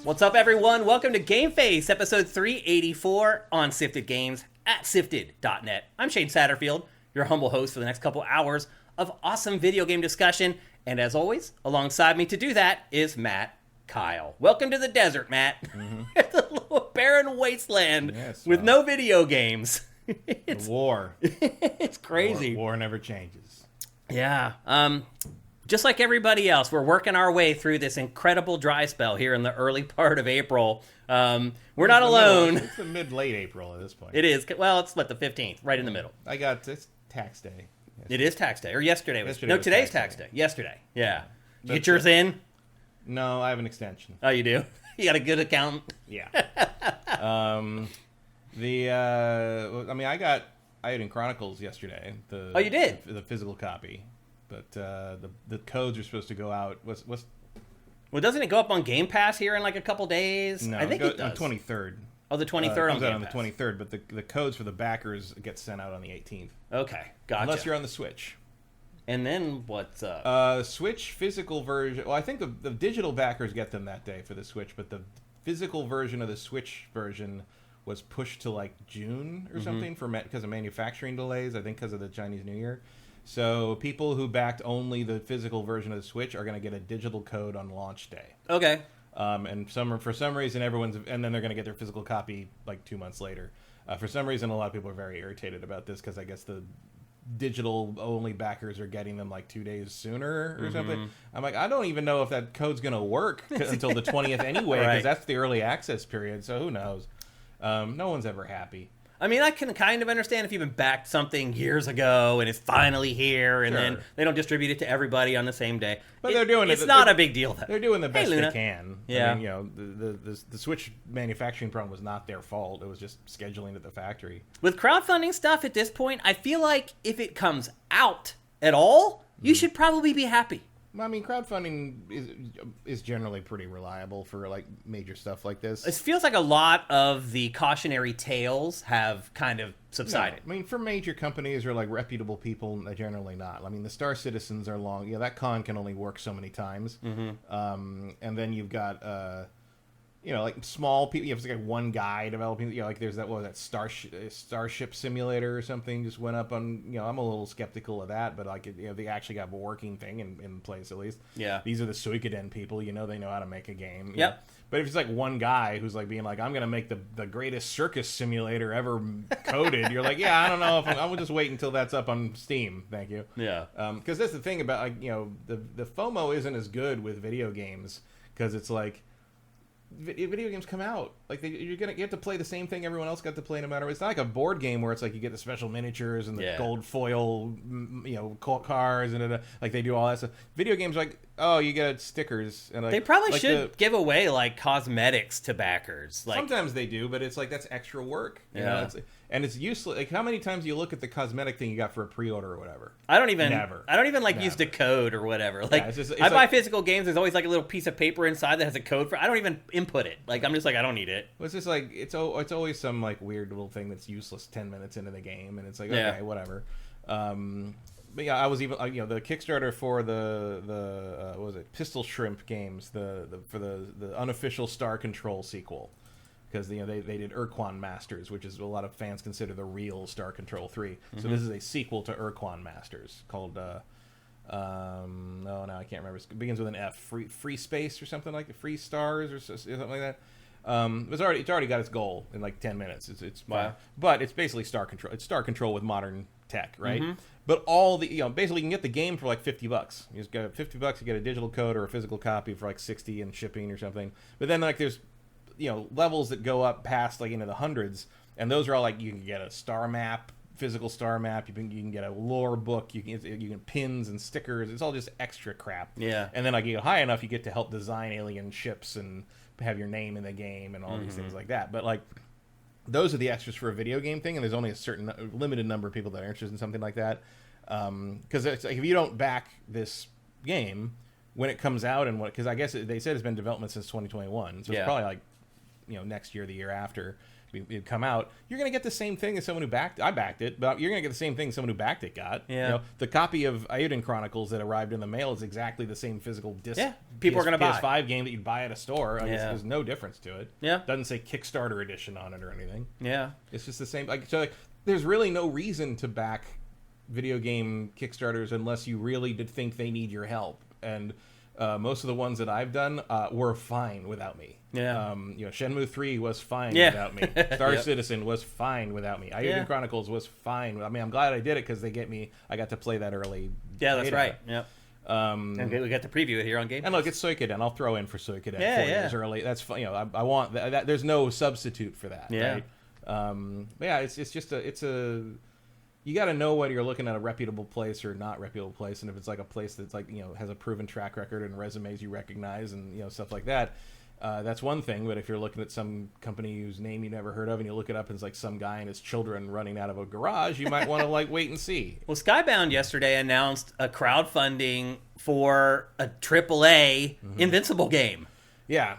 What's up, everyone? Welcome to GameFace, episode 384 on Sifted Games at sifted.net. I'm Shane Satterfield, your humble host for the next couple hours of awesome video game discussion. And as always, alongside me to do that is Matt Kyle. Welcome to the desert, Matt. It's a little barren wasteland with no video games. It's war. It's crazy. War never changes. Yeah. Just like everybody else, we're working our way through this incredible dry spell here in the early part of April. We're not alone. It's the mid-late April at this point. It is. Well, it's the 15th, right in the middle. It's tax day. Yesterday. It is tax day. Or yesterday. Yesterday was today's tax day. Yesterday. Yeah. You get yours in? No, I have an extension. Oh, you do? You got a good account? Yeah. I had in Chronicles yesterday. Oh, you did? The physical copy. But the codes are supposed to go out. Well, doesn't it go up on Game Pass here in like a couple days? No, I think it does. On the 23rd. Oh, the 23rd it on comes Game out on Pass. the 23rd, but the codes for the backers get sent out on the 18th. Okay, gotcha. Unless you're on the Switch. And then what's up? Switch physical version. Well, I think the digital backers get them that day for the Switch, but the physical version of the Switch version was pushed to like June or something because of manufacturing delays. I think because of the Chinese New Year. So people who backed only the physical version of the Switch are going to get a digital code on launch day. Okay. And for some reason and then they're going to get their physical copy like 2 months later. For some reason, a lot of people are very irritated about this because I guess the digital only backers are getting them like 2 days sooner or something. I'm like, I don't even know if that code's going to work until the 20th anyway, because that's the early access period. So who knows? No one's ever happy. I mean, I can kind of understand if you've been backed something years ago and it's finally here, and then they don't distribute it to everybody on the same day. But they're doing it. It's not a big deal, though. They're doing the best they can. Yeah. I mean, the Switch manufacturing problem was not their fault. It was just scheduling at the factory. With crowdfunding stuff at this point, I feel like if it comes out at all, you should probably be happy. I mean, crowdfunding is generally pretty reliable for like major stuff like this. It feels like a lot of the cautionary tales have kind of subsided. No, I mean, for major companies or like reputable people, they're generally not. I mean, the Star Citizens are long. Yeah, that con can only work so many times. And then you've got like small people. You have like one guy developing. Like there's that Starship Simulator or something just went up on. I'm a little skeptical of that, but like they actually got a working thing in place at least. Yeah, these are the Suikoden people. They know how to make a game. Yep. But if it's like one guy who's like being like, I'm gonna make the greatest circus simulator ever coded, you're like, yeah, I don't know if I will just wait until that's up on Steam. Thank you. Yeah. Because that's the thing about like the FOMO isn't as good with video games because it's like. Video games come out like you have to play the same thing everyone else got to play no matter what. It's not like a board game where it's like you get the special miniatures and the gold foil cars and like they do all that stuff. Video games are like, oh, you get stickers and like, they probably should give away like cosmetics to backers. Like sometimes they do, but it's like that's extra work. You know? And it's useless. Like how many times do you look at the cosmetic thing you got for a pre-order or whatever? I don't even use the code or whatever. Like I buy physical games. There's always like a little piece of paper inside that has a code for. I don't even input it. Like I'm just like I don't need it. Well, it's just like it's always some like weird little thing that's useless 10 minutes into the game, and it's like okay, whatever. But yeah, I was even the Kickstarter for the what was it, Pistol Shrimp games, for the unofficial Star Control sequel. Because they did Urquan Masters, which is a lot of fans consider the real Star Control 3. So this is a sequel to Urquan Masters called no, I can't remember. It begins with an F. Free Space or something like that. Free Stars or something like that. It's already got its goal in like 10 minutes. It's wow. But it's basically Star Control. It's Star Control with modern tech, right? But all the basically you can get the game for like $50. You just got $50. You get a digital code or a physical copy for like 60 and shipping or something. But then like there's levels that go up past like into the hundreds, and those are all like you can get a star map, physical star map. You can get a lore book. You can pins and stickers. It's all just extra crap. Yeah. And then like you get high enough, you get to help design alien ships and have your name in the game and all these things like that. But like those are the extras for a video game thing, and there's only a certain limited number of people that are interested in something like that. Because it's like if you don't back this game when it comes out and because I guess they said it's been in development since 2021, so it's probably like next year, the year after. it'd come out, you're going to get the same thing as someone who backed. I backed it, but you're going to get the same thing as someone who backed it got. Yeah. You know, the copy of Eiyuden Chronicles that arrived in the mail is exactly the same physical disc. Yeah, people are going to buy PS5 game that you'd buy at a store. Like, there's no difference to it. Yeah, doesn't say Kickstarter edition on it or anything. Yeah, it's just the same. There's really no reason to back video game Kickstarters unless you really did think they need your help. And most of the ones that I've done were fine without me. Yeah. Shenmue 3 was fine without me. Star Citizen was fine without me. Eiyuden Chronicles was fine. I mean, I'm glad I did it because I got to play that early. Yeah, that's right. Yep. And we got to preview it here on Game. And look, it's Suikoden. I'll throw in for Suikoden 4 years early. That's fun. I want that. There's no substitute for that. Yeah. Right? It's just you got to know whether you're looking at a reputable place or not reputable place, and if it's like a place that's has a proven track record and resumes you recognize and stuff like that, that's one thing. But if you're looking at some company whose name you never heard of and you look it up and it's like some guy and his children running out of a garage, you might want to wait and see. Well, Skybound yesterday announced a crowdfunding for a AAA Invincible game. Yeah,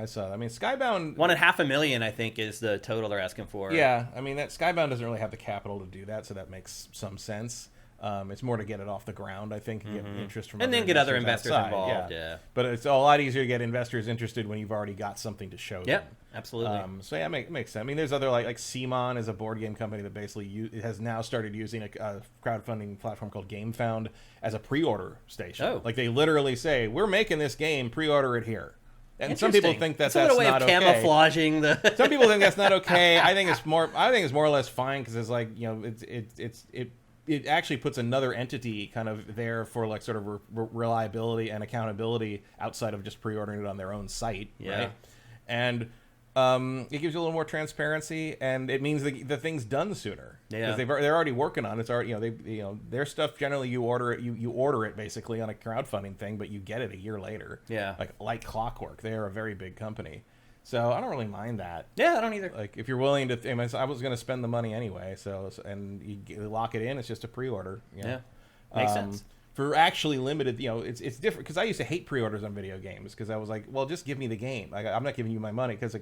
I saw that. I mean, Skybound... $1.5 million, I think, is the total they're asking for. Yeah, I mean, that Skybound doesn't really have the capital to do that, so that makes some sense. It's more to get it off the ground, I think, get interest from and then get other investors outside. involved. Yeah. But it's a lot easier to get investors interested when you've already got something to show them. Yep, absolutely. So yeah, it makes sense. I mean, there's other like Simon is a board game company that basically has now started using a crowdfunding platform called GameFound as a pre-order station. Oh. Like they literally say, "We're making this game, pre-order it here." And some people think that's a way not of okay. Camouflaging the. Some people think that's not okay. I think it's more or less fine because it's it actually puts another entity kind of there for like sort of reliability and accountability outside of just pre-ordering it on their own site, right? And it gives you a little more transparency, and it means the thing's done sooner. Yeah, because they're already working on it. It's already their stuff generally you order it basically on a crowdfunding thing, but you get it a year later. Yeah, like clockwork. They are a very big company, so I don't really mind that. Yeah, I don't either. Like if you're willing to, I was going to spend the money anyway, and you lock it in. It's just a pre-order. Yeah, makes sense. For actually limited, it's different because I used to hate pre-orders on video games because I was like, well, just give me the game. I'm not giving you my money because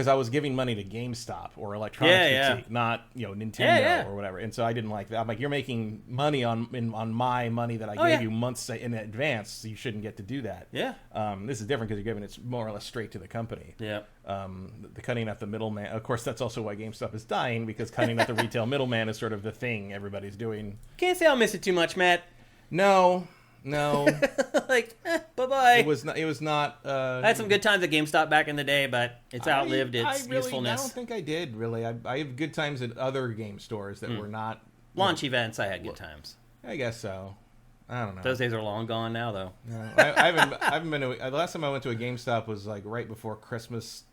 I was giving money to GameStop or Electronics Boutique, not Nintendo or whatever. And so I didn't like that. I'm like, you're making money on my money that I gave you months in advance, so you shouldn't get to do that. Yeah. This is different because you're giving it more or less straight to the company. Yeah. The cutting out the middleman. Of course, that's also why GameStop is dying because cutting out the retail middleman is sort of the thing everybody's doing. Can't say I'll miss it too much, Matt. No. Bye bye. It was not. I had some good times at GameStop back in the day, but it's outlived its usefulness. I don't think I did really. I have good times at other game stores that were not launch events. I had good times. I guess so. I don't know. Those days are long gone now, though. No, I haven't been to. The last time I went to a GameStop was like right before Christmas.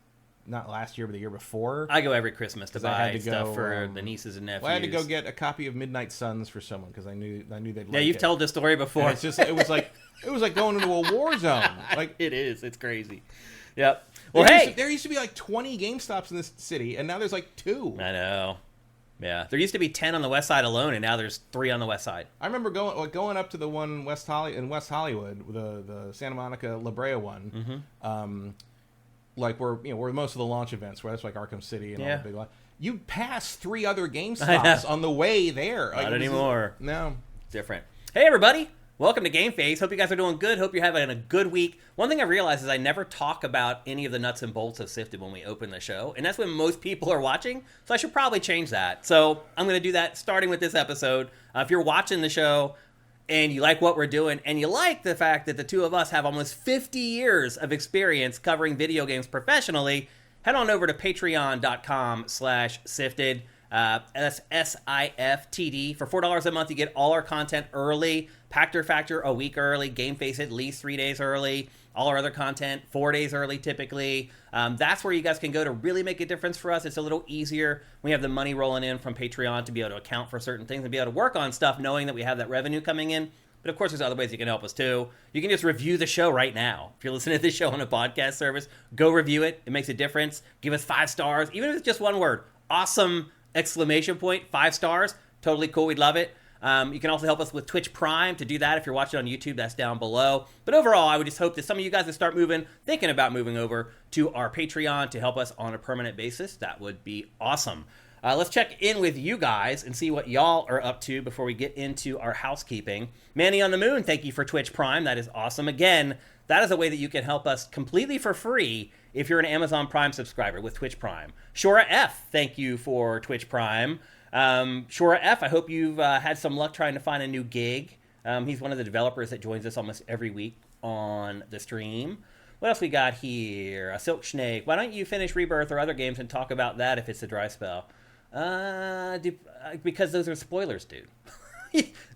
Not last year, but the year before. I go every Christmas to buy stuff for the nieces and nephews. Well, I had to go get a copy of Midnight Suns for someone because I knew they'd like it. Yeah, you've told this story before. And it was like going into a war zone. Like it is. It's crazy. Yep. Well, there used to be like 20 GameStops in this city, and now there's like 2. I know. Yeah, there used to be 10 on the west side alone, and now there's 3 on the west side. I remember going up to the one in West Hollywood, the Santa Monica La Brea one. Mm-hmm. Like where most of the launch events, where that's like Arkham City and all the big. You pass 3 other GameStops on the way there. Not anymore. No, different. Hey everybody, welcome to GameFace. Hope you guys are doing good. Hope you're having a good week. One thing I realized is I never talk about any of the nuts and bolts of Sifted when we open the show, and that's when most people are watching. So I should probably change that. So I'm going to do that starting with this episode. If you're watching the show and you like what we're doing, and you like the fact that the two of us have almost 50 years of experience covering video games professionally, head on over to patreon.com/sifted. That's SIFTD. For $4 a month, you get all our content early. Factor a week early. GameFace at least 3 days early. All our other content 4 days early typically. That's where you guys can go to really make a difference for us. It's a little easier when we have the money rolling in from Patreon to be able to account for certain things and be able to work on stuff knowing that we have that revenue coming in. But of course, there's other ways you can help us too. You can just review the show right now. If you're listening to this show on a podcast service, go review it. It makes a difference. Give us 5 stars, even if it's just one word. Awesome! 5 stars. Totally cool. We'd love it. You can also help us with Twitch Prime. To do that, if you're watching on YouTube, that's down below. But overall, I would just hope that some of you guys would start thinking about moving over to our Patreon to help us on a permanent basis. That would be awesome. Let's check in with you guys and see what y'all are up to before we get into our housekeeping. Manny on the Moon, thank you for Twitch Prime. That is awesome. Again, that is a way that you can help us completely for free if you're an Amazon Prime subscriber with Twitch Prime. Shora F, thank you for Twitch Prime. Shora F, I hope you've had some luck trying to find a new gig. He's one of the developers that joins us almost every week on the stream. What else we got here? A Silk Snake. Why don't you finish Rebirth or other games and talk about that if it's a dry spell? Because those are spoilers, dude.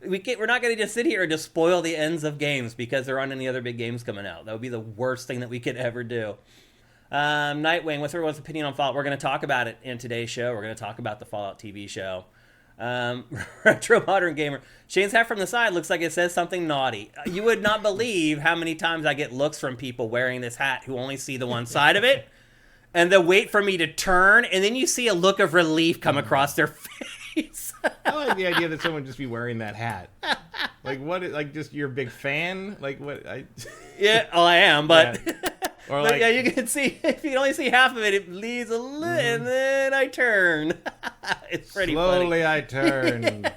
We're not going to just sit here and just spoil the ends of games because there aren't any other big games coming out. That would be the worst thing that we could ever do. Nightwing, what's everyone's opinion on Fallout? We're going to talk about it in today's show. We're going to talk about the Fallout TV show. Retro Modern Gamer. Shane's hat from the side looks like it says something naughty. You would not believe how many times I get looks from people wearing this hat who only see the one side of it. And they'll wait for me to turn, and then you see a look of relief come across their face. I like the idea that someone just be wearing that hat. Like, what? Like, just you're a big fan? Like, what? Yeah, well, I am, but... Yeah. Or but like, yeah, you can see, if you can only see half of it, it leaves a little, and then I turn. It's pretty funny. Slowly I turn.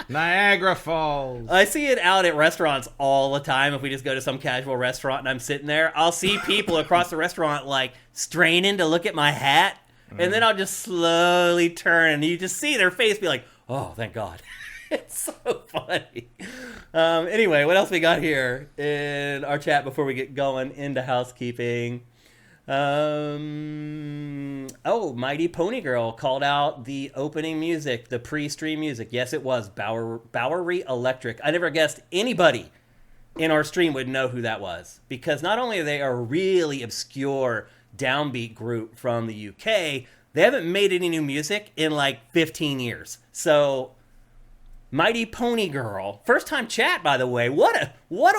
Niagara Falls. I see it out at restaurants all the time. If we just go to some casual restaurant and I'm sitting there, I'll see people across the restaurant like straining to look at my hat, and then I'll just slowly turn, and you just see their face be like, oh, thank God. It's so funny. Anyway, what else we got here in our chat before we get going into housekeeping? Mighty Pony Girl called out the opening music, the pre-stream music. Yes, it was Bowery Electric. I never guessed anybody in our stream would know who that was, because not only are they a really obscure downbeat group from the UK, they haven't made any new music in like 15 years. So... Mighty Pony Girl. First time chat, by the way. What a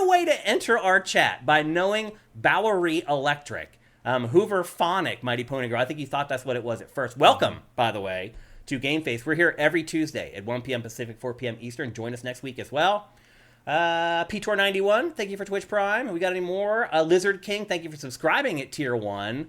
way to enter our chat, by knowing Bowery Electric. Hoover Phonic, Mighty Pony Girl. I think you thought that's what it was at first. Welcome, by the way, to GameFace. We're here every Tuesday at 1 p.m. Pacific, 4 p.m. Eastern. Join us next week as well. P-Tor91, thank you for Twitch Prime. We got any more? Lizard King, thank you for subscribing at Tier 1.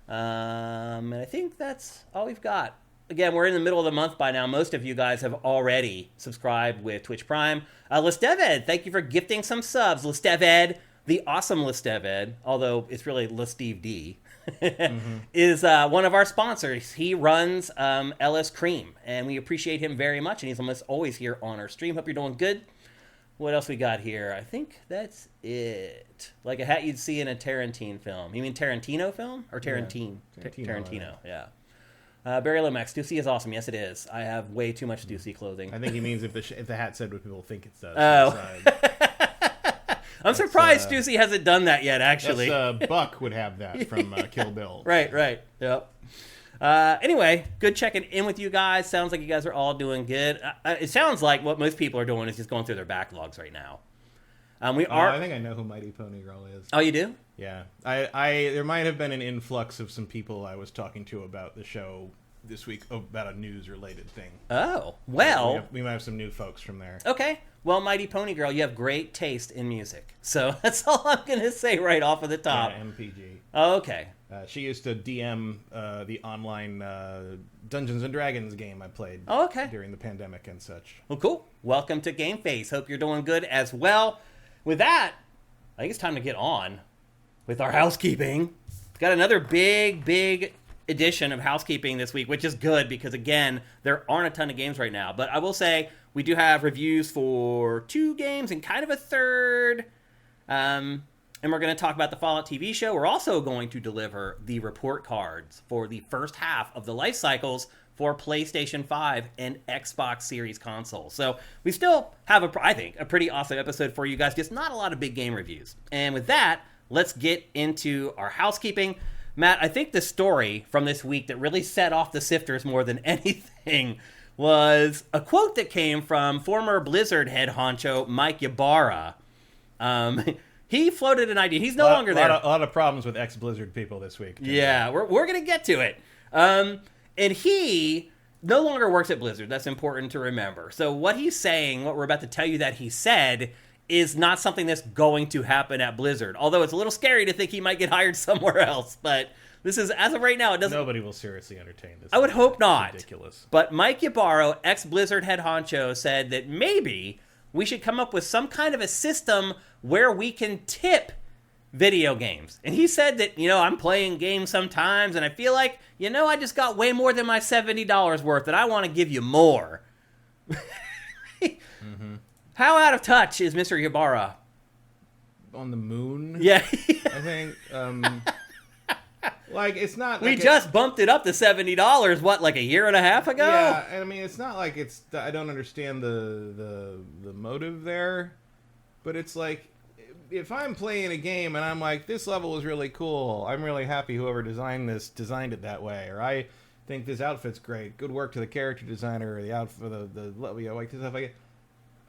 And I think that's all we've got. Again, we're in the middle of the month by now. Most of you guys have already subscribed with Twitch Prime. Listeved, thank you for gifting some subs. Listeved, the awesome Listeved, although it's really Listeve D, is one of our sponsors. He runs LS Cream, and we appreciate him very much, and he's almost always here on our stream. Hope you're doing good. What else we got here? I think that's it. Like a hat you'd see in a Tarantino film. You mean Tarantino film? Or Tarantino? Yeah. Tarantino, yeah. Barry Lomax, Stussy is awesome. Yes, it is. I have way too much Stussy clothing. I think he means if the hat said what people think it does. Oh. I'm surprised Stussy hasn't done that yet, actually. Buck would have that from Kill Bill. Right. Yep. Anyway, good checking in with you guys. Sounds like you guys are all doing good. It sounds like what most people are doing is just going through their backlogs right now. I think I know who Mighty Pony Girl is. Oh, you do? Yeah. There might have been an influx of some people I was talking to about the show this week about a news-related thing. Oh, well. We might have some new folks from there. Okay. Well, Mighty Pony Girl, you have great taste in music. So that's all I'm going to say right off of the top. Yeah, MPG. Oh, okay. She used to DM the online Dungeons & Dragons game I played during the pandemic and such. Well, cool. Welcome to GameFace. Hope you're doing good as well. With that, I think it's time to get on with our housekeeping. Got another big edition of housekeeping this week, which is good because, again, there aren't a ton of games right now. But I will say we do have reviews for 2 games and kind of a third. And we're going to talk about the Fallout TV show. We're also going to deliver the report cards for the first half of the life cycles for PlayStation 5 and Xbox Series consoles. So we still have, I think, a pretty awesome episode for you guys. Just not a lot of big game reviews. And with that, let's get into our housekeeping. Matt, I think the story from this week that really set off the sifters more than anything was a quote that came from former Blizzard head honcho Mike Ybarra. He floated an idea. He's no longer there. A lot of problems with ex-Blizzard people this week. Yeah, we're going to get to it. And he no longer works at Blizzard. That's important to remember. So what he's saying, what we're about to tell you that he said, is not something that's going to happen at Blizzard. Although it's a little scary to think he might get hired somewhere else. But this is, as of right now, it doesn't... Nobody will seriously entertain this. I would hope not. Ridiculous. But Mike Ybarra, ex-Blizzard head honcho, said that maybe we should come up with some kind of a system where we can tip video games. And he said that, I'm playing games sometimes and I feel like, I just got way more than my $70 worth and I want to give you more. Mm-hmm. How out of touch is Mr. Ybarra? On the moon? Yeah. I think, like, it's not... We like just bumped it up to $70, what, like a year and a half ago? Yeah, I mean, it's not like it's... I don't understand the motive there, but it's like, if I'm playing a game and I'm like, this level was really cool, I'm really happy whoever designed this designed it that way, or I think this outfit's great, good work to the character designer, or the outfit, like this stuff like it.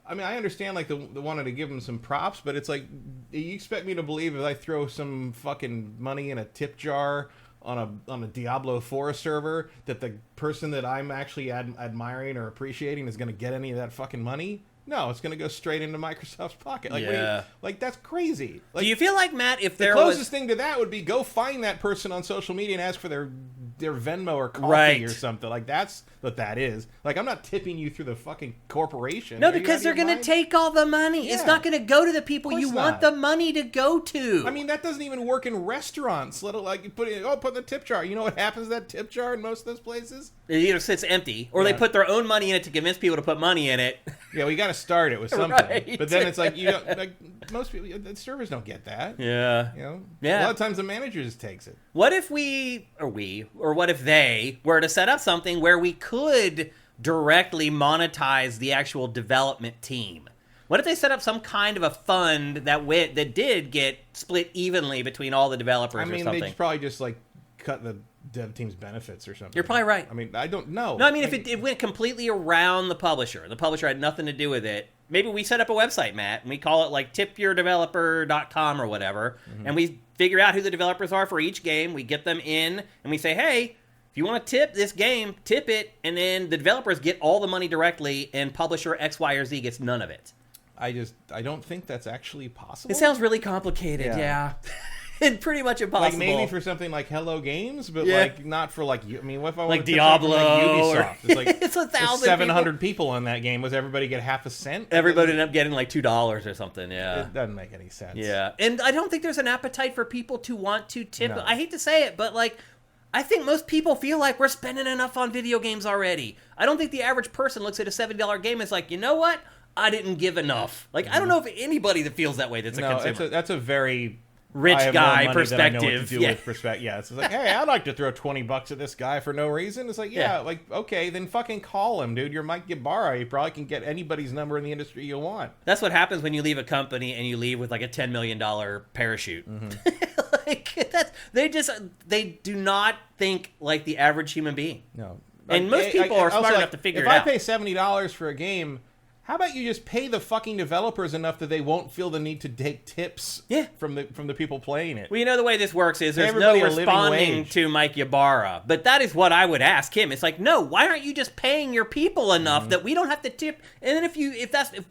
I mean, I understand, like, the wanting to give them some props, but it's like, you expect me to believe if I throw some fucking money in a tip jar on a Diablo 4 server, that the person that I'm actually admiring or appreciating is going to get any of that fucking money? No, it's going to go straight into Microsoft's pocket. Like, yeah. Like, that's crazy. Like, do you feel like, Matt, if there was... The closest thing to that would be go find that person on social media and ask for their Venmo or coffee or something. Like, that's what that is. Like, I'm not tipping you through the fucking corporation. No, because they're going to take all the money. Yeah. It's not going to go to the people you want the money to go to. I mean, that doesn't even work in restaurants. Let it, like, you put in the tip jar. You know what happens to that tip jar in most of those places? It either sits empty, or they put their own money in it to convince people to put money in it. Yeah, well, you got to start it with something. Right. But then it's like, most people, the servers don't get that. Yeah. A lot of times the manager just takes it. What if what if they were to set up something where we could directly monetize the actual development team? What if they set up some kind of a fund that did get split evenly between all the developers or something? I mean, they'd probably just, like, cut the dev team's benefits or something. You're probably right. I mean, I don't know. No, I mean, if it went completely around the publisher had nothing to do with it, maybe we set up a website, Matt, and we call it, like, tipyourdeveloper.com or whatever, and we figure out who the developers are for each game, we get them in, and we say, hey, if you want to tip this game, tip it, and then the developers get all the money directly, and publisher X, Y, or Z gets none of it. I don't think that's actually possible. It sounds really complicated, yeah. And pretty much impossible. Like, maybe for something like Hello Games, but like not for, like, I mean, what if I want like Diablo like Ubisoft? It's like it's 1,000 700 people in that game. Was everybody get half a cent? Everybody ended up getting like $2 or something. Yeah, it doesn't make any sense. Yeah, and I don't think there's an appetite for people to want to tip. No. I hate to say it, but like, I think most people feel like we're spending enough on video games already. I don't think the average person looks at a $70 game and is like, you know what? I didn't give enough. Like, I don't know if anybody that feels that way that's a consumer. That's a very rich guy perspective. Yeah, it's like, hey, I'd like to throw $20 at this guy for no reason. It's like, like, okay, then fucking call him, dude. You're Mike Ybarra. You probably can get anybody's number in the industry you want. That's what happens when you leave a company and you leave with like a $10 million parachute. Mm-hmm. Like, they do not think like the average human being. No, and most people are smart enough to figure it out. If I pay $70 for a game, how about you just pay the fucking developers enough that they won't feel the need to take tips from the people playing it? Well, you know, the way this works is there's no responding to Mike Ybarra. But that is what I would ask him. It's like, no, why aren't you just paying your people enough that we don't have to tip? And then if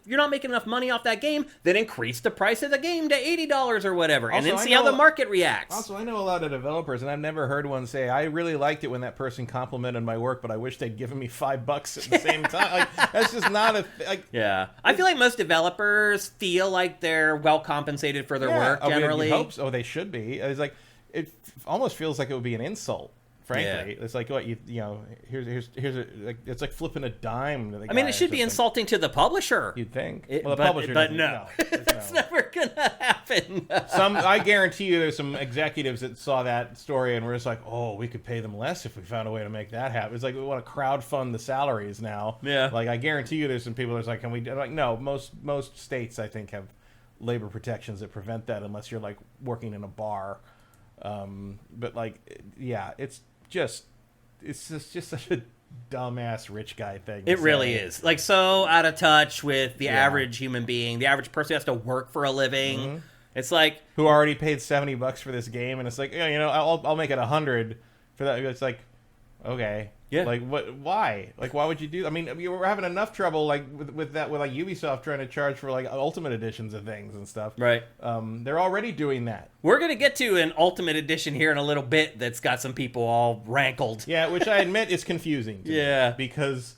you're not making enough money off that game, then increase the price of the game to $80 or whatever. Also, and then see how the market reacts. Also, I know a lot of developers, and I've never heard one say, I really liked it when that person complimented my work, but I wish they'd given me $5 at the same time. Like, that's just not a... Like, yeah. I feel like most developers feel like they're well compensated for their work, generally. I mean, so. They should be. It's like, it almost feels like it would be an insult, frankly. Yeah. It's like, what, you know, here's like, it's like flipping a dime to the guy. I mean, it should be insulting to the publisher. You'd think. The publisher but no. It's never going to happen. I guarantee you there's some executives that saw that story and were just like, oh, we could pay them less if we found a way to make that happen. It's like, we want to crowdfund the salaries now. Yeah. Like, I guarantee you there's some people that's like, can we... Like, no, most states, I think, have labor protections that prevent that unless you're, like, working in a bar. But, like, yeah, it's just such a dumbass rich guy thing. It really is. Like, so out of touch with the average human being, the average person who has to work for a living. Mm-hmm. It's like, who already paid $70 for this game, and it's like, yeah, you know, I'll make it $100 for that. It's like, okay. Yeah. Like, what? Why? Like, why would you do? I mean, we're having enough trouble like with that with like Ubisoft trying to charge for like Ultimate Editions of things and stuff. Right. They're already doing that. We're gonna get to an Ultimate Edition here in a little bit. That's got some people all rankled. Yeah, which I admit is confusing. To Yeah. me because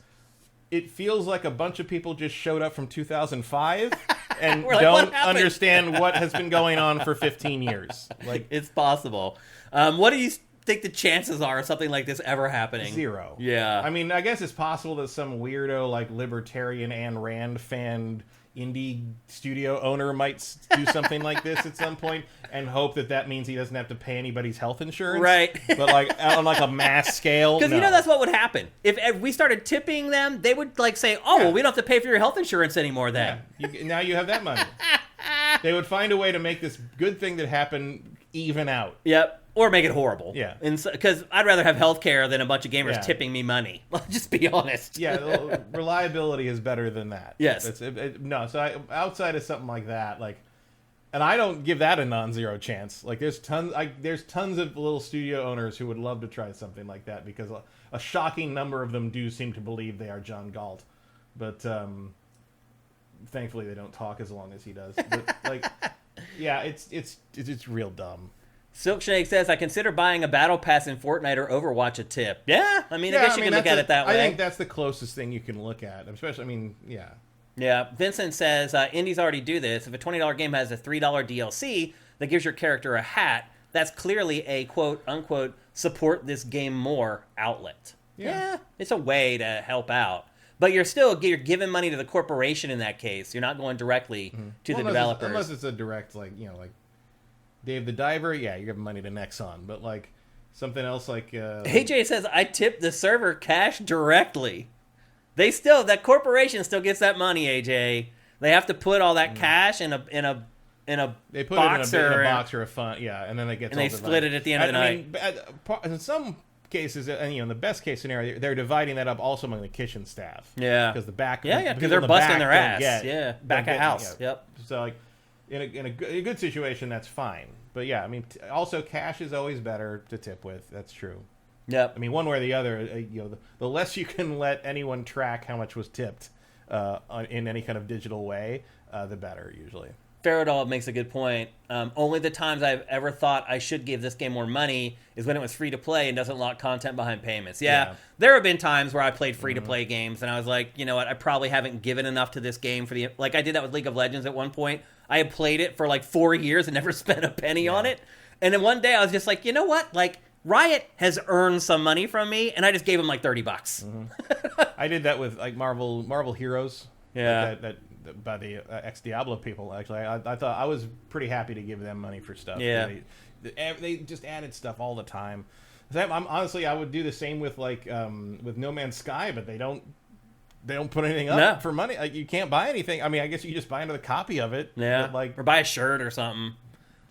it feels like a bunch of people just showed up from 2005 and We're like, don't "What happened?" understand what has been going on for 15 years. Like, It's possible. What do you think the chances are of something like this ever happening? 0. Yeah. I mean, I guess it's possible that some weirdo, like, libertarian Ayn Rand fan indie studio owner might do something like this at some point and hope that means he doesn't have to pay anybody's health insurance. Right. But, like, on, like, a mass scale, Because no. you know that's what would happen. If we started tipping them, they would like say, "Oh, well, we don't have to pay for your health insurance anymore then." Yeah. Now you have that money. They would find a way to make this good thing that happened even out. Yep. Or make it horrible. Yeah. Because I'd rather have healthcare than a bunch of gamers Yeah. tipping me money. I'll just be honest. Yeah, reliability is better than that. Yes. No, so outside of something like that, like, and I don't give that a non-zero chance. Like, there's tons of little studio owners who would love to try something like that because a shocking number of them do seem to believe they are John Galt, but thankfully they don't talk as long as he does. But like, yeah, it's real dumb. Silkshake says, "I consider buying a battle pass in Fortnite or Overwatch a tip." Yeah, I mean, I guess you can look at it that way. I think that's the closest thing you can look at, especially. I mean, yeah. Yeah, Vincent says, indies already do this. If a $20 game has a $3 DLC that gives your character a hat, that's clearly a quote-unquote support this game more outlet. Yeah, it's a way to help out. But you're giving money to the corporation in that case. You're not going directly to the developers. Unless it's a direct, like, you know, like Dave the Diver, yeah, you're giving money to Nexon. But, like, something else like... AJ says, I tip the server cash directly. That corporation still gets that money, AJ. They have to put all that cash in a they put box it in a box or a fund, yeah, and then they get. And they split it at the end of the night. Mean, in some cases, and in the best case scenario, they're dividing that up also among the kitchen staff. Yeah, because the back. Yeah, because they're busting their ass. Back of house. Yeah. Yep. So like, in a good situation, that's fine. But yeah, I mean, also cash is always better to tip with. That's true. Yep. I mean, one way or the other, the less you can let anyone track how much was tipped in any kind of digital way, the better, usually. Faradol makes a good point. Only the times I've ever thought I should give this game more money is when it was free to play and doesn't lock content behind payments. Yeah. There have been times where I played free to play games and I was like, you know what, I probably haven't given enough to this game for the... Like, I did that with League of Legends at one point. I had played it for like 4 years and never spent a penny on it. And then one day I was just like, you know what, like... Riot has earned some money from me, and I just gave him like $30. I did that with like Marvel Heroes. Yeah, that by the ex Diablo people. Actually, I thought I was pretty happy to give them money for stuff. Yeah, they just added stuff all the time. Honestly, I would do the same with like with No Man's Sky, but they don't put anything up for money. Like, you can't buy anything. I mean, I guess you just buy another copy of it. Yeah, but, like, or buy a shirt or something.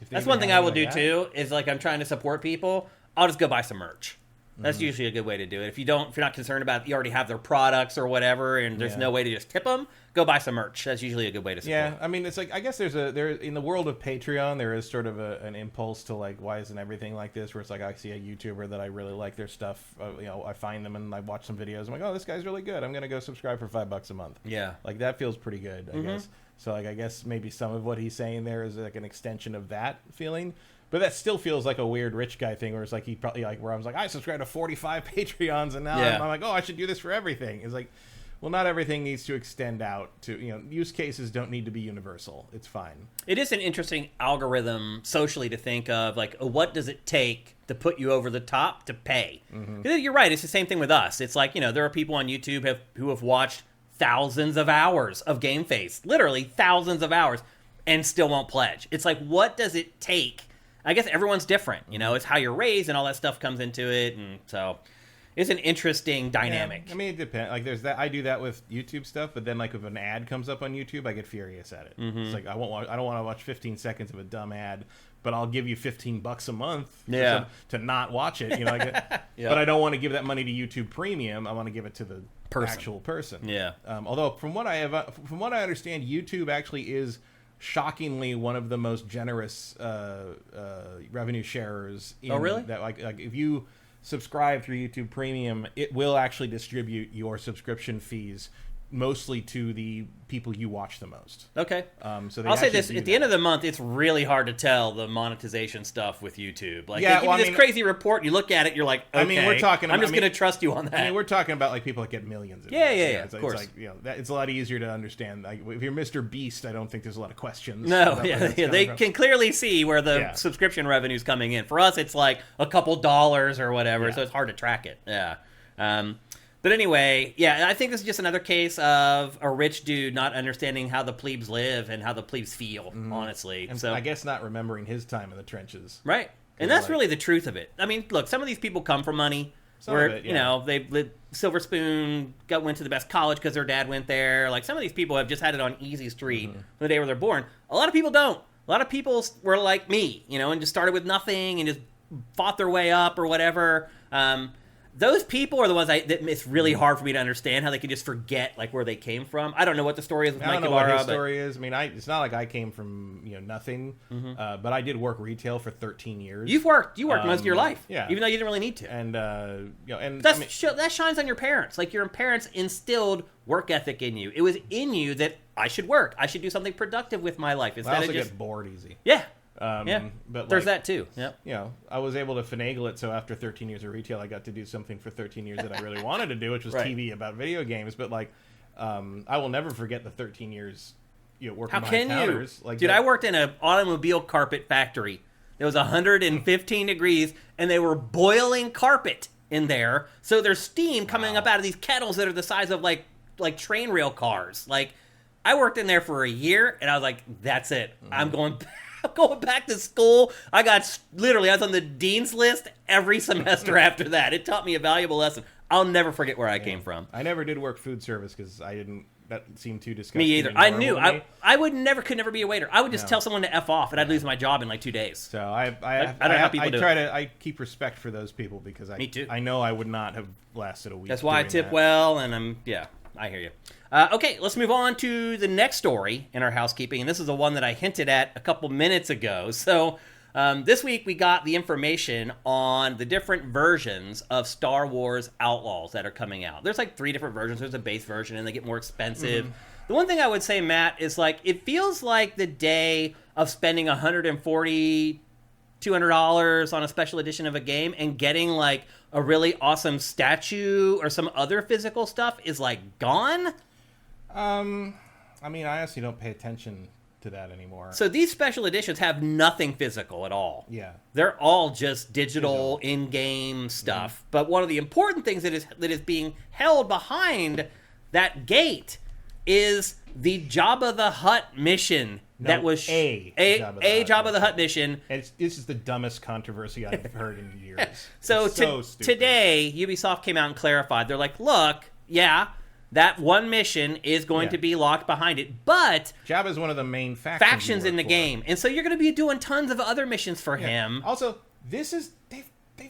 That's one thing I will do too. Is like I'm trying to support people. I'll just go buy some merch. That's usually a good way to do it. If you're not concerned about you already have their products or whatever, and there's no way to just tip them, go buy some merch. That's usually a good way to support. Yeah, I mean, it's like I guess there in the world of Patreon, there is sort of an impulse to like, why isn't everything like this? Where it's like I see a YouTuber that I really like their stuff, I find them and I watch some videos. I'm like, oh, this guy's really good. I'm gonna go subscribe for $5 a month. Yeah, like that feels pretty good, I guess. So like I guess maybe some of what he's saying there is like an extension of that feeling. But that still feels like a weird rich guy thing where it's like he probably like where I was like, I subscribe to 45 Patreons and now I'm like, oh, I should do this for everything. It's like, well, not everything needs to extend out to, use cases don't need to be universal. It's fine. It is an interesting algorithm socially to think of, like, what does it take to put you over the top to pay? Because you're right, it's the same thing with us. It's like, there are people on YouTube who have watched thousands of hours of GameFace, literally thousands of hours, and still won't pledge. It's like, what does it take? I guess everyone's different, it's how you're raised and all that stuff comes into it, and so it's an interesting dynamic. Yeah, I mean, it depends. Like, there's that. I do that with YouTube stuff, but then like if an ad comes up on YouTube, I get furious at it. It's like I don't want to watch 15 seconds of a dumb ad, but I'll give you $15 a month to not watch it. But I don't want to give that money to YouTube Premium. I want to give it to the actual person. Yeah. Although from what I understand, YouTube actually is shockingly one of the most generous revenue sharers. Oh, really? That like if you subscribe through YouTube Premium, it will actually distribute your subscription fees mostly to the people you watch the most. Okay. So I'll say this, at the end of the month, it's really hard to tell the monetization stuff with YouTube. Like, yeah, they give you this crazy report, you look at it, you're like, okay, I'm just going to trust you on that. I mean, we're talking about, like, people that get millions. Yeah, of course. It's like, you know, it's a lot easier to understand. Like, if you're Mr. Beast, I don't think there's a lot of questions. No, they can clearly see where the subscription revenue's coming in. For us, it's like a couple dollars or whatever, so it's hard to track it. Yeah. But anyway, I think this is just another case of a rich dude not understanding how the plebes live and how the plebes feel, honestly. And so I guess not remembering his time in the trenches. Right. And that's really the truth of it. I mean, look, some of these people come from money. You know, they lived silver spoon, went to the best college because their dad went there. Like, some of these people have just had it on easy street from the day where they're born. A lot of people don't. A lot of people were like me, you know, and just started with nothing and just fought their way up or whatever. Those people are the ones that it's really hard for me to understand how they can just forget, like, where they came from. I don't know what the story is with Mike Ibarra. I don't know what his story is. I mean, it's not like I came from, you know, nothing, but I did work retail for 13 years. You worked most of your life, even though you didn't really need to. And you know, and that shines on your parents. Like, your parents instilled work ethic in you. It was in you that I should work. I should do something productive with my life instead I also of just get bored easy. Yeah. But there's that too. Yep. You know, I was able to finagle it so after 13 years of retail, I got to do something for 13 years that I really wanted to do, which was TV about video games. But like, I will never forget the 13 years, you know, working behind counters. Like, dude, I worked in an automobile carpet factory. It was 115 degrees, and they were boiling carpet in there. So there's steam coming up out of these kettles that are the size of like train rail cars. Like, I worked in there for a year, and I was like, that's it. I'm going back to school. I was on the dean's list every semester after that. It taught me a valuable lesson. I'll never forget where I came from. I never did work food service because that seemed too disgusting. Me either. I knew. I could never be a waiter. I would just tell someone to F off and I'd lose my job in like 2 days. So I don't know how people do it. I keep respect for those people because Me too. I know I would not have lasted a week. That's why I tip well, and I hear you. Okay, let's move on to the next story in our housekeeping, and this is the one that I hinted at a couple minutes ago. So this week we got the information on the different versions of Star Wars Outlaws that are coming out. There's like 3 different versions. There's a base version, and they get more expensive. The one thing I would say, Matt, is like it feels like the day of spending $140, $200 on a special edition of a game and getting like a really awesome statue or some other physical stuff is like gone. I mean, I honestly don't pay attention to that anymore. So these special editions have nothing physical at all. Yeah. They're all just digital in-game stuff. But one of the important things that is being held behind that gate is the Jabba the Hutt mission. That was Jabba the Hutt mission. This is the dumbest controversy I've heard in years. So today, Ubisoft came out and clarified. They're like, look, that one mission is going to be locked behind it, but Jabba is one of the main factions in the game, and so you're going to be doing tons of other missions for him. Also, they've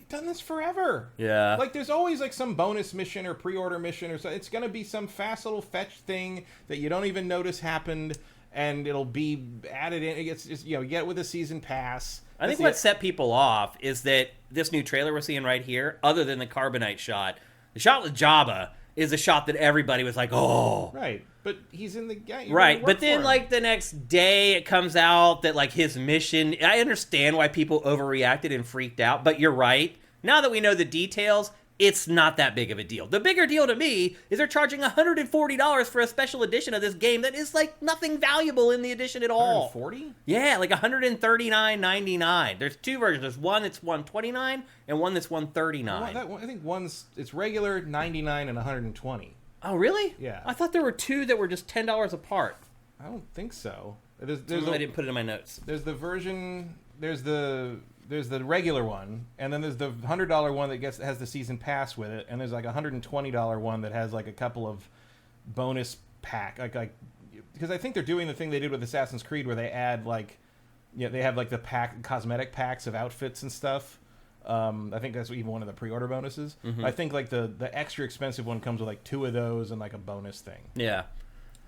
done this forever. Yeah, like there's always like some bonus mission or pre-order mission or so. It's going to be some fast little fetch thing that you don't even notice happened, and it'll be added in. It's just, you get it with a season pass. I think what set people off is that this new trailer we're seeing right here, other than the Carbonite shot, the shot with Jabba is a shot that everybody was like, oh. Right, but he's in the game. Right, but then like the next day it comes out that like his mission, I understand why people overreacted and freaked out, but you're right. Now that we know the details, it's not that big of a deal. The bigger deal to me is they're charging $140 for a special edition of this game that is like nothing valuable in the edition at all. $140? Yeah, like $139.99. There's 2 versions. There's one that's $129 and one that's $139. I think it's regular $99 and $120. Oh, really? Yeah. I thought there were 2 that were just $10 apart. I don't think so. I didn't put it in my notes. There's the version. There's the regular one, and then there's the $100 one that has the season pass with it, and there's like a $120 one that has like a couple of bonus pack, like because I think they're doing the thing they did with Assassin's Creed where they add like, they have like the cosmetic packs of outfits and stuff. I think that's even one of the pre-order bonuses. I think like the extra expensive one comes with like 2 of those and like a bonus thing. Yeah.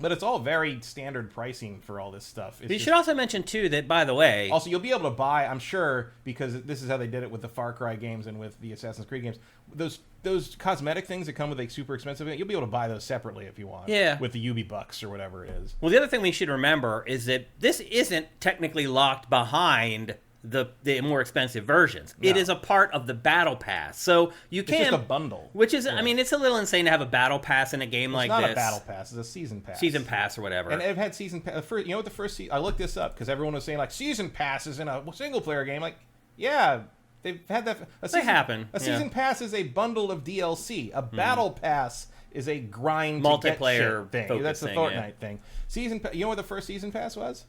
But it's all very standard pricing for all this stuff. You should also mention, too, that, by the way... Also, you'll be able to buy, I'm sure, because this is how they did it with the Far Cry games and with the Assassin's Creed games, those cosmetic things that come with, like, super expensive, you'll be able to buy those separately if you want. Yeah. With the Ubi Bucks or whatever it is. Well, the other thing we should remember is that this isn't technically locked behind the more expensive versions. No. It is a part of the battle pass, so you can. It's just a bundle, which is, I mean, it's a little insane to have a battle pass in a game like this. It's not a battle pass; it's a season pass. Season pass or whatever. And I've had season pass. You know what the first? I looked this up because everyone was saying like season passes in a single player game. Like, yeah, they've had that. They happen. A season pass is a bundle of DLC. A battle pass is a grind multiplayer thing. That's the Fortnite thing. You know what the first season pass was?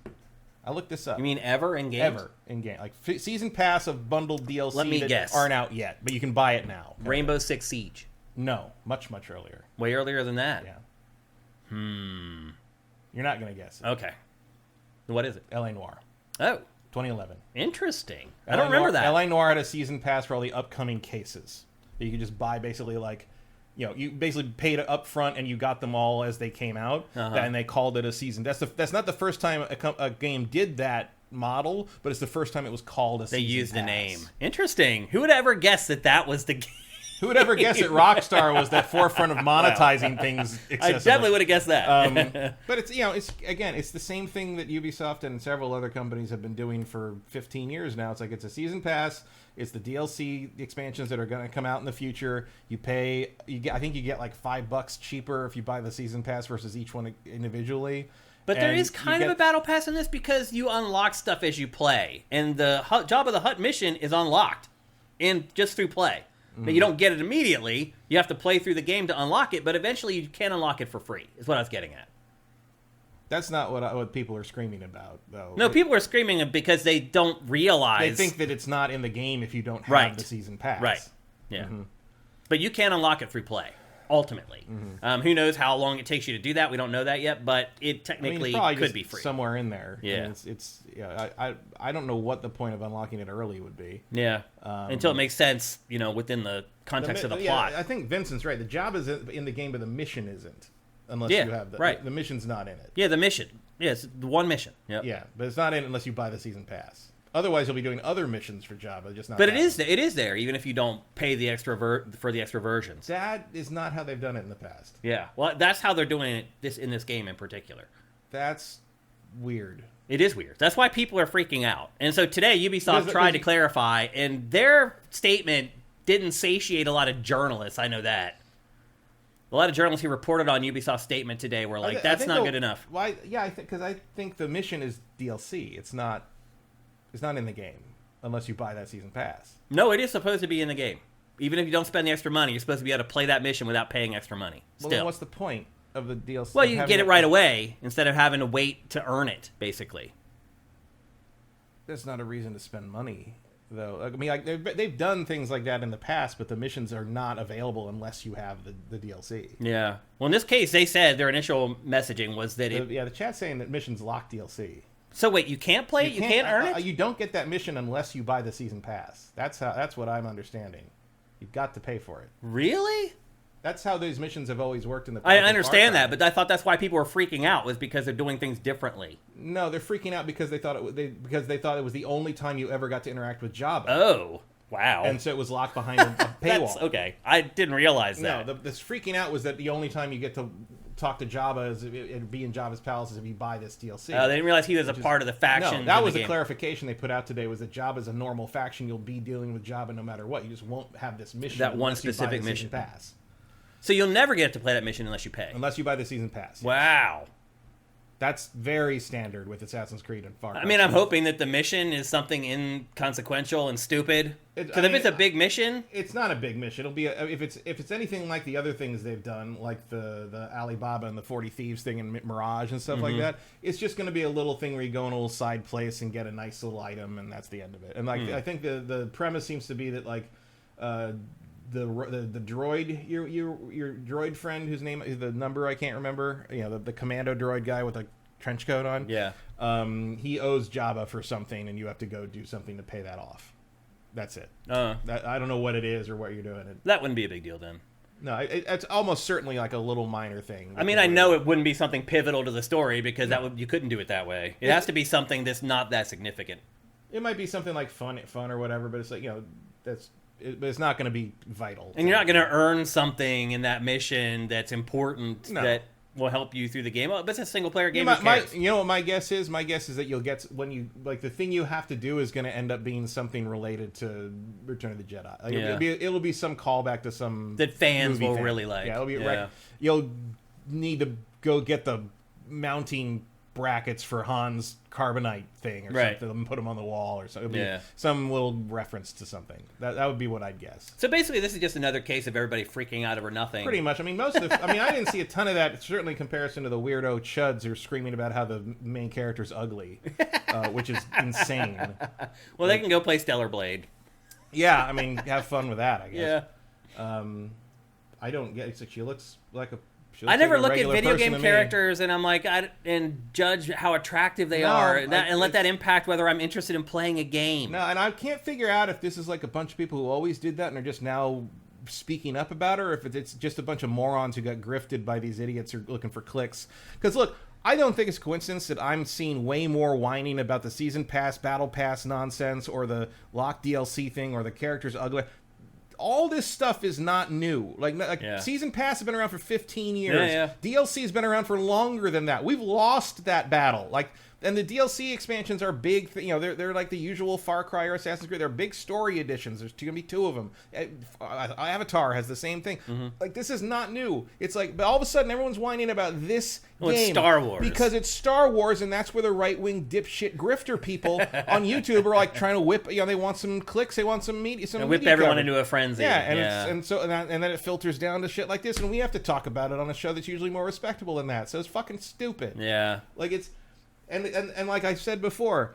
I looked this up. You mean ever in games? Ever in game, like season pass of bundled DLC. Let me guess. Aren't out yet, but you can buy it now. Rainbow Six Siege. No, much earlier. Way earlier than that. Yeah. You're not gonna guess it. Okay. What is it? L.A. Noire. Oh. 2011. Interesting. I don't remember that. L.A. Noire had a season pass for all the upcoming cases that you could just buy. Basically, like, you know, you basically paid up front and you got them all as they came out, and they called it a season. That's not the first time a game did that model, but it's the first time it was called a season pass. They used the name. Interesting. Who would ever guess that was the game? Who would ever guess that Rockstar was that forefront of monetizing things excessively? I definitely would have guessed that. But it's, you know, it's the same thing that Ubisoft and several other companies have been doing for 15 years now. It's like it's a season pass. It's the DLC expansions that are going to come out in the future. I think you get like $5 cheaper if you buy the season pass versus each one individually. But there is kind of a battle pass in this because you unlock stuff as you play, and the Jabba the Hutt mission is unlocked, and just through play. But you don't get it immediately. You have to play through the game to unlock it, but eventually you can unlock it for free, is what I was getting at. That's not what people are screaming about, though. No, people are screaming because they don't realize... They think that it's not in the game if you don't have the season pass. Right, yeah. But you can unlock it through play, ultimately. Who knows how long it takes you to do that? We don't know that yet, but it technically could be free. Somewhere in there. Yeah. I don't know what the point of unlocking it early would be. Yeah. Until it makes sense, you know, within the context of the plot. I think Vincent's right. The job is in the game, but the mission isn't. Unless you have the mission's not in it. Yeah, the mission. Yeah, it's the one mission. Yep. Yeah, but it's not in it unless you buy the season pass. Otherwise, you'll be doing other missions for Jabba, just not. But it is there, even if you don't pay the extra for the extra versions. That is not how they've done it in the past. Yeah, well, that's how they're doing it in this game in particular. That's weird. It is weird. That's why people are freaking out. And so today, Ubisoft tried to clarify, and their statement didn't satiate a lot of journalists. I know that. A lot of journalists who reported on Ubisoft's statement today were like, "That's not good enough." Why? Yeah, because I think the mission is DLC. It's not in the game unless you buy that season pass. No, it is supposed to be in the game. Even if you don't spend the extra money, you're supposed to be able to play that mission without paying extra money. Still. Well, then what's the point of the DLC? Well, you can get it right away instead of having to wait to earn it, basically. That's not a reason to spend money, though. I mean, like they've done things like that in the past, but the missions are not available unless you have the DLC. Yeah. Well, in this case, they said their initial messaging was that the chat's saying that missions lock DLC. So wait, you can't play it? You can't earn it? You don't get that mission unless you buy the season pass. That's what I'm understanding. You've got to pay for it. Really? That's how those missions have always worked in the past. I understand that, but I thought that's why people were freaking out, was because they're doing things differently. No, they're freaking out because they thought it was the only time you ever got to interact with Jabba. Oh, wow. And so it was locked behind a paywall. Okay. I didn't realize that. No, this freaking out was that the only time you get to talk to Jabba is be in Jabba's palace is if you buy this DLC. They didn't realize he was a part of the faction. No, that was the clarification they put out today, was that Jabba's a normal faction. You'll be dealing with Jabba no matter what. You just won't have this mission. That one specific mission. Pass. So you'll never get to play that mission unless you pay. Unless you buy the season pass. Yes. Wow. That's very standard with Assassin's Creed and Far Cry. I mean, I'm hoping that the mission is something inconsequential and stupid. Because if it's a big mission, it's not a big mission. It'll be if it's anything like the other things they've done, like the Alibaba and the 40 Thieves thing and Mirage and stuff like that. It's just going to be a little thing where you go in a little side place and get a nice little item, and that's the end of it. And like I think the premise seems to be that like the droid, your droid friend whose name, the number I can't remember, the commando droid guy with a trench coat on. Yeah. He owes Jabba for something, and you have to go do something to pay that off. That's it. I don't know what it is or what you're doing. That wouldn't be a big deal then. No, it's almost certainly like a little minor thing. I mean, I know it wouldn't be something pivotal to the story because you couldn't do it that way. It has to be something that's not that significant. It might be something like fun or whatever, but it's like, but it's not going to be vital. And you're not going to earn something in that mission that's important that will help you through the game. Oh, but it's a single player game. You know what my guess is? My guess is that you'll get the thing you have to do is going to end up being something related to Return of the Jedi. Like, it'll be some callback to some that fans will really like. Yeah, it'll be you'll need to go get the mounting brackets for Han's carbonite thing or something and put them on the wall or something. It'll be some little reference to something. That would be what I'd guess. So basically this is just another case of everybody freaking out over nothing. Pretty much. I mean, I didn't see a ton of that, certainly in comparison to the weirdo chuds who are screaming about how the main character's ugly, which is insane. Well, they can go play Stellar Blade. Yeah, I mean, have fun with that, I guess. Yeah. I don't get it. She looks like a I never look at video game characters and I'm like, and judge how attractive they are, and let that impact whether I'm interested in playing a game. No, and I can't figure out if this is like a bunch of people who always did that and are just now speaking up about it, or if it's just a bunch of morons who got grifted by these idiots who are looking for clicks. Because look, I don't think it's a coincidence that I'm seeing way more whining about the season pass, battle pass nonsense, or the locked DLC thing, or the characters ugly. All this stuff is not new. Season Pass has been around for 15 years. DLC has been around for longer than that. We've lost that battle. And the DLC expansions are big. They're like the usual Far Cry or Assassin's Creed. They're big story editions. There's going to be 2 of them. Avatar has the same thing. Mm-hmm. This is not new. It's like, but all of a sudden everyone's whining about this game. It's Star Wars. Because it's Star Wars, and that's where the right-wing dipshit grifter people on YouTube are trying to whip. They want some clicks. They want some media. Whip everyone into a frenzy. Yeah, and then it filters down to shit like this, and we have to talk about it on a show that's usually more respectable than that. So it's fucking stupid. Yeah. And like I said before,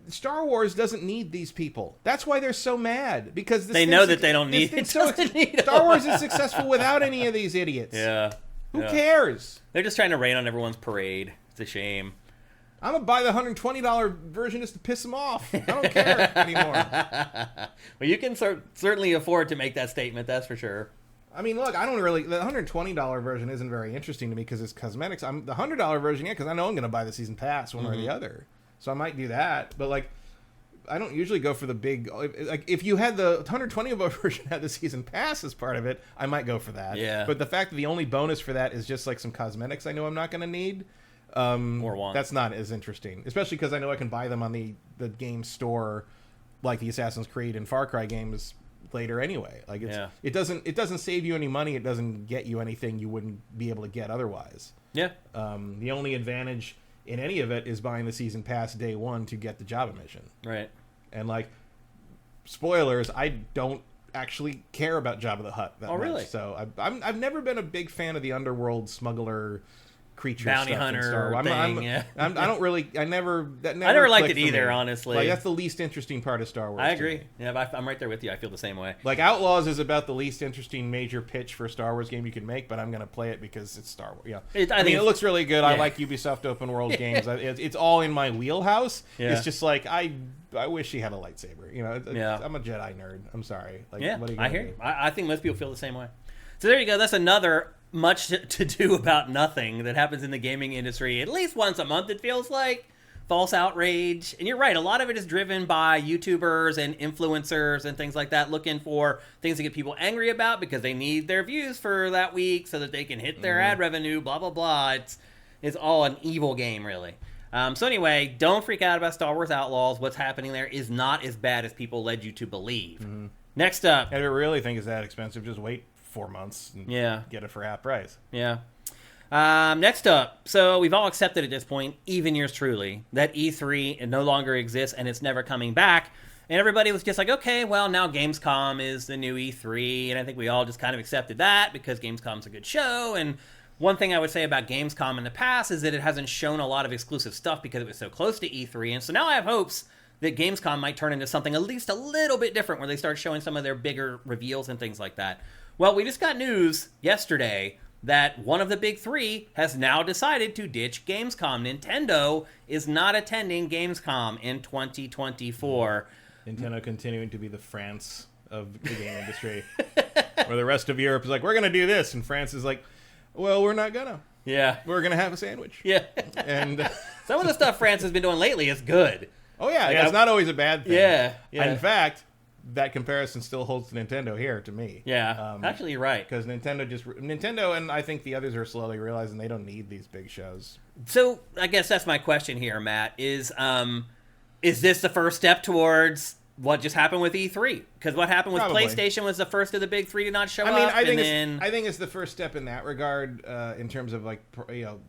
Star Wars doesn't need these people. That's why they're so mad, because they know that they don't need it. Star Wars is successful without any of these idiots. Yeah. Who cares? They're just trying to rain on everyone's parade. It's a shame. I'm going to buy the $120 version just to piss them off. I don't care anymore. Well, you can certainly afford to make that statement, that's for sure. I mean, look, I don't really... The $120 version isn't very interesting to me because it's cosmetics. The $100 version, because I know I'm going to buy the season pass one way or the other. So I might do that. But, I don't usually go for the big... if you had the $120 version had the season pass as part of it, I might go for that. Yeah. But the fact that the only bonus for that is just, some cosmetics I know I'm not going to need... or want. That's not as interesting. Especially because I know I can buy them on the game store, like the Assassin's Creed and Far Cry games... later anyway. It doesn't save you any money. It doesn't get you anything you wouldn't be able to get otherwise. Yeah. The only advantage in any of it is buying the season pass day one to get the Jabba mission. Right. And spoilers, I don't actually care about Jabba the Hutt that much. Really? So I've never been a big fan of the underworld smuggler creature bounty stuff hunter in Star Wars. I don't really. I never liked it either, honestly. That's the least interesting part of Star Wars. I agree. Yeah, I'm right there with you. I feel the same way. Outlaws is about the least interesting major pitch for a Star Wars game you can make, but I'm going to play it because it's Star Wars. Yeah, I mean, it looks really good. Yeah. I like Ubisoft open world games. It's all in my wheelhouse. Yeah. It's just I wish he had a lightsaber. I'm a Jedi nerd. I'm sorry. What are you I hear you. I think most people feel the same way. So there you go. That's another much to do about nothing that happens in the gaming industry at least once a month, it feels like. False outrage. And you're right, a lot of it is driven by YouTubers and influencers and things like that, looking for things to get people angry about because they need their views for that week so that they can hit their ad revenue, blah, blah, blah. It's all an evil game, really. So anyway, don't freak out about Star Wars Outlaws. What's happening there is not as bad as people led you to believe. Mm-hmm. Next up. And if you really think it's that expensive, just wait 4 months and get it for half price. Yeah. Next up, so we've all accepted at this point, even yours truly, that E3 no longer exists and it's never coming back. And everybody was just like, okay, well, now Gamescom is the new E3. And I think we all just kind of accepted that because Gamescom's a good show. And one thing I would say about Gamescom in the past is that it hasn't shown a lot of exclusive stuff because it was so close to E3. And so now I have hopes that Gamescom might turn into something at least a little bit different where they start showing some of their bigger reveals and things like that. Well, we just got news yesterday that one of the big three has now decided to ditch Gamescom. Nintendo is not attending Gamescom in 2024. Nintendo continuing to be the France of the game industry. Where the rest of Europe is like, we're going to do this. And France is like, well, we're not going to. Yeah. We're going to have a sandwich. Yeah. And some of the stuff France has been doing lately is good. Oh, yeah. It's not always a bad thing. Yeah. And in fact, that comparison still holds to Nintendo here to me. Yeah. Actually, you're right. Because Nintendo and I think the others are slowly realizing they don't need these big shows. So I guess that's my question here, Matt, is this the first step towards what just happened with E3? Because what happened with PlayStation was the first of the big three to not show up. I think it's the first step in that regard in terms of like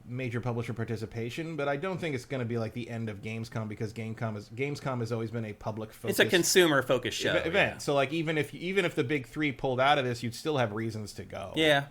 major publisher participation. But I don't think it's going to be like the end of Gamescom because Gamescom has always been a public focus. It's a consumer focused show event. Yeah. So like even if the big three pulled out of this, you'd still have reasons to go. Yeah.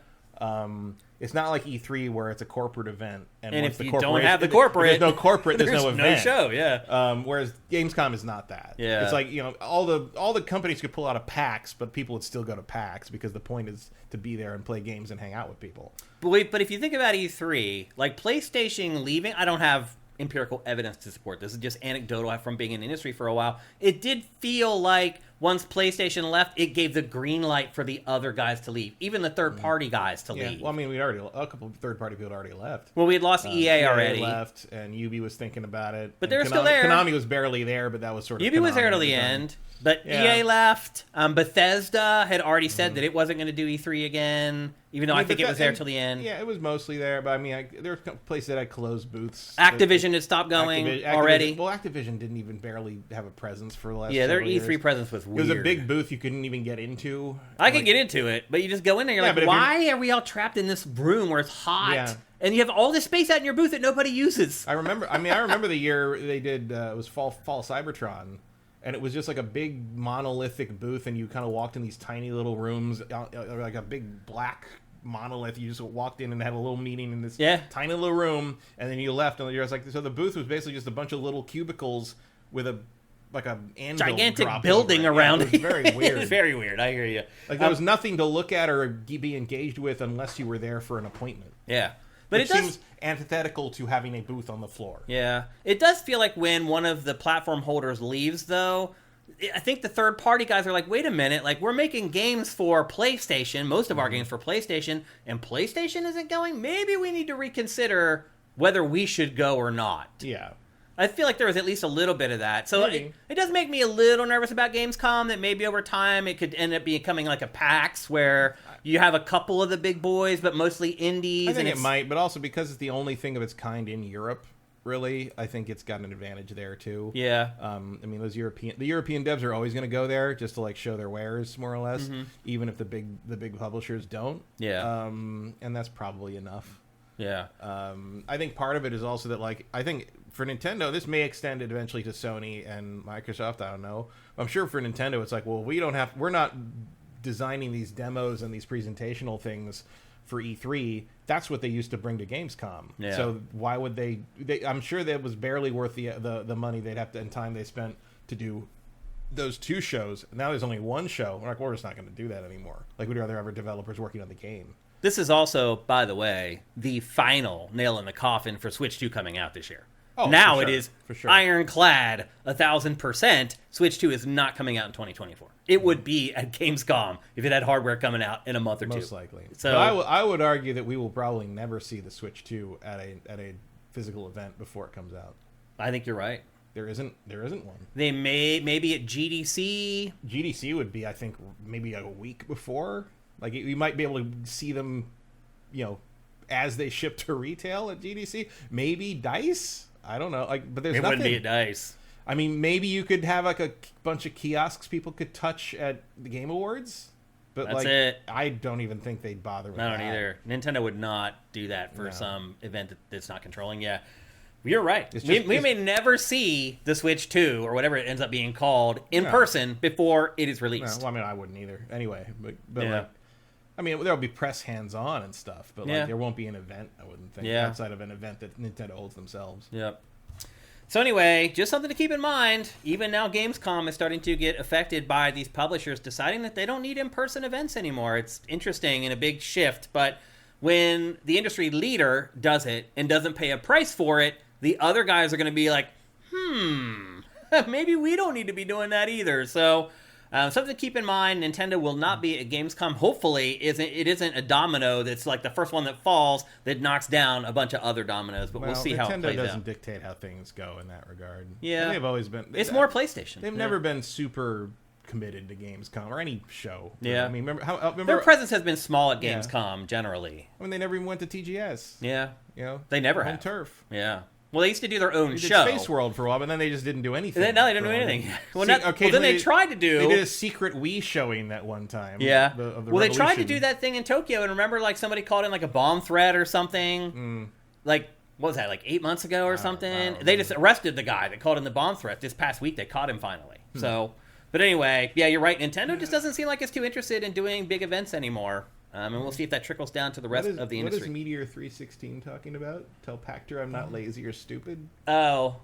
It's not like E3 where it's a corporate event, and if you don't have the corporate, there's no corporate, there's no event, no show. Yeah. Whereas Gamescom is not that. Yeah. It's like all the companies could pull out of PAX, but people would still go to PAX because the point is to be there and play games and hang out with people. But if you think about E3, like PlayStation leaving, I don't have empirical evidence to support this. It's just anecdotal from being in the industry for a while. It did feel like once PlayStation left, it gave the green light for the other guys to leave, even the third-party guys to leave. Well, I mean, a couple of third-party people had already left. Well, we had lost EA already. Left, and Ubi was thinking about it. But they're still there. Konami was barely there, but that was sort of Ubi was there till the end. But EA left. Bethesda had already said that it wasn't going to do E3 again, even though I think it was there till the end. Yeah, it was mostly there, but I mean, there were places that had closed booths. Activision had stopped going already. Well, Activision didn't even barely have a presence for the last their years. E3 presence was weird. It was a big booth you couldn't even get into. I could get into it, but you just go in there, you're like, why are we all trapped in this room where it's hot? Yeah. And you have all this space out in your booth that nobody uses. I remember the year they did, it was Fall Cybertron. And it was just like a big monolithic booth, and you kind of walked in these tiny little rooms, like a big black monolith. You just walked in and had a little meeting in this tiny little room, and then you left, and you're just like, so the booth was basically just a bunch of little cubicles with a anvil gigantic building around it. It was very weird. It was very weird. I hear you. Like there was nothing to look at or be engaged with unless you were there for an appointment. Yeah. But it seems antithetical to having a booth on the floor. Yeah. It does feel like when one of the platform holders leaves, though, I think the third-party guys are like, wait a minute, like, we're making games for PlayStation, most of our games for PlayStation, and PlayStation isn't going? Maybe we need to reconsider whether we should go or not. Yeah. I feel like there was at least a little bit of that. So it does make me a little nervous about Gamescom, that maybe over time it could end up becoming like a PAX where you have a couple of the big boys, but mostly indies. I think it might, but also because it's the only thing of its kind in Europe, really, I think it's got an advantage there too. Yeah. I mean, the European devs are always going to go there just to like show their wares, more or less, even if the big publishers don't. Yeah. And that's probably enough. Yeah. I think part of it is also that, like, I think for Nintendo, this may extend it eventually to Sony and Microsoft. I don't know. I'm sure for Nintendo, it's like, well, we're not designing these demos and these presentational things for E3. That's what they used to bring to Gamescom. Yeah. So why would they? I'm sure that was barely worth the money they'd have to and time they spent to do those two shows. Now there's only one show. We're just not going to do that anymore. Like, we'd rather have our developers working on the game. This is also, by the way, the final nail in the coffin for Switch 2 coming out this year. Oh, now for it sure. is For sure. ironclad, 1,000%. Switch 2 is not coming out in 2024. It would be at Gamescom if it had hardware coming out in a month or two. Most likely. So but I would argue that we will probably never see the Switch 2 at a physical event before it comes out. I think you're right. There isn't one. They maybe at GDC. GDC would be, I think, maybe a week before. Like, you might be able to see them, as they ship to retail at GDC. Maybe DICE. I don't know. Like, but there's nothing. It wouldn't be at DICE. I mean, maybe you could have like a bunch of kiosks people could touch at the Game Awards. But That's it. I don't even think they'd bother with that. I don't either. Nintendo would not do that for some event that's not controlling. Yeah. You're right. We may never see the Switch 2 or whatever it ends up being called in person before it is released. No, well, I mean, I wouldn't either. Anyway, but like, I mean, there'll be press hands-on and stuff, but like there won't be an event, I wouldn't think, outside of an event that Nintendo holds themselves. Yep. So anyway, just something to keep in mind. Even now, Gamescom is starting to get affected by these publishers deciding that they don't need in-person events anymore. It's interesting and a big shift, but when the industry leader does it and doesn't pay a price for it, the other guys are going to be like, maybe we don't need to be doing that either. So Something to keep in mind, Nintendo will not be at Gamescom. Hopefully, it isn't a domino that's like the first one that falls that knocks down a bunch of other dominoes, but we'll see how it plays Nintendo doesn't out. dictate how things go in that regard. Yeah. And they've always been... It's more PlayStation. They've never been super committed to Gamescom or any show. Yeah. I mean, remember their presence has been small at Gamescom, generally. I mean, they never even went to TGS. Yeah. You know? They never have. Turf. Yeah. Well, they used to do their own They did show. Space World for a while, but then they just didn't do anything. No, they didn't do anything. Well, then they tried to do... They did a secret Wii showing that one time. Yeah. Of the well, they tried to Revolution. do that thing in Tokyo, and remember, like, somebody called in, like, a bomb threat or something? Like, what was that, like 8 months ago or something? They just arrested the guy that called in the bomb threat. This past week, they caught him finally. So, but anyway, yeah, you're right. Nintendo just doesn't seem like it's too interested in doing big events anymore. And we'll see if that trickles down to the rest of the industry. What is Meteor 316 talking about? Tell Pactor I'm not lazy or stupid. Oh,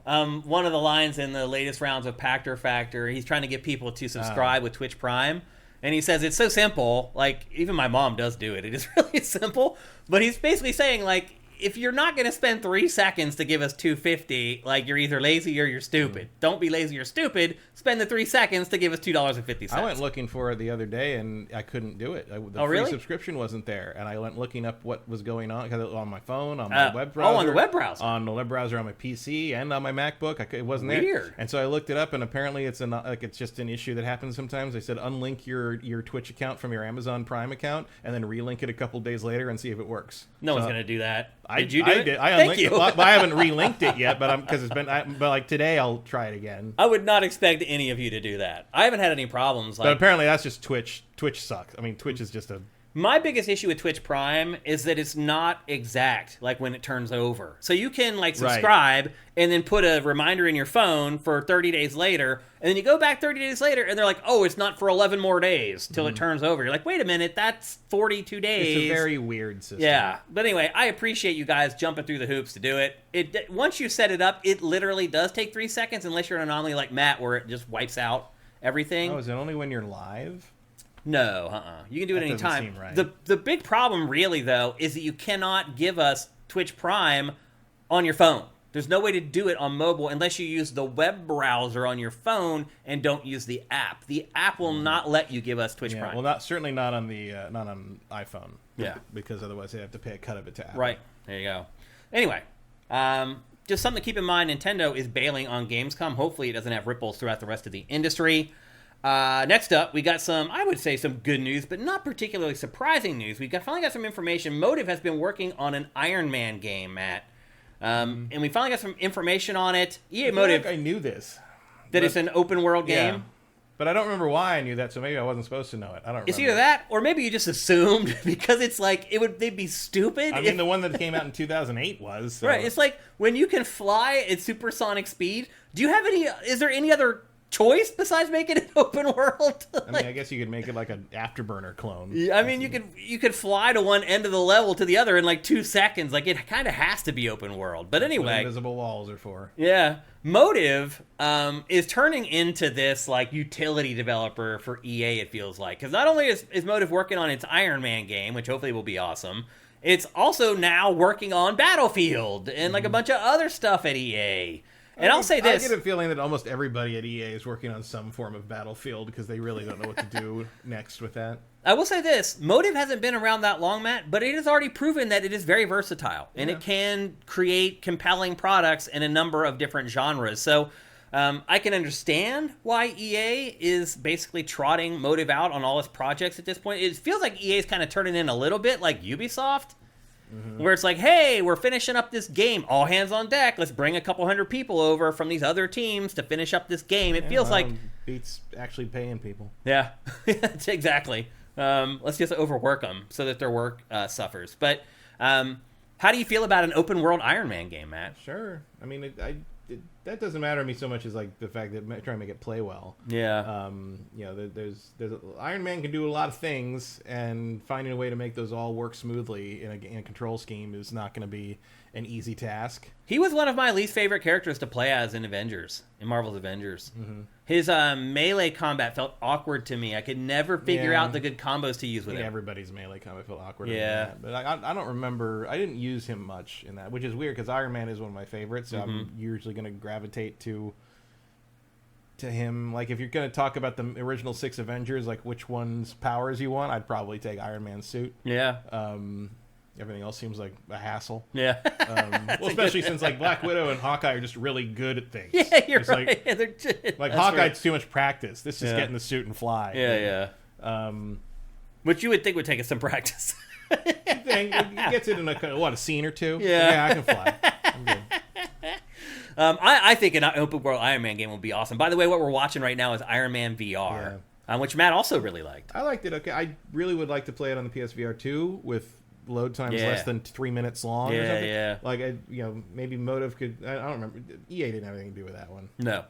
one of the lines in the latest rounds of Pactor Factor, he's trying to get people to subscribe with Twitch Prime. And he says it's so simple. Like, even my mom does do it. It is really simple. But he's basically saying, like, if you're not going to spend 3 seconds to give us $2.50, like, you're either lazy or you're stupid. Don't be lazy or stupid. Spend the 3 seconds to give us $2.50. I went looking for it the other day, and I couldn't do it. The free subscription wasn't there, and I went looking up what was going on because on my phone, on my web browser. Oh, on the web browser. On the web browser on my PC and on my MacBook. It wasn't there. Weird. And so I looked it up, and apparently it's just an issue that happens sometimes. They said unlink your Twitch account from your Amazon Prime account, and then relink it a couple days later and see if it works. No one's going to do that. Did you do it? Did. Thank you. Well, I haven't relinked it yet, but because it's been. But like today, I'll try it again. I would not expect any of you to do that. I haven't had any problems. But apparently, that's just Twitch. Twitch sucks. I mean, Twitch is just a. My biggest issue with Twitch Prime is that it's not exact, like when it turns over. So you can like subscribe and then put a reminder in your phone for 30 days later, and then you go back 30 days later, and they're like, oh, it's not for 11 more days till it turns over. You're like, wait a minute, that's 42 days. It's a very weird system. Yeah. But anyway, I appreciate you guys jumping through the hoops to do it. Once you set it up, it literally does take 3 seconds, unless you're an anomaly like Matt, where it just wipes out everything. Oh, is it only when you're live? No, you can do it anytime. Seem right. The big problem, really, though, is that you cannot give us Twitch Prime on your phone. There's no way to do it on mobile unless you use the web browser on your phone and don't use the app. The app will not let you give us Twitch Prime. Well, certainly not on the not on iPhone. Yeah, because otherwise they have to pay a cut of it to Apple. Right. There you go. Anyway, just something to keep in mind. Nintendo is bailing on Gamescom. Hopefully, it doesn't have ripples throughout the rest of the industry. Next up, we got some good news, but not particularly surprising news. We finally got some information. Motive has been working on an Iron Man game, Matt. And we finally got some information on it. EA Motive. I knew this. It's an open world game. Yeah. But I don't remember why I knew that, so maybe I wasn't supposed to know it. I don't remember. It's either that, or maybe you just assumed, because it's like, they'd be stupid. I mean, the one that came out in 2008 was. So. Right, it's like, when you can fly at supersonic speed, is there any other choice besides making it open world? I mean, I guess you could make it like an Afterburner clone. I mean, you could fly to one end of the level to the other in like 2 seconds. Like, it kind of has to be open world. But anyway, what invisible walls are for. Yeah, Motive is turning into this like utility developer for EA. It feels like, because not only is Motive working on its Iron Man game, which hopefully will be awesome, it's also now working on Battlefield and like a bunch of other stuff at EA. And I'll say this. I get a feeling that almost everybody at EA is working on some form of Battlefield because they really don't know what to do next with that. I will say this. Motive hasn't been around that long, Matt, but it has already proven that it is very versatile. And it can create compelling products in a number of different genres. So I can understand why EA is basically trotting Motive out on all its projects at this point. It feels like EA is kind of turning in a little bit like Ubisoft. Where it's like, hey, we're finishing up this game. All hands on deck. Let's bring a couple hundred people over from these other teams to finish up this game. It feels like... beats actually paying people. Yeah, exactly. Let's just overwork them so that their work suffers. But how do you feel about an open world Iron Man game, Matt? Sure. I mean, that doesn't matter to me so much as like the fact that trying to make it play well. Yeah. There's Iron Man can do a lot of things, and finding a way to make those all work smoothly in a control scheme is not going to be an easy task. He was one of my least favorite characters to play as in Marvel's Avengers. His melee combat felt awkward to me. I could never figure out the good combos to use with him. Everybody's melee combat felt awkward. Yeah. But I don't remember. I didn't use him much in that, which is weird because Iron Man is one of my favorites. So I'm usually going to gravitate to to him. Like, if you're going to talk about the original 6 Avengers, like which one's powers you want, I'd probably take Iron Man's suit. Yeah. Everything else seems like a hassle. Yeah. Well, especially since like Black Widow and Hawkeye are just really good at things. Yeah, you're it's right. Like Hawkeye's too much practice. This is getting the suit and fly. Yeah. Which you would think would take us some practice. He gets it in a scene or two. Yeah. I can fly. I'm good. I think an open world Iron Man game would be awesome. By the way, what we're watching right now is Iron Man VR, which Matt also really liked. I liked it. Okay, I really would like to play it on the PSVR 2 with load times less than 3 minutes long. Or something. Yeah. Like maybe Motive could. I don't remember. EA didn't have anything to do with that one. No.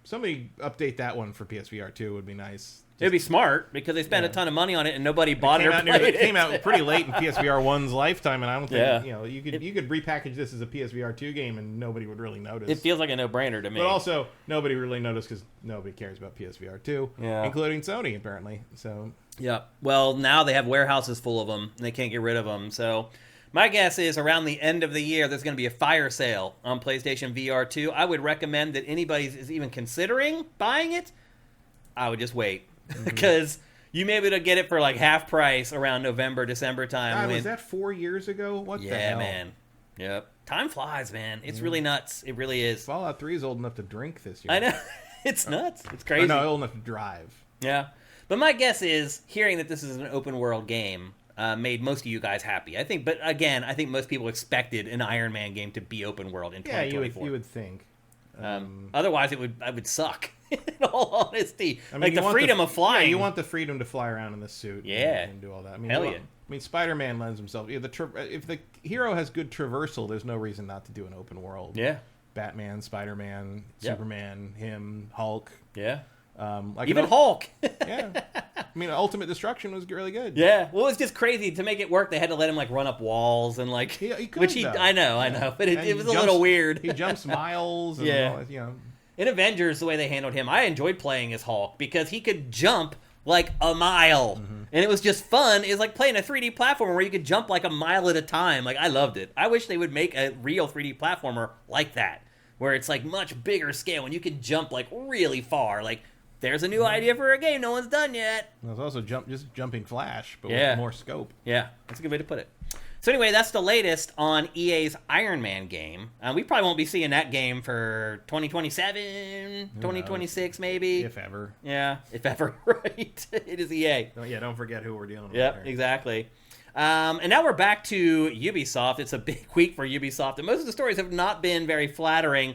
Somebody update that one for PSVR 2 would be nice. It'd be smart because they spent a ton of money on it and nobody bought it or played it. It came out pretty late in PSVR 1's lifetime, and I don't think you could repackage this as a PSVR 2 game and nobody would really notice. It feels like a no-brainer to me. But also, nobody really noticed because nobody cares about PSVR 2, including Sony, apparently. So yeah. Well, now they have warehouses full of them and they can't get rid of them. So my guess is around the end of the year, there's going to be a fire sale on PlayStation VR 2. I would recommend that anybody is even considering buying it, I would just wait. Because you may be able to get it for like half price around November, December time. God, was that 4 years ago? What the hell? Yeah, man. Yep. Time flies, man. It's really nuts. It really is. Fallout 3 is old enough to drink this year. I know. It's nuts. It's crazy. No, old enough to drive. Yeah. But my guess is, hearing that this is an open world game made most of you guys happy. I think most people expected an Iron Man game to be open world in 2024. Yeah, you would think. Otherwise, it would suck. In all honesty, I mean, like the freedom of flying. Yeah, you want the freedom to fly around in the suit. And do all that. I mean, hell yeah. I mean, Spider-Man lends himself. If the hero has good traversal, there's no reason not to do an open world. Yeah. Batman, Spider-Man, Superman, him, Hulk. Yeah. Like even Hulk. Yeah. I mean, Ultimate Destruction was really good. Yeah. Well, it was just crazy to make it work. They had to let him like run up walls and like, I know, but it was a little weird. He jumps miles. And all that, In Avengers, the way they handled him, I enjoyed playing as Hulk because he could jump like a mile. And it was just fun. It was like playing a 3D platformer where you could jump like a mile at a time. Like, I loved it. I wish they would make a real 3D platformer like that, where it's like much bigger scale and you can jump like really far. Like, there's a new idea for a game no one's done yet. There's also jumping Flash, but with more scope. Yeah, that's a good way to put it. So anyway, that's the latest on EA's Iron Man game. We probably won't be seeing that game for 2027, 2026 maybe. If ever. Yeah, if ever, right. It is EA. Don't forget who we're dealing with. Yep, exactly. And now we're back to Ubisoft. It's a big week for Ubisoft, and most of the stories have not been very flattering.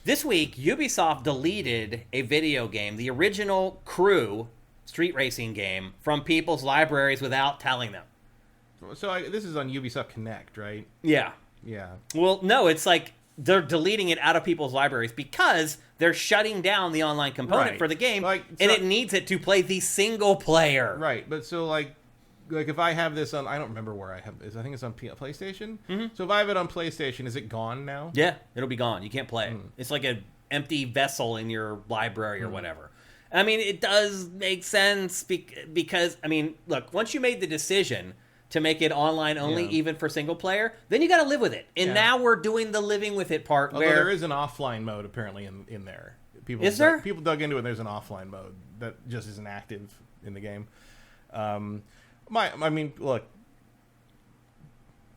This week, Ubisoft deleted a video game, the original Crew street racing game, from people's libraries without telling them. So this is on Ubisoft Connect, right? Yeah. Yeah. Well, no, it's like they're deleting it out of people's libraries because they're shutting down the online component for the game, and it needs it to play the single player. Right, but so like if I have this on, I don't remember where I have this. I think it's on PlayStation. So if I have it on PlayStation, is it gone now? Yeah, it'll be gone. You can't play it. It's like an empty vessel in your library or whatever. I mean, it does make sense because, I mean, look, once you made the decision to make it online only, even for single player, then you got to live with it. And now we're doing the living with it part. Although there is an offline mode apparently in there. Is there? People dug into it. There's an offline mode that just isn't active in the game. I mean, look,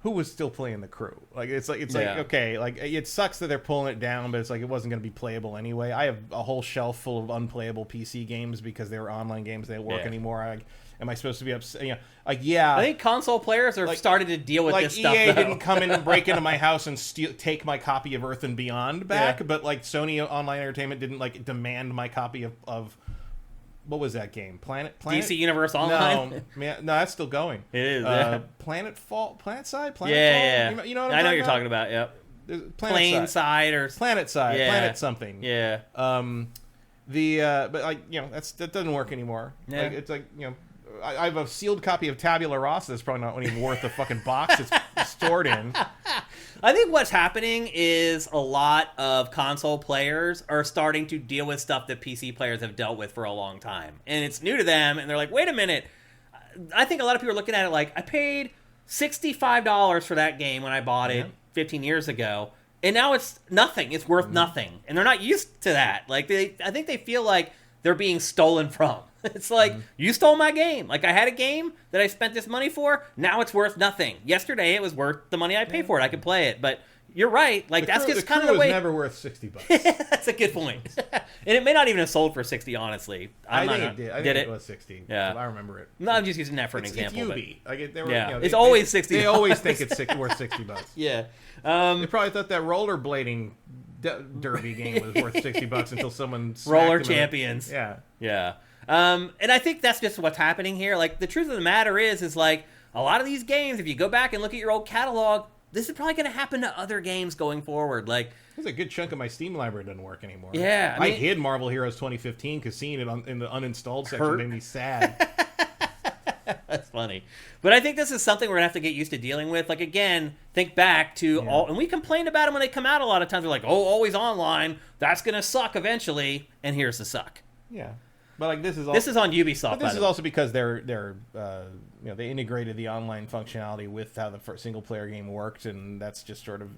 who was still playing the Crew? Like it's like okay, like it sucks that they're pulling it down, but it's like it wasn't going to be playable anyway. I have a whole shelf full of unplayable PC games because they were online games. They don't work anymore. Am I supposed to be upset? I think console players are starting to deal with this stuff. EA didn't come in and break into my house and take my copy of Earth and Beyond back, but like Sony Online Entertainment didn't like demand my copy of what was that game? Planet DC Universe Online. No, that's still going. It is. Planet Fall. You know what I'm I know what you're talking about. Yep. Planet Side or Planet Side. Planet something. Yeah. But like that doesn't work anymore. Yeah. Like, it's like I have a sealed copy of Tabula Rasa that's probably not even worth the fucking box it's stored in. I think what's happening is a lot of console players are starting to deal with stuff that PC players have dealt with for a long time. And it's new to them, and they're like, wait a minute. I think a lot of people are looking at it like, I paid $65 for that game when I bought it 15 years ago, and now it's nothing. It's worth nothing, and they're not used to that. Like I think they feel like they're being stolen from. It's like, you stole my game. Like, I had a game that I spent this money for. Now it's worth nothing. Yesterday, it was worth the money I paid for it. I could play it. But you're right. Like, that's just kind of the way. The crew is never worth $60. That's a good point. And it may not even have sold for 60, honestly. I think it did. I think it was 60. Yeah. I remember it. No, I'm just using that for an example. It's UB. Like, they were, it's always $60. They always think it's worth $60. Yeah. They probably thought that rollerblading derby game was worth $60 until someone Roller Champions. Yeah. Yeah. And I think that's just what's happening here. Like, the truth of the matter is like, a lot of these games, if you go back and look at your old catalog, this is probably going to happen to other games going forward. Like, there's a good chunk of my Steam library doesn't work anymore. Yeah. I hid Marvel Heroes 2015 because seeing it in the uninstalled section made me sad. That's funny. But I think this is something we're going to have to get used to dealing with. Like, again, think back to all... And we complained about them when they come out a lot of times. We're like, oh, always online. That's going to suck eventually. And here's the suck. Yeah. But like this is on Ubisoft. But this is also because they're they integrated the online functionality with how the single player game worked, and that's just sort of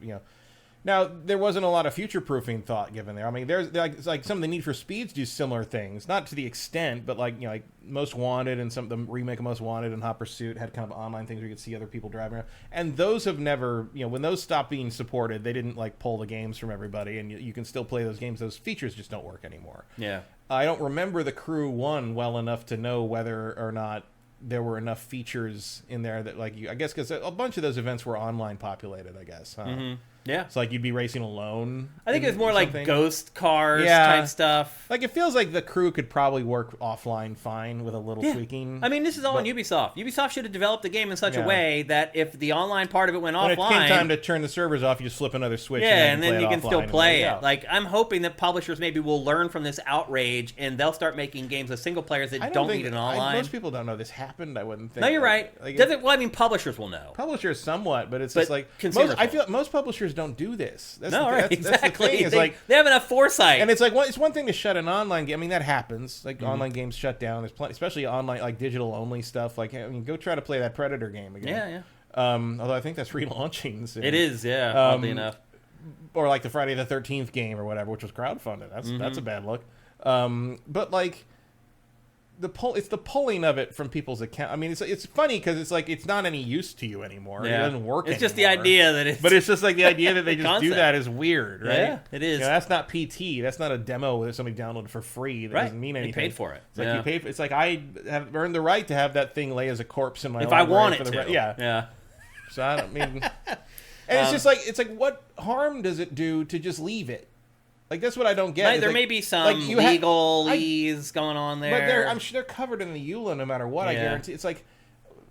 Now there wasn't a lot of future proofing thought given there. I mean, there's like some of the Need for Speeds do similar things, not to the extent, but like like Most Wanted and some of the remake of Most Wanted and Hot Pursuit had kind of online things where you could see other people driving around, and those have never when those stopped being supported, they didn't like pull the games from everybody, and you can still play those games. Those features just don't work anymore. Yeah. I don't remember the Crew 1 well enough to know whether or not there were enough features in there that, like, I guess because a bunch of those events were online populated, I guess. Huh? Mm-hmm. Yeah. It's like you'd be racing alone. I think it was more like ghost cars type stuff. Like, it feels like the Crew could probably work offline fine with a little tweaking. I mean, this is all on Ubisoft. Ubisoft should have developed the game in such a way that if the online part of it went offline... When it came time to turn the servers off, you just flip another switch and then you can still play it. Like, I'm hoping that publishers maybe will learn from this outrage and they'll start making games with single players that don't need an online. Most people don't know this happened, I wouldn't think. No, you're right. Well, I mean, publishers will know. Publishers somewhat, but it's just like... I feel like most publishers don't do this. Exactly. That's the thing, is they have enough foresight. And it's like, it's one thing to shut an online game. I mean, that happens. Like, online games shut down. There's plenty, especially online, like, digital-only stuff. Like, I mean, go try to play that Predator game again. Yeah. Although I think that's relaunching soon. It is, oddly enough. Or, like, the Friday the 13th game or whatever, which was crowdfunded. That's a bad look. But, like... it's the pulling of it from people's account. I mean, it's funny because it's like it's not any use to you anymore. Yeah. It doesn't work. It's just the idea that it's. But it's just like the idea that they just do that is weird, right? Yeah, it is. That's not PT. That's not a demo that somebody downloaded for free. That doesn't mean anything. You paid for it. It's like you paid. It's like I have earned the right to have that thing lay as a corpse in my. If I want it to. Yeah. So I don't mean. And it's just like what harm does it do to just leave it? Like, that's what I don't get. There may be some legalese going on there. But I'm sure they're covered in the EULA no matter what, I guarantee. It's like,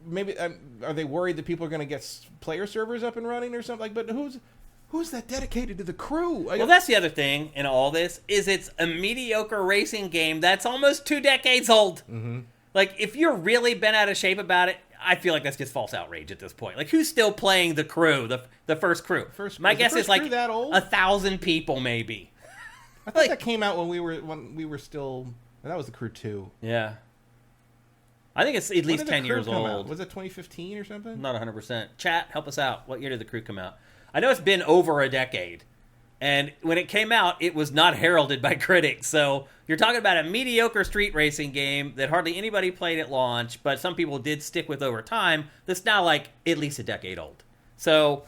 maybe, are they worried that people are going to get player servers up and running or something? Like, but who's that dedicated to the Crew? Well, that's the other thing in all this, is it's a mediocre racing game that's almost 2 decades old. Mm-hmm. Like, if you're really bent out of shape about it, I feel like that's just false outrage at this point. Like, who's still playing the Crew, the first Crew? My guess is like 1,000 people, maybe. I thought that came out when we were still. That was the Crew 2. Yeah. I think it's at least 10 years old. Was it 2015 or something? Not 100%. Chat, help us out. What year did the Crew come out? I know it's been over a decade. And when it came out, it was not heralded by critics. So you're talking about a mediocre street racing game that hardly anybody played at launch, but some people did stick with over time, that's now like at least a decade old. So...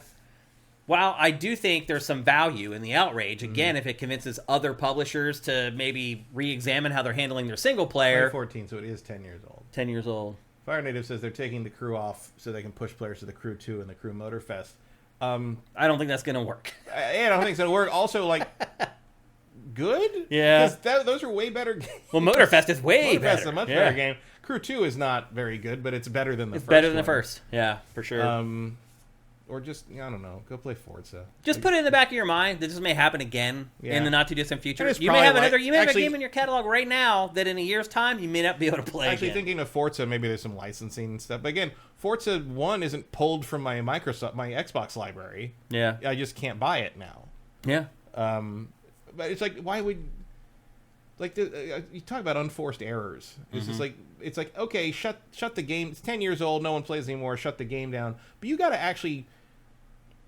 while I do think there's some value in the outrage, again, if it convinces other publishers to maybe re-examine how they're handling their single player. 2014, so it is 10 years old. 10 years old. Fire Native says they're taking the Crew off so they can push players to the Crew 2 and the Crew Motorfest. I don't think that's going to work. I don't think it's going to work. Also, like, good? Yeah. Because those are way better games. Well, Motorfest is way better. Motorfest is a much better game. Crew 2 is not very good, but it's better than the first one. It's better than the first. Yeah, for sure. Or just, I don't know, go play Forza. Just put it in the back of your mind that this may happen again in the not-too-distant future. You may have a game in your catalog right now that in a year's time you may not be able to play Actually, thinking of Forza, maybe there's some licensing stuff. But again, Forza 1 isn't pulled from my Xbox library. Yeah. I just can't buy it now. Yeah. But it's like, why would... Like, you talk about unforced errors. It's just like, it's like, okay, shut the game. It's 10 years old. No one plays anymore. Shut the game down. But you got to actually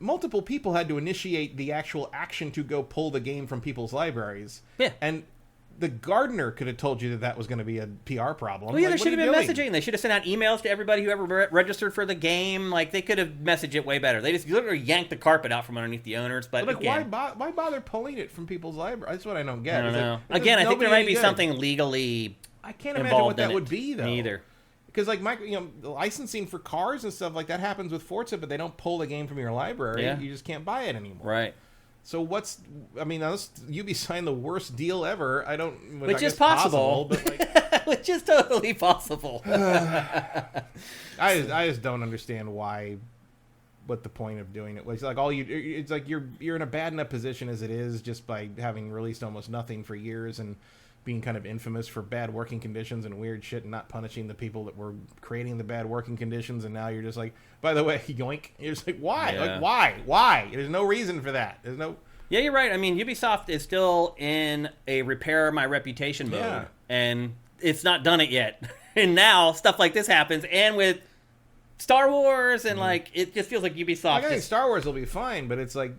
multiple people had to initiate the actual action to go pull the game from people's libraries. Yeah. And the gardener could have told you that was going to be a PR problem. Well, yeah, there should have been messaging. They should have sent out emails to everybody who ever registered for the game. Like, they could have messaged it way better. They just literally yanked the carpet out from underneath the owners. But like, again, why bother pulling it from people's libraries? That's what I don't get. I don't know. Again, I think there might be something legally I can't imagine what that would be, though. Me either. Because, like, licensing for cars and stuff like that happens with Forza, but they don't pull the game from your library. Yeah. You just can't buy it anymore. Right. So unless Ubi signed the worst deal ever, which is possible, but like, which is totally possible. I just don't understand what the point of doing it was. Like it's like you're in a bad enough position as it is, just by having released almost nothing for years and being kind of infamous for bad working conditions and weird shit, and not punishing the people that were creating the bad working conditions. And now you're just like, by the way, yoink. You're just like, why? Yeah. Like, why? There's no reason for that. There's no. Yeah, you're right. I mean, Ubisoft is still in a repair my reputation mode, and it's not done it yet. And now stuff like this happens, and with Star Wars, and like, it just feels like Ubisoft. I think Star Wars will be fine, but it's like,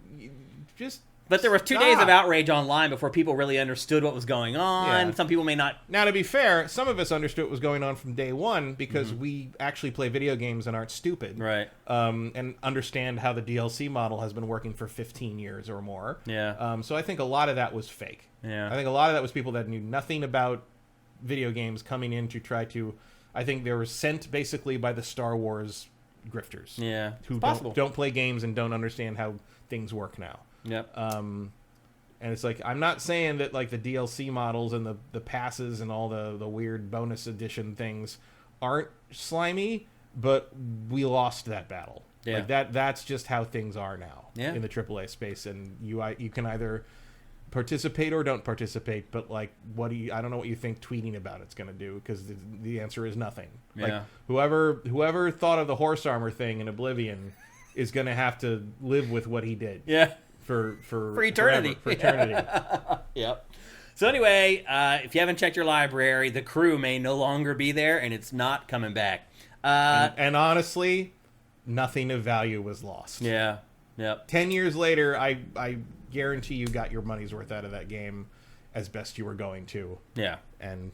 just. But there were 2 days of outrage online before people really understood what was going on. Yeah. Some people may not. Now, to be fair, some of us understood what was going on from day one because we actually play video games and aren't stupid. Right. And understand how the DLC model has been working for 15 years or more. Yeah. So I think a lot of that was fake. Yeah. I think a lot of that was people that knew nothing about video games coming in to try to. I think they were sent basically by the Star Wars grifters. Yeah. Who don't play games and don't understand how things work now. Yep. And it's like, I'm not saying that like the DLC models and the passes and all the weird bonus edition things aren't slimy, but we lost that battle. Yeah. Like that's just how things are now in the AAA space, and you can either participate or don't participate, but like, I don't know what you think tweeting about it's going to do, because the answer is nothing. Yeah. Like, whoever thought of the horse armor thing in Oblivion is going to have to live with what he did. Yeah. For eternity. For eternity. Yep. So anyway, if you haven't checked your library, the crew may no longer be there, and it's not coming back. And honestly, nothing of value was lost. Yeah. Yep. 10 years later, I guarantee you got your money's worth out of that game as best you were going to. Yeah. And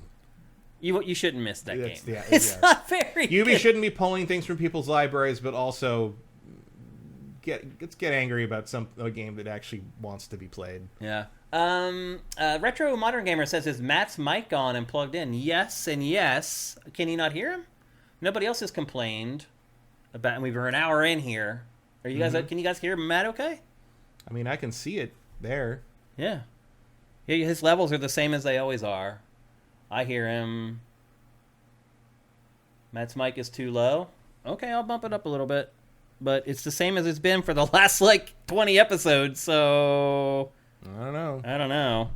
you shouldn't miss that game. Yeah, it's not very Ubi good. shouldn't be pulling things from people's libraries, but also let's get angry about a game that actually wants to be played. Yeah. Retro Modern Gamer says, is Matt's mic on and plugged in? Yes and yes. Can you not hear him? Nobody else has complained about, and we're an hour in here. Are you guys? Can you guys hear Matt okay? I mean, I can see it there. Yeah. Yeah, his levels are the same as they always are. I hear him. Matt's mic is too low. Okay, I'll bump it up a little bit. But it's the same as it's been for the last, 20 episodes, so... I don't know.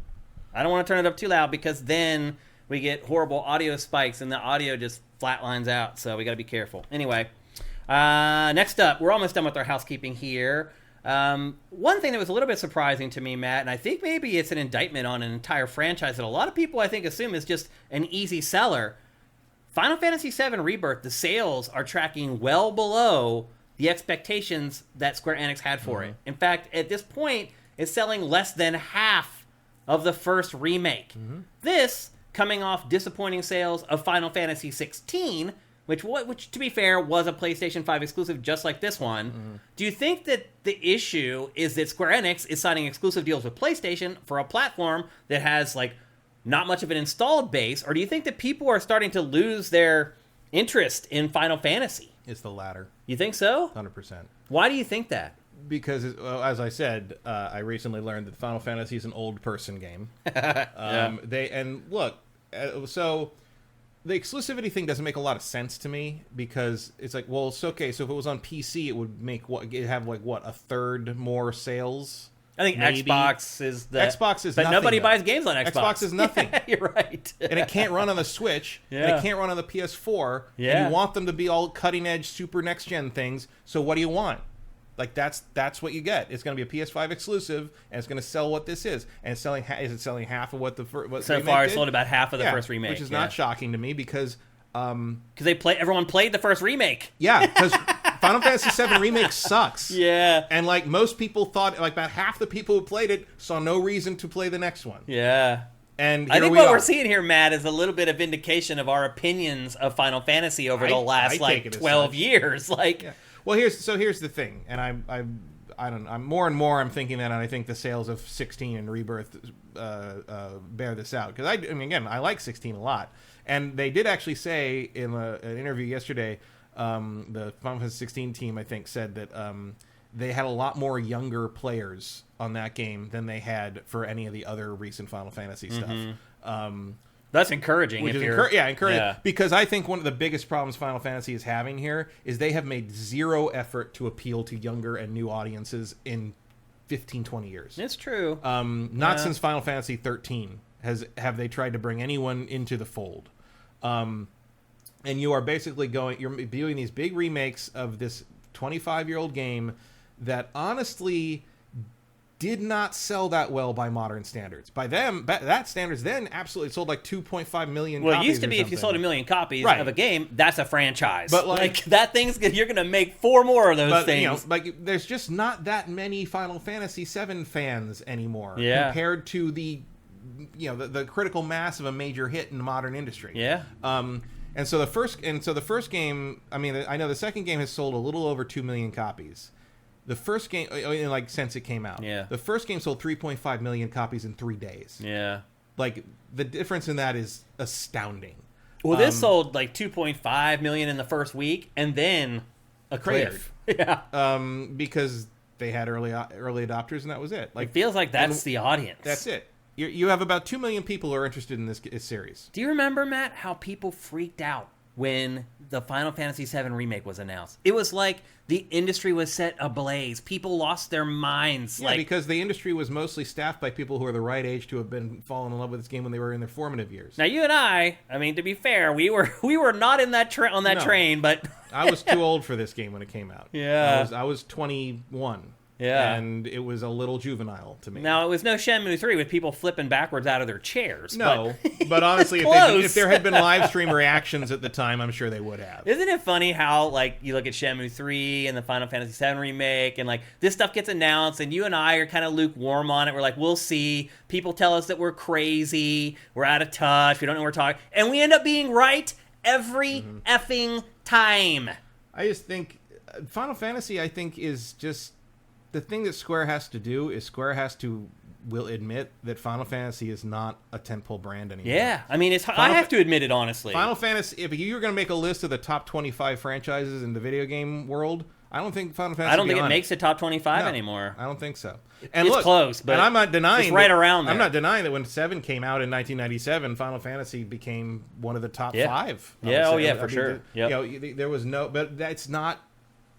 I don't want to turn it up too loud, because then we get horrible audio spikes, and the audio just flatlines out, so we got to be careful. Anyway, next up, we're almost done with our housekeeping here. One thing that was a little bit surprising to me, Matt, and I think maybe it's an indictment on an entire franchise that a lot of people, I think, assume is just an easy seller. Final Fantasy VII Rebirth, the sales are tracking well below the expectations that Square Enix had for it. In fact, at this point, it's selling less than half of the first remake. This coming off disappointing sales of Final Fantasy XVI, which to be fair, was a PlayStation 5 exclusive just like this one. Do you think that the issue is that Square Enix is signing exclusive deals with PlayStation for a platform that has not much of an installed base, or do you think that people are starting to lose their interest in Final Fantasy? It's the latter. You think so? 100%. Why do you think that? Because, as I said, I recently learned that Final Fantasy is an old person game. So the exclusivity thing doesn't make a lot of sense to me, because it's like, well, it's okay. So if it was on PC, it would have a third more sales. I think maybe. Xbox is Xbox is but nothing, nobody buys games on Xbox. Xbox is nothing. Yeah, you're right. And it can't run on the Switch. And it can't run on the PS4. Yeah. And you want them to be all cutting edge, super next gen things. So what do you want? That's what you get. It's going to be a PS5 exclusive, and it's going to sell what this is. And it's selling. Is it selling half of what the first? So far, it's sold about half of the first remake, which is not shocking to me, because everyone played the first remake. Yeah, because Final Fantasy VII Remake sucks. Yeah. And like most people thought, like about half the people who played it saw no reason to play the next one. Yeah. And I think what we're seeing here, Matt, is a little bit of vindication of our opinions of Final Fantasy over the last 12 years. Like, well, here's the thing, and I'm more and more I'm thinking that, and I think the sales of 16 and Rebirth bear this out, because I mean, again, I like 16 a lot, and they did actually say in an interview yesterday, the Final Fantasy 16 team I think said that they had a lot more younger players on that game than they had for any of the other recent Final Fantasy stuff. That's encouraging. Which is encouraging. Because I think one of the biggest problems Final Fantasy is having here is they have made zero effort to appeal to younger and new audiences in 15, 20 years. It's true. Not since Final Fantasy 13 have they tried to bring anyone into the fold. And you are basically you're doing these big remakes of this 25-year-old game that honestly did not sell that well by modern standards. By that standards, then absolutely it sold like 2.5 million copies. Well, it used to be if you sold 1 million copies of a game, that's a franchise. But like that thing's you're going to make 4 more of those things. You know, like there's just not that many Final Fantasy VII fans anymore compared to the critical mass of a major hit in the modern industry. Yeah. And so the first game, I mean, I know the second game has sold a little over 2 million copies. The first game, like since it came out, the first game sold 3.5 million copies in 3 days. Yeah, like the difference in that is astounding. Well, this sold like 2.5 million in the first week, and then a cliff. Yeah, because they had early adopters, and that was it. Like, it feels like that's the audience. That's it. You have about 2 million people who are interested in this series. Do you remember, Matt, how people freaked out when the Final Fantasy VII Remake was announced? It was like the industry was set ablaze. People lost their minds. Yeah, because the industry was mostly staffed by people who are the right age to have been fallen in love with this game when they were in their formative years. Now, you and I mean, to be fair, we were not in that train, but I was too old for this game when it came out. Yeah, I was 21. Yeah. And it was a little juvenile to me. Now, it was no Shenmue 3 with people flipping backwards out of their chairs. No, but honestly, if there had been live stream reactions at the time, I'm sure they would have. Isn't it funny how, like, you look at Shenmue 3 and the Final Fantasy VII Remake, and, like, this stuff gets announced, and you and I are kind of lukewarm on it. We're like, we'll see. People tell us that we're crazy. We're out of touch. We don't know what we're talking. And we end up being right every effing time. I just think Final Fantasy, I think, is just... The thing that Square has to do is will admit that Final Fantasy is not a tentpole brand anymore. Yeah, I mean, I have to admit it honestly. Final Fantasy, if you're going to make a list of the top 25 franchises in the video game world, I don't think Final Fantasy. I don't think it makes the top 25 anymore. I don't think so. And it's close, but and I'm not denying it's right around there. I'm not denying that when 7 came out in 1997, Final Fantasy became one of the top 5. Yeah, for sure. There was no, but it's not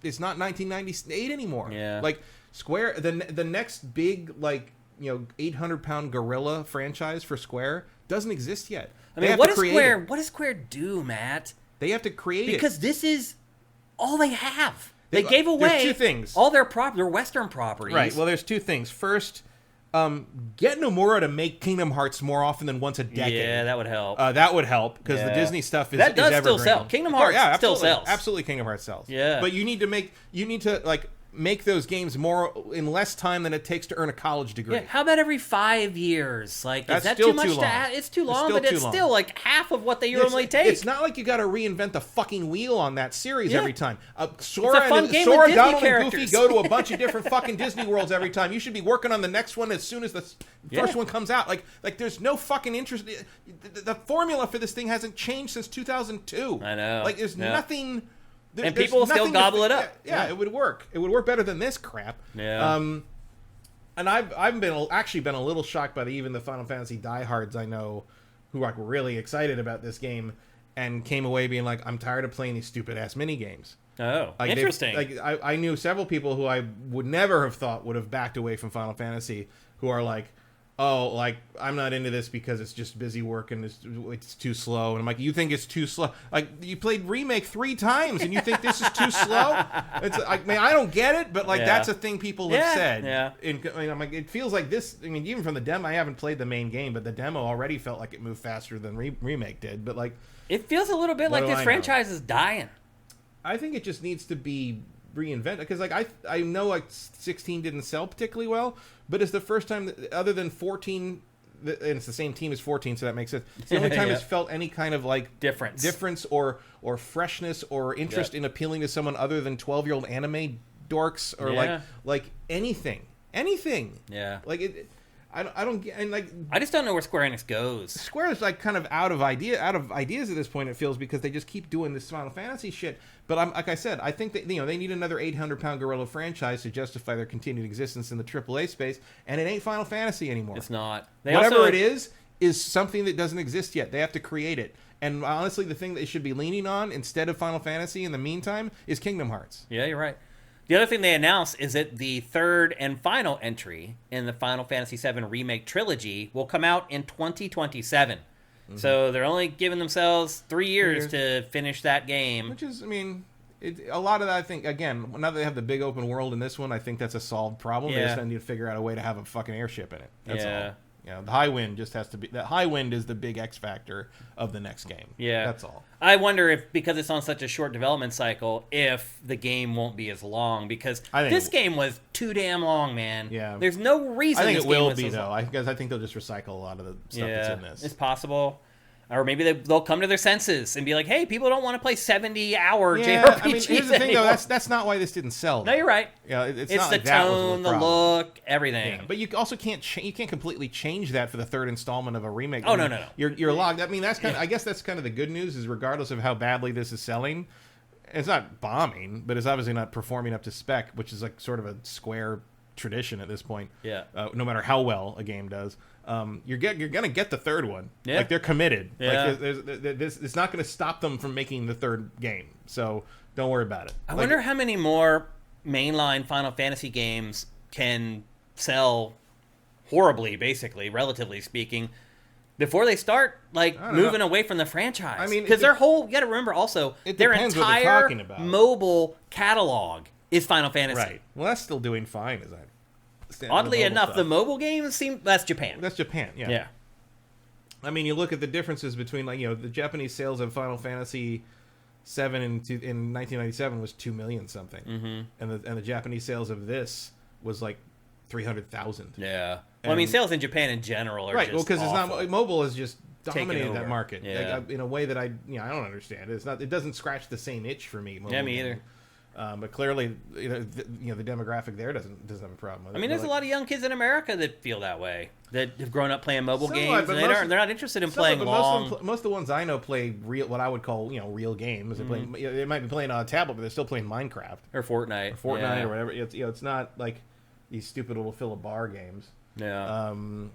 1998 anymore. Yeah, like. Square, the next big 800-pound gorilla franchise for Square doesn't exist yet. I mean, what does Square do, Matt? They have to create because this is all they have. They gave away 2 things. All their Western properties. Right. Well, there's 2 things. First, get Nomura to make Kingdom Hearts more often than once a decade. Yeah, that would help. That would help because the Disney stuff is that does evergreen. still sell. Kingdom Hearts still sells. Absolutely, Kingdom Hearts sells. Yeah. But you need to make those games more in less time than it takes to earn a college degree. Yeah, how about every 5 years? Like, that's is that still too much too long. It's too long, but it's still like half of what they normally take. It's not like you got to reinvent the fucking wheel on that series every time. Sora, Donald, and Goofy go to a bunch of different fucking Disney worlds every time. You should be working on the next one as soon as the first one comes out. Like there's no fucking interest. The formula for this thing hasn't changed since 2002. I know. Like there's nothing. And people will still gobble it up. Yeah, it would work. It would work better than this crap. Yeah. And I've been a little shocked by even the Final Fantasy diehards I know who are really excited about this game and came away being like, I'm tired of playing these stupid ass mini games. Oh, interesting. I knew several people who I would never have thought would have backed away from Final Fantasy who are like, oh, like, I'm not into this because it's just busy work and it's too slow. And I'm like, you think it's too slow? Like, you played Remake 3 times and you think this is too slow? It's like, man, I don't get it, but that's a thing people have said. Yeah. I'm like, it feels like this. I mean, even from the demo, I haven't played the main game, but the demo already felt like it moved faster than Remake did. But like, it feels a little bit like this franchise is dying. I think it just needs to be reinvent, because like I know like 16 didn't sell particularly well, but it's the first time that, other than 14, and it's the same team as 14, so that makes sense. It's the only time it's felt any kind of like difference or freshness or interest in appealing to someone other than 12-year-old anime dorks or like anything. Yeah. Like it. I don't get, and like I just don't know where Square Enix goes. Square is like kind of out of ideas at this point. It feels, because they just keep doing this Final Fantasy shit. But like I said, I think that they need another 800-pound gorilla franchise to justify their continued existence in the AAA space, and it ain't Final Fantasy anymore. It's not. Whatever it is something that doesn't exist yet. They have to create it. And honestly, the thing that they should be leaning on instead of Final Fantasy in the meantime is Kingdom Hearts. Yeah, you're right. The other thing they announced is that the third and final entry in the Final Fantasy VII Remake trilogy will come out in 2027. Mm-hmm. So they're only giving themselves 3 years to finish that game. Which is, I mean, a lot of that, I think, again, now that they have the big open world in this one, I think that's a solved problem. They just need to figure out a way to have a fucking airship in it. That's all. The high wind just has to be... That high wind is the big X factor of the next game. Yeah. That's all. I wonder if, because it's on such a short development cycle, if the game won't be as long, because this game was too damn long, man. Yeah. There's no reason this game was I think it will be, though. Because I think they'll just recycle a lot of the stuff that's in this. It's possible. Or maybe they'll come to their senses and be like, hey, people don't want to play 70-hour JRPGs I mean, here's the thing, though. That's not why this didn't sell. No, you're right. Yeah, it's not the like tone, the look, everything. Yeah, but you also can't completely change that for the third installment of a remake. Oh, no. You're logged. I mean, that's kind of, I guess that's kind of the good news, is regardless of how badly this is selling, it's not bombing, but it's obviously not performing up to spec, which is like sort of a Square tradition at this point. Yeah. No matter how well a game does. You're gonna get the third one. Yeah. Like, they're committed. Yeah. Like, it's not gonna stop them from making the third game. So don't worry about it. I wonder how many more mainline Final Fantasy games can sell horribly, basically, relatively speaking, before they start moving away from the franchise. I mean, because their whole, you got to remember also, their entire mobile catalog is Final Fantasy. Right. Well, that's still doing fine, as I. Oddly enough, the mobile games that's Japan. That's Japan, yeah. I mean, you look at the differences between, like, the Japanese sales of Final Fantasy VII in 1997 was 2 million something, and the Japanese sales of this was like 300,000. Yeah. Well, I mean, sales in Japan in general are right. Just well, because it's not mobile has just dominated that market. Yeah. Like, in a way that I don't understand. It's not. It doesn't scratch the same itch for me. Yeah, me either. But clearly, the demographic there doesn't have a problem with it. I mean, there's a lot of young kids in America that feel that way, that have grown up playing mobile games, and they're not interested in playing long. Most of the ones I know play what I would call real games. They might be playing on a tablet, but they're still playing Minecraft or Fortnite or whatever. It's not like these stupid little fill a bar games. Yeah. I don't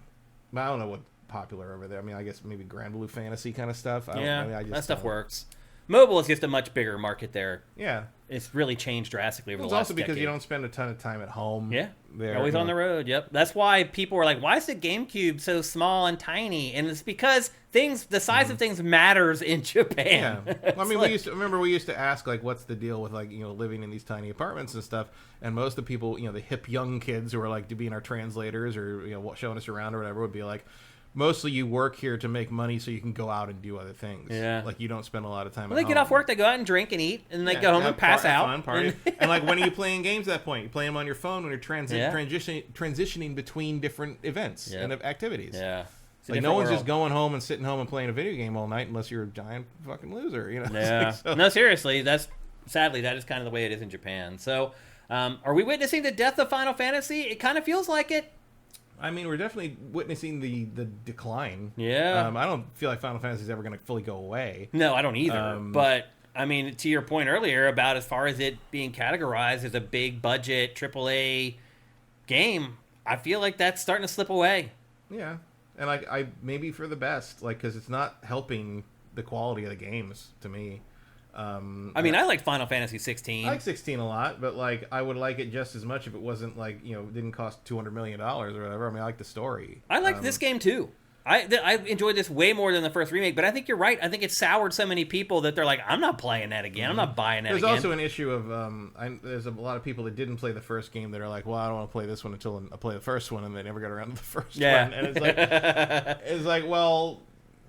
know what's popular over there. I mean, I guess maybe Grand Blue Fantasy kind of stuff. That stuff works. Mobile is just a much bigger market there. Yeah. It's really changed drastically over the last decade. It's also because you don't spend a ton of time at home. Yeah. You're always on the road. Yep. That's why people were like, why is the GameCube so small and tiny? And it's because the size of things matters in Japan. Yeah. Well, I mean, we used to ask, like, what's the deal with, like, living in these tiny apartments and stuff. And most of the people, the hip young kids who are like being our translators or, showing us around or whatever would be like, mostly you work here to make money so you can go out and do other things. Yeah. Like, you don't spend a lot of time at home. They get off work, they go out and drink and eat, and they go home and pass out. Fun, party. And, like, when are you playing games at that point? You play them on your phone when you're transitioning between different events and activities. Yeah. Like, no one's just going home and sitting home and playing a video game all night unless you're a giant fucking loser, Yeah. No, seriously, sadly, that is kind of the way it is in Japan. So, are we witnessing the death of Final Fantasy? It kind of feels like it. I mean, we're definitely witnessing the decline. Yeah. I don't feel like Final Fantasy is ever going to fully go away. No, I don't either. But, I mean, to your point earlier about as far as it being categorized as a big budget AAA game, I feel like that's starting to slip away. Yeah. And, like, I maybe for the best, like, because it's not helping the quality of the games to me. I mean, I like Final Fantasy 16. I like 16 a lot, but, like, I would like it just as much if it wasn't, like, didn't cost $200 million or whatever. I mean, I like the story. I like this game, too. I enjoyed this way more than the first remake, but I think you're right. I think it soured so many people that they're like, I'm not playing that again. I'm not buying that again. There's also an issue of, there's a lot of people that didn't play the first game that are like, well, I don't want to play this one until I play the first one, and they never got around to the first one. And it's like, well...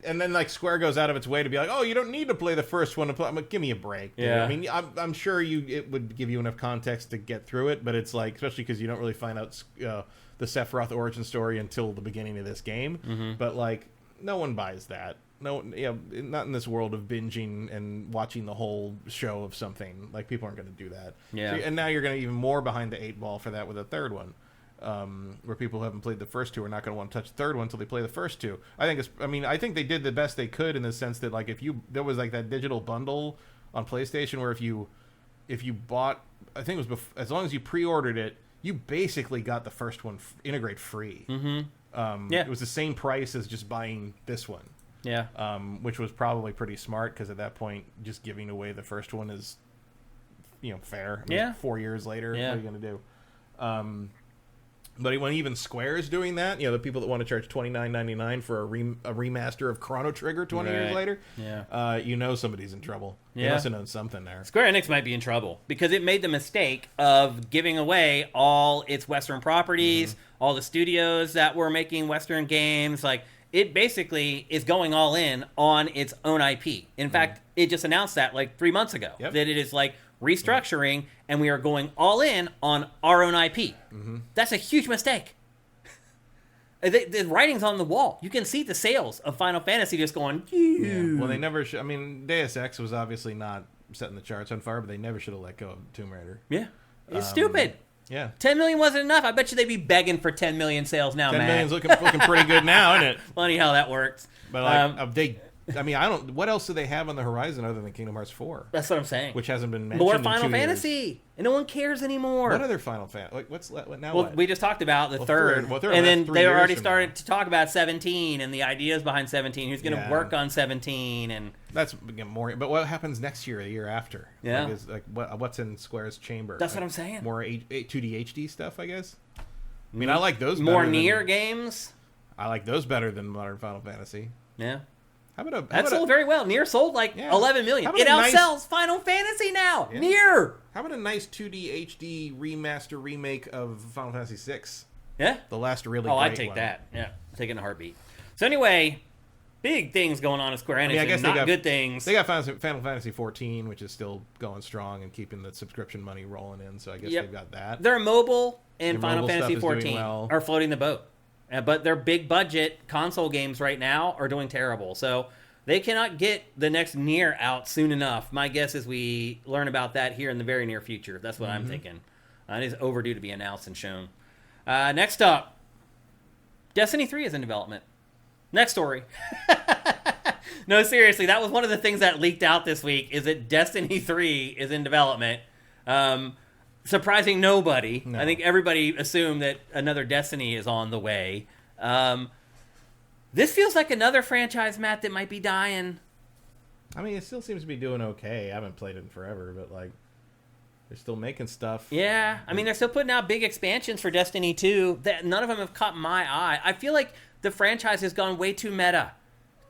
And then, like, Square goes out of its way to be like, "Oh, you don't need to play the first one to play." I'm like, give me a break. Dude. Yeah. I mean, I'm sure it would give you enough context to get through it, but it's like, especially because you don't really find out the Sephiroth origin story until the beginning of this game. Mm-hmm. But like, no one buys that. No, not in this world of binging and watching the whole show of something. Like, people aren't going to do that. Yeah. And now you're going to even more behind the 8 ball for that with a third one. Where people who haven't played the first two are not going to want to touch the third one until they play the first two. I think they did the best they could in the sense that, like, there was like that digital bundle on PlayStation where if you bought, I think it was as long as you pre-ordered it, you basically got the first one integrate free. Mm-hmm. It was the same price as just buying this one. Yeah. Which was probably pretty smart because at that point, just giving away the first one is, fair. I mean, 4 years later, what are you going to do? But when even Square's doing that, the people that want to charge $29.99 for a remaster of Chrono Trigger 20 years later, somebody's in trouble. They must have known something there. Square Enix might be in trouble because it made the mistake of giving away all its Western properties, all the studios that were making Western games. Like, it basically is going all in on its own IP. In fact, it just announced that like 3 months ago, that it is like restructuring, and we are going all in on our own IP. That's a huge mistake. The writing's on the wall. You can see the sales of Final Fantasy just going. Well, they never. Deus Ex was obviously not setting the charts on fire, but they never should have let go of Tomb Raider. Yeah, it's stupid. Yeah, 10 million wasn't enough. I bet you they'd be begging for 10 million sales now. 10 million's looking pretty good now, isn't it? Funny how that works. But like, I don't. What else do they have on the horizon other than Kingdom Hearts 4? That's what I'm saying. Which hasn't been mentioned. More in Final 2 Fantasy, years. and no one cares anymore. What other Final Fantasy? Like, what's now? Well, what? we just talked about the third, and then they already started to talk about 17 and the ideas behind 17. Who's going to work on 17? And that's more. But what happens next year, the year after? Yeah, what's in Square's chamber? That's what I'm saying. More 2D HD stuff, I guess. I mean, I like those. More Nier games. I like those better than modern Final Fantasy. Yeah. That sold very well. Nier sold like 11 million. It outsells Final Fantasy now. Yeah. Nier. How about a nice 2D HD remaster remake of Final Fantasy 6? Yeah. The last really great I'd take one. that. Yeah. Take it in a heartbeat. So anyway, big things going on at Square Enix. I guess not good things. They got Final Fantasy 14, which is still going strong and keeping the subscription money rolling in. So I guess they've got that. Their mobile and Final Fantasy 14 well. are floating the boat. But their big budget console games right now are doing terrible. So they cannot get the next Nier out soon enough. My guess is we learn about that here in the very near future. That's what I'm thinking. It is overdue to be announced and shown. Next up, Destiny 3 is in development. Next story. No, seriously, that was one of the things that leaked out this week, is that Destiny 3 is in development. Surprising nobody. No. I think everybody assumed that another Destiny is on the way. This feels like another franchise, Matt, that might be dying. I mean, it still seems to be doing okay. I haven't played it in forever, but like, they're still making stuff. Yeah, I mean, they're still putting out big expansions for Destiny 2. That none of them have caught my eye. I feel like the franchise has gone way too meta,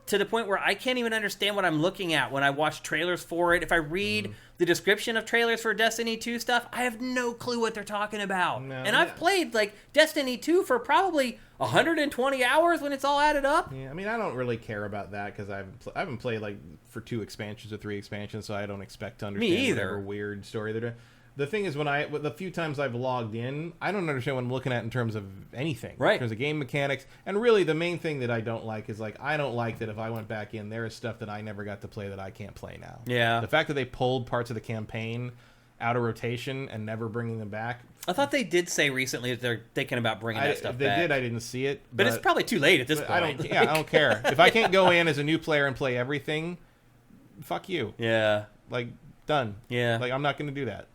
to the point where I can't even understand what I'm looking at when I watch trailers for it. If I read the description of trailers for Destiny 2 stuff, I have no clue what they're talking about. No, and I've played like Destiny 2 for probably 120 hours when it's all added up. Yeah, I mean, I don't really care about that because I haven't played like for 2 expansions or 3 expansions, so I don't expect to understand whatever weird story they're doing. The thing is, the few times I've logged in, I don't understand what I'm looking at in terms of anything. Right. In terms of game mechanics. And really, the main thing that I don't like is, like, I don't like that if I went back in, there is stuff that I never got to play that I can't play now. Yeah. The fact that they pulled parts of the campaign out of rotation and never bringing them back. I thought they did say recently that they're thinking about bringing that stuff back. If they did, I didn't see it. But it's probably too late at this point. I don't care. If I can't go in as a new player and play everything, fuck you. Yeah. Like, done. Yeah. Like, I'm not going to do that.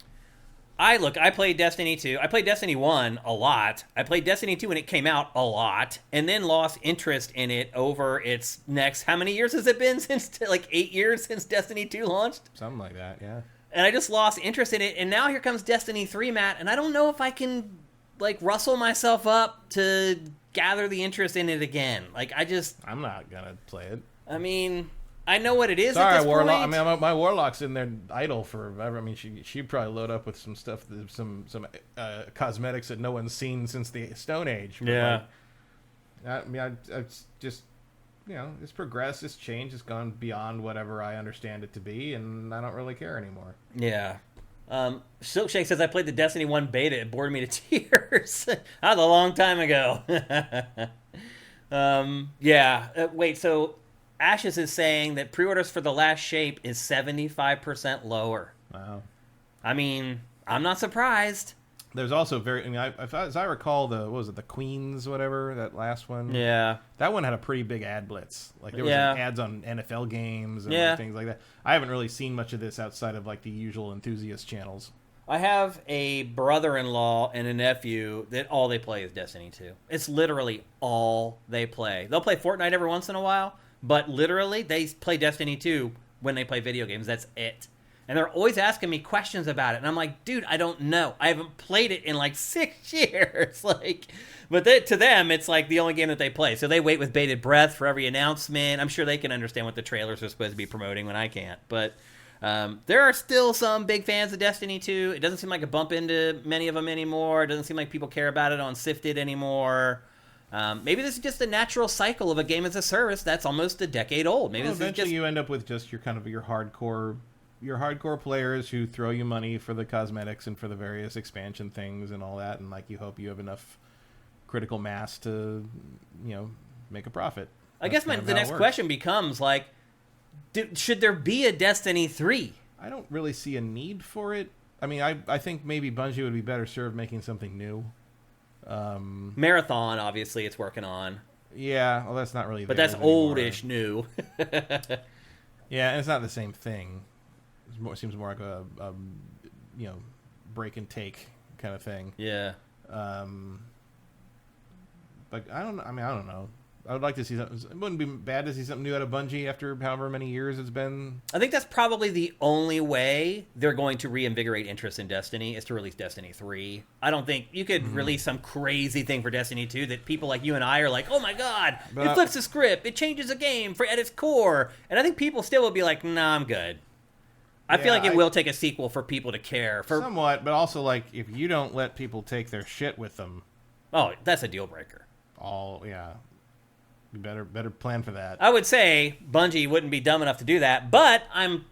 I played Destiny 2. I played Destiny 1 a lot. I played Destiny 2 when it came out a lot, and then lost interest in it over its next... How many years has it been since... Like 8 years since Destiny 2 launched? Something like that, yeah. And I just lost interest in it, and now here comes Destiny 3, Matt, and I don't know if I can, like, rustle myself up to gather the interest in it again. Like, I'm not gonna play it. I mean... I know what it is. Sorry, at this Warlock. point. I mean, my Warlock's in there idle forever. I mean, she'd probably load up with some stuff, some cosmetics that no one's seen since the Stone Age. But yeah. I mean, I just it's progressed, it's changed, it's gone beyond whatever I understand it to be, and I don't really care anymore. Yeah. Silkshake says, I played the Destiny 1 beta. It bored me to tears. That was a long time ago. Wait, so Ashes is saying that pre-orders for The Last Shape is 75% lower. Wow. I mean, I'm not surprised. There's also as I recall, the Queens, whatever, that last one. Yeah. That one had a pretty big ad blitz. Like, there was ads on NFL games and things like that. I haven't really seen much of this outside of, like, the usual enthusiast channels. I have a brother-in-law and a nephew that all they play is Destiny 2. It's literally all they play. They'll play Fortnite every once in a while, but literally they play Destiny 2 when they play video games. That's it. And they're always asking me questions about it. And I'm like, dude, I don't know. I haven't played it in like 6 years. But to them, it's like the only game that they play. So they wait with bated breath for every announcement. I'm sure they can understand what the trailers are supposed to be promoting when I can't. But there are still some big fans of Destiny 2. It doesn't seem like a bump into many of them anymore. It doesn't seem like people care about it on Sifted anymore. Maybe this is just a natural cycle of a game as a service that's almost a decade old. Maybe eventually you end up with just your hardcore players who throw you money for the cosmetics and for the various expansion things and all that, and like you hope you have enough critical mass to, make a profit. I guess the next question becomes like, should there be a Destiny 3? I don't really see a need for it. I mean, I think maybe Bungie would be better served making something new. Marathon, obviously, it's working on. Yeah, well, that's not really. But that's oldish new. Yeah, and it's not the same thing. It seems more like a break and take kind of thing. Yeah. But I don't know. I would like to see something. It wouldn't be bad to see something new out of Bungie after however many years it's been. I think that's probably the only way they're going to reinvigorate interest in Destiny is to release Destiny 3. I don't think you could release some crazy thing for Destiny 2 that people like you and I are like, oh my god, it flips the script, it changes a game at its core. And I think people still will be like, nah, I'm good. I feel like it will take a sequel for people to care. Somewhat, but also like if you don't let people take their shit with them. Oh, that's a deal breaker. You better plan for that. I would say Bungie wouldn't be dumb enough to do that, but I'm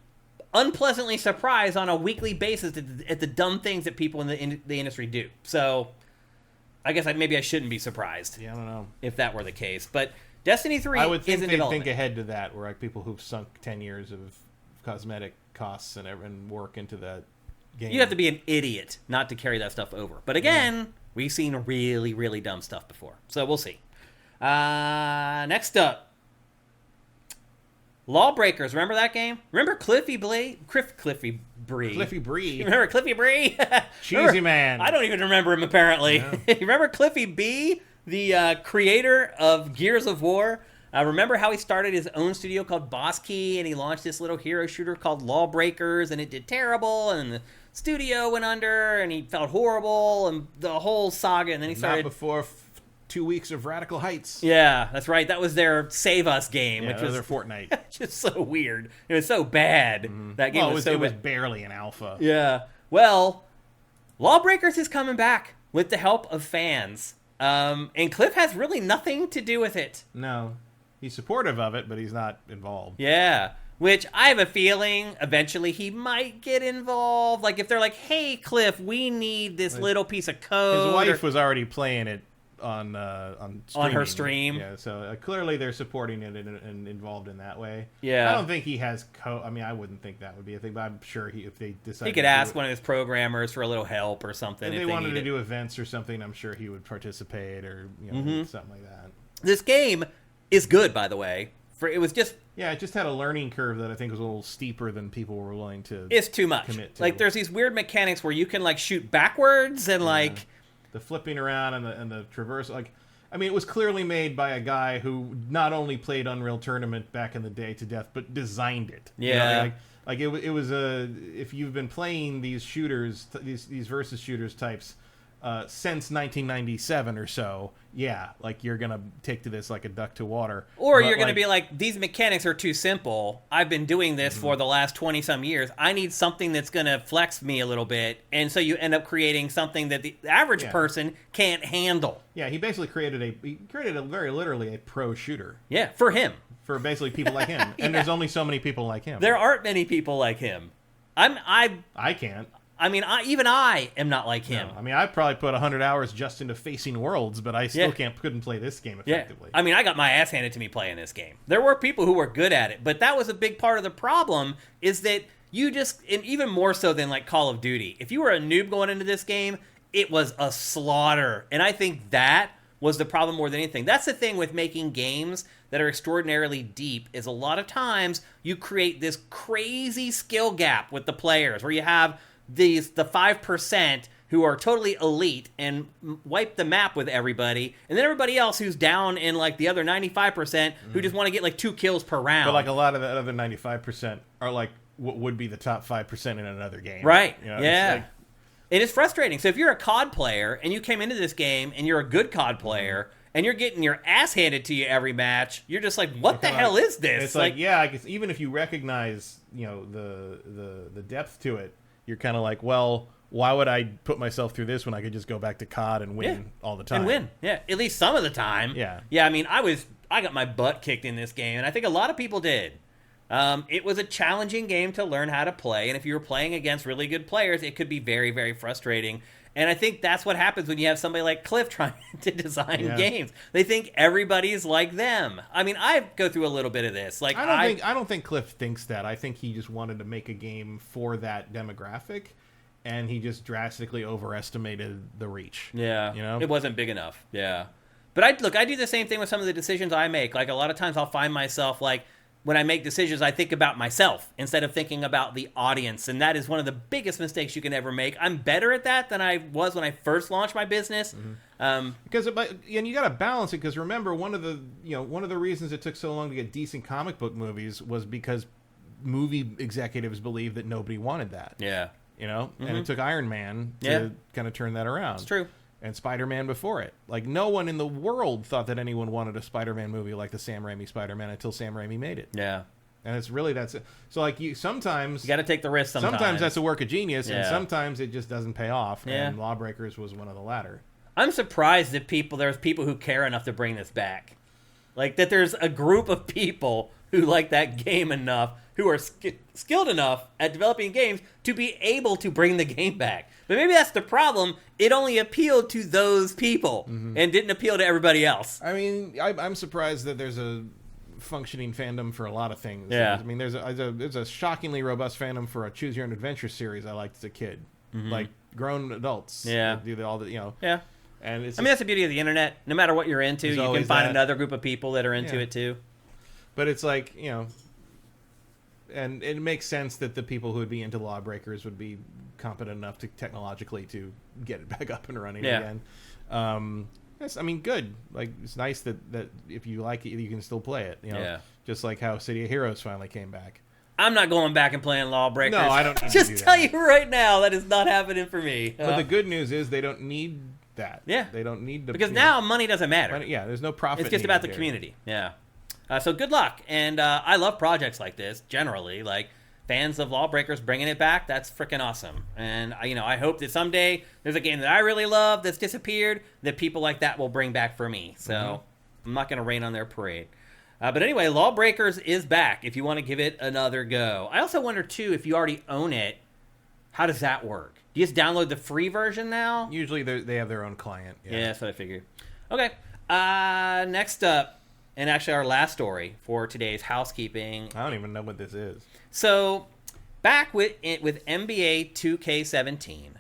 unpleasantly surprised on a weekly basis at the dumb things that people in the industry do. So I guess maybe I shouldn't be surprised. Yeah, I don't know if that were the case. But Destiny 3 I would think is in they'd development. think ahead to that, where like people who've sunk 10 years of cosmetic costs and work into that game. You have to be an idiot not to carry that stuff over. But again, we've seen really, really dumb stuff before. So we'll see. Next up, Lawbreakers. Remember that game? Remember Cliffy Bree? Cliffy Bree. Remember Cliffy Bree? Cheesy man. I don't even remember him, apparently. Yeah. You remember Cliffy B, the creator of Gears of War? Remember how he started his own studio called Boss Key, and he launched this little hero shooter called Lawbreakers, and it did terrible, and the studio went under, and he felt horrible, and the whole saga, and then he started... Not before 2 weeks of Radical Heights. Yeah, that's right. That was their Save Us game, which was their Fortnite. Just so weird. It was so bad. That game was so bad. It was barely an alpha. Yeah. Well, Lawbreakers is coming back with the help of fans. And Cliff has really nothing to do with it. No. He's supportive of it, but he's not involved. Yeah. Which I have a feeling eventually he might get involved. Like if they're like, hey, Cliff, we need this little piece of code. His wife was already playing it on her stream. Yeah, so clearly they're supporting it and involved in that way. Yeah. I don't think he has I mean, I wouldn't think that would be a thing, but I'm sure if they decide he could ask one of his programmers for a little help or something. If they wanted to do events or something, I'm sure he would participate or something like that. This game is good, by the way. It just had a learning curve that I think was a little steeper than people were willing to. It's too much. Commit to. Like there's these weird mechanics where you can like shoot backwards and like the flipping around and the traverse. Like, I mean, it was clearly made by a guy who not only played Unreal Tournament back in the day to death, but designed it. Yeah. Like it was if you've been playing these shooters, these versus shooters types. since 1997 or so, yeah, like you're gonna take to this like a duck to water. Or but you're gonna be like, these mechanics are too simple. I've been doing this for the last 20 some years. I need something that's gonna flex me a little bit, and so you end up creating something that the average person can't handle. Yeah, he basically created a very literally a pro shooter. Yeah, for him. For basically people like him, and there's only so many people like him. There aren't many people like him. I can't. I mean, even I am not like him. No, I mean, I probably put 100 hours just into facing worlds, but I still couldn't play this game effectively. I mean, I got my ass handed to me playing this game. There were people who were good at it, but that was a big part of the problem, is that you just, and even more so than like Call of Duty, if you were a noob going into this game, it was a slaughter. And I think that was the problem more than anything. That's the thing with making games that are extraordinarily deep, is a lot of times you create this crazy skill gap with the players where you have the 5% who are totally elite and wipe the map with everybody, and then everybody else who's down in like the other 95% who just want to get like 2 kills per round. But like a lot of the other 95% are like what would be the top 5% in another game. Right. You know, yeah. It is frustrating. So if you're a COD player and you came into this game and you're a good COD player and you're getting your ass handed to you every match, you're just like, what the hell is this? It's like, yeah, I guess even if you recognize, you know, the depth to it, you're kind of like, well, why would I put myself through this when I could just go back to COD and win all the time? And win, at least some of the time. Yeah. I mean, I got my butt kicked in this game, and I think a lot of people did. It was a challenging game to learn how to play, and if you were playing against really good players, it could be very, very frustrating. And I think that's what happens when you have somebody like Cliff trying to design games. They think everybody's like them. I mean, I go through a little bit of this. Like, I don't think Cliff thinks that. I think he just wanted to make a game for that demographic, and he just drastically overestimated the reach. Yeah, you know, it wasn't big enough. Yeah, but I do the same thing with some of the decisions I make. Like, a lot of times I'll find myself like, when I make decisions, I think about myself instead of thinking about the audience. And that is one of the biggest mistakes you can ever make. I'm better at that than I was when I first launched my business. Because and you got to balance it. Because remember, one of the reasons it took so long to get decent comic book movies was because movie executives believed that nobody wanted that. Yeah. You know? And it took Iron Man to kind of turn that around. It's true. And Spider-Man before it. Like, no one in the world thought that anyone wanted a Spider-Man movie like the Sam Raimi Spider-Man until Sam Raimi made it. Yeah. And it's really so like sometimes you got to take the risk sometimes. Sometimes that's a work of genius, and sometimes it just doesn't pay off. Yeah. And Lawbreakers was one of the latter. I'm surprised that there's people who care enough to bring this back. Like, that there's a group of people who like that game enough, who are skilled enough at developing games to be able to bring the game back. But maybe that's the problem. It only appealed to those people and didn't appeal to everybody else. I mean, I'm surprised that there's a functioning fandom for a lot of things. Yeah. I mean, there's a shockingly robust fandom for a Choose Your Own Adventure series I liked as a kid. Like, grown adults. Yeah. Do all the, you know. Yeah. And it's that's the beauty of the internet. No matter what you're into, you can find another group of people that are into it too. But it's like, you know, and it makes sense that the people who would be into Lawbreakers would be competent enough to technologically to get it back up and running again. Yes, I mean, good. Like, it's nice that if you like it, you can still play it. You know, just like how City of Heroes finally came back. I'm not going back and playing Lawbreakers. No, I don't. Just tell you right now, that is not happening for me. But the good news is they don't need that. Yeah, they don't need to, because now money doesn't matter. There's no profit. It's just about the community. Yeah. So good luck, and I love projects like this generally. Like, fans of Lawbreakers bringing it back, that's freaking awesome. And I hope that someday there's a game that I really love that's disappeared that people like that will bring back for me. So I'm not going to rain on their parade. But anyway, Lawbreakers is back if you want to give it another go. I also wonder, too, if you already own it, how does that work? Do you just download the free version now? Usually they have their own client. Yeah, that's what I figured. Okay, next up, and actually our last story for today's housekeeping. I don't even know what this is. So, back with NBA 2K17,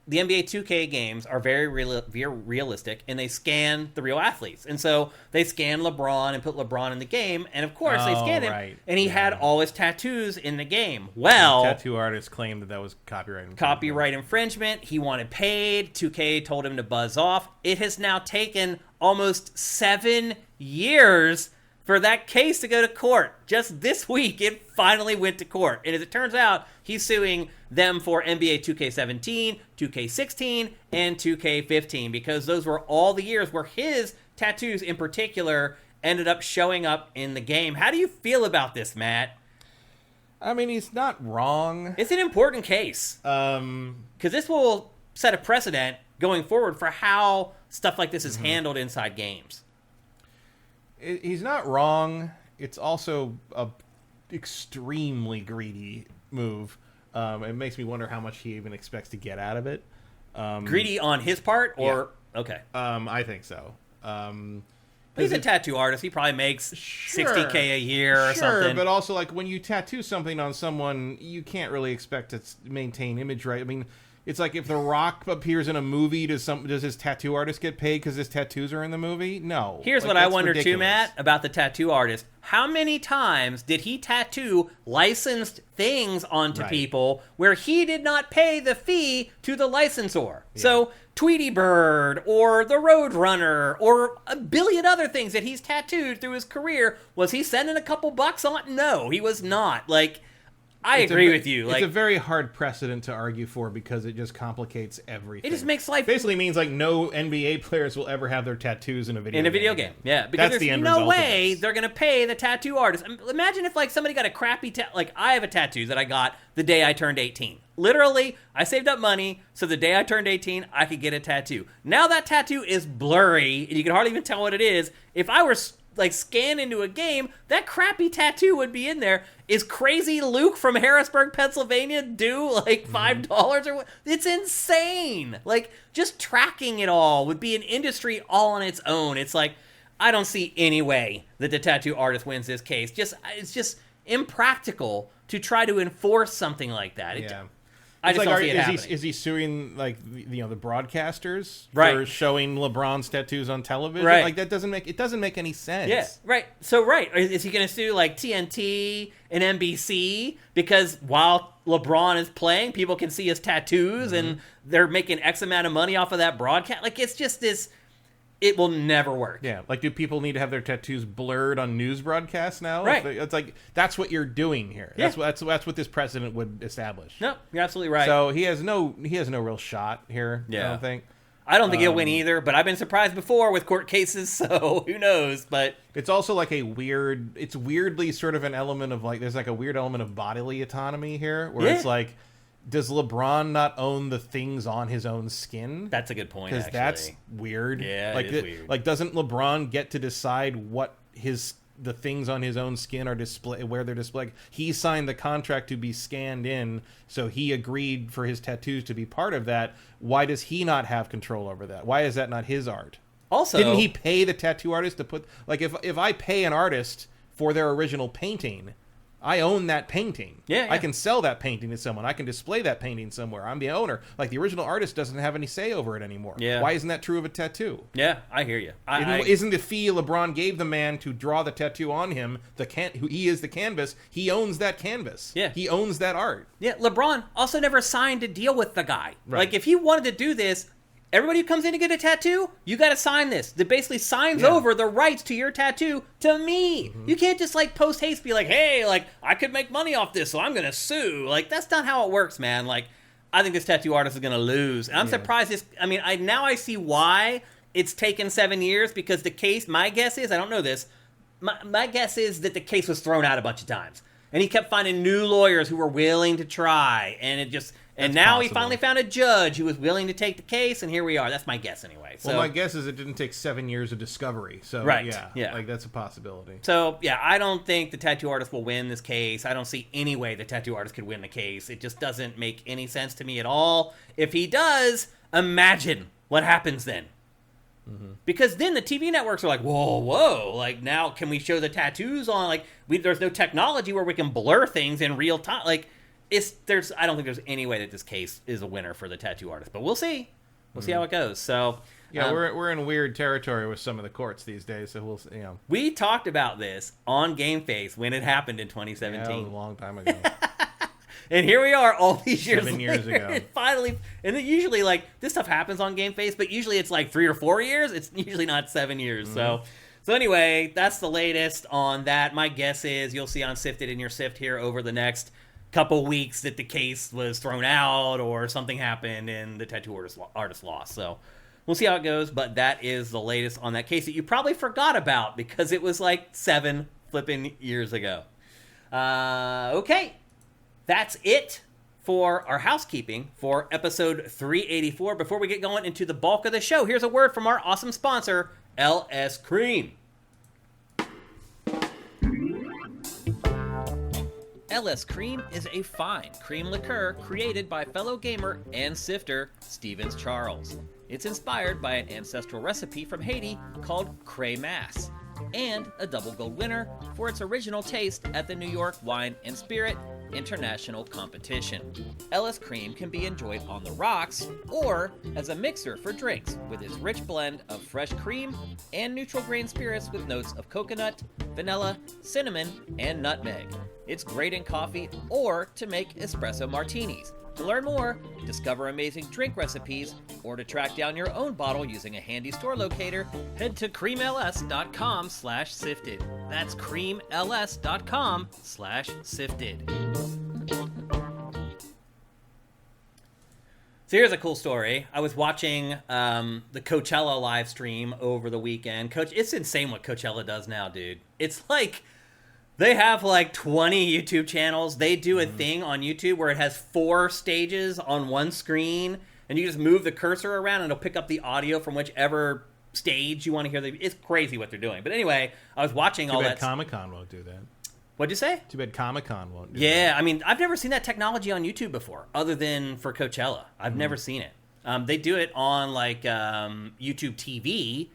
the NBA 2K games are very realistic, and they scan the real athletes. And so they scan LeBron and put LeBron in the game, and of course they scanned him, and he had all his tattoos in the game. Well, the tattoo artist claimed that was copyright infringement. He wanted paid. 2K told him to buzz off. It has now taken almost 7 years for that case to go to court. Just this week, it finally went to court. And as it turns out, he's suing them for NBA 2K17, 2K16, and 2K15 because those were all the years where his tattoos in particular ended up showing up in the game. How do you feel about this, Matt? I mean, he's not wrong. It's an important case. Because this will set a precedent going forward for how stuff like this is handled inside games. He's not wrong. It's also a extremely greedy move. It makes me wonder how much he even expects to get out of it. Greedy on his part, or yeah. Okay? I think so. He's a tattoo artist. He probably makes $60K a year or something. Sure, but also like when you tattoo something on someone, you can't really expect to maintain image right. I mean, it's like if The Rock appears in a movie, does his tattoo artist get paid because his tattoos are in the movie? No. Here's what I wonder too, Matt, about the tattoo artist. How many times did he tattoo licensed things onto people where he did not pay the fee to the licensor? Yeah. So Tweety Bird or the Roadrunner or a billion other things that he's tattooed through his career, was he sending a couple bucks on? No, he was not. Like, I agree with you. It's a very hard precedent to argue for because it just complicates everything. It just makes life... Basically means like no NBA players will ever have their tattoos in a video game. Yeah, because there's no way they're going to pay the tattoo artist. Imagine if like somebody got a crappy... like I have a tattoo that I got the day I turned 18. Literally, I saved up money so the day I turned 18, I could get a tattoo. Now that tattoo is blurry and you can hardly even tell what it is. If I were... like scan into a game, that crappy tattoo would be in there. Is Crazy Luke from Harrisburg, Pennsylvania due like $5 or what? It's insane. Like just tracking it all would be an industry all on its own. It's like, I don't see any way that the tattoo artist wins this case. It's just impractical to try to enforce something like that. I just don't see it happening. Is he suing like the broadcasters for showing LeBron's tattoos on television? Right. Like that doesn't make any sense. Yeah, right. So is he going to sue like TNT and NBC because while LeBron is playing, people can see his tattoos and they're making X amount of money off of that broadcast? Like it's just this. It will never work. Yeah, like do people need to have their tattoos blurred on news broadcasts now? Right. It's like that's what you're doing here. Yeah. That's what this precedent would establish. No, you're absolutely right. So he has no real shot here. Yeah. I don't think. I don't think he'll win either, but I've been surprised before with court cases, so who knows? But it's also like it's weirdly sort of an element of like there's like a weird element of bodily autonomy here, where it's like, does LeBron not own the things on his own skin? That's a good point, because that's weird. Yeah, like it is weird. Like, doesn't LeBron get to decide what the things on his own skin are where they're displayed? He signed the contract to be scanned in, so he agreed for his tattoos to be part of that. Why does he not have control over that? Why is that not his art? Also, didn't he pay the tattoo artist to put like if I pay an artist for their original painting, I own that painting. Yeah. I can sell that painting to someone. I can display that painting somewhere. I'm the owner. Like, the original artist doesn't have any say over it anymore. Yeah. Why isn't that true of a tattoo? Yeah, I hear you. Isn't the fee LeBron gave the man to draw the tattoo on him, who he is the canvas, he owns that canvas. Yeah. He owns that art. Yeah, LeBron also never signed a deal with the guy. Right. Like, if he wanted to do this, everybody who comes in to get a tattoo, you got to sign this. That basically signs over the rights to your tattoo to me. You can't just like post haste be like, hey, like I could make money off this, so I'm gonna sue. Like that's not how it works, man. Like I think this tattoo artist is gonna lose, and I'm surprised. I see why it's taken 7 years because the case. My guess is I don't know this. My guess is that the case was thrown out a bunch of times, and he kept finding new lawyers who were willing to try, and it just. And now possible. He finally found a judge who was willing to take the case, and here we are. That's my guess anyway. So, well, my guess is it didn't take 7 years of discovery. So, yeah, like that's a possibility. So, yeah, I don't think the tattoo artist will win this case. I don't see any way the tattoo artist could win the case. It just doesn't make any sense to me at all. If he does, imagine what happens then. Because then the TV networks are like, whoa, like now can we show the tattoos on? Like, there's no technology where we can blur things in real time. Like, I don't think there's any way that this case is a winner for the tattoo artist, but we'll see. We'll see how it goes. So yeah, we're in weird territory with some of the courts these days. So we'll we talked about this on GameFace when it happened in 2017. Yeah, that was a long time ago. And here we are all these years 7 years ago. It finally, and then usually like this stuff happens on GameFace, but usually it's like 3 or 4 years. It's usually not 7 years. So So anyway, that's the latest on that. My guess is you'll see on Sifted in your Sift here over the next couple weeks that the case was thrown out or something happened and the tattoo artist lost. So we'll see how it goes, but that is the latest on that case that you probably forgot about because it was like 7 flipping years ago. Okay, that's it for our housekeeping for episode 384. Before we get going into the bulk of the show, here's a word from our awesome sponsor, LS Cream. LS Cream is a fine cream liqueur created by fellow gamer and sifter Stevens Charles. It's inspired by an ancestral recipe from Haiti called Crémasse, and a double gold winner for its original taste at the New York Wine and Spirit International Competition. LS Cream can be enjoyed on the rocks or as a mixer for drinks with its rich blend of fresh cream and neutral grain spirits with notes of coconut, vanilla, cinnamon, and nutmeg. It's great in coffee or to make espresso martinis. To learn more, discover amazing drink recipes, or to track down your own bottle using a handy store locator, head to creamls.com/sifted. That's creamls.com/sifted. So here's a cool story. I was watching the Coachella live stream over the weekend. It's insane what Coachella does now, dude. It's like they have like 20 YouTube channels. They do a thing on YouTube where it has 4 stages on one screen, and you just move the cursor around and it'll pick up the audio from whichever stage you want to hear. It's crazy what they're doing. But anyway, I was watching all that. Too bad Comic-Con won't do that. What'd you say? Too bad Comic-Con won't do that. Yeah, I mean, I've never seen that technology on YouTube before, other than for Coachella. I've never seen it. They do it on like YouTube TV,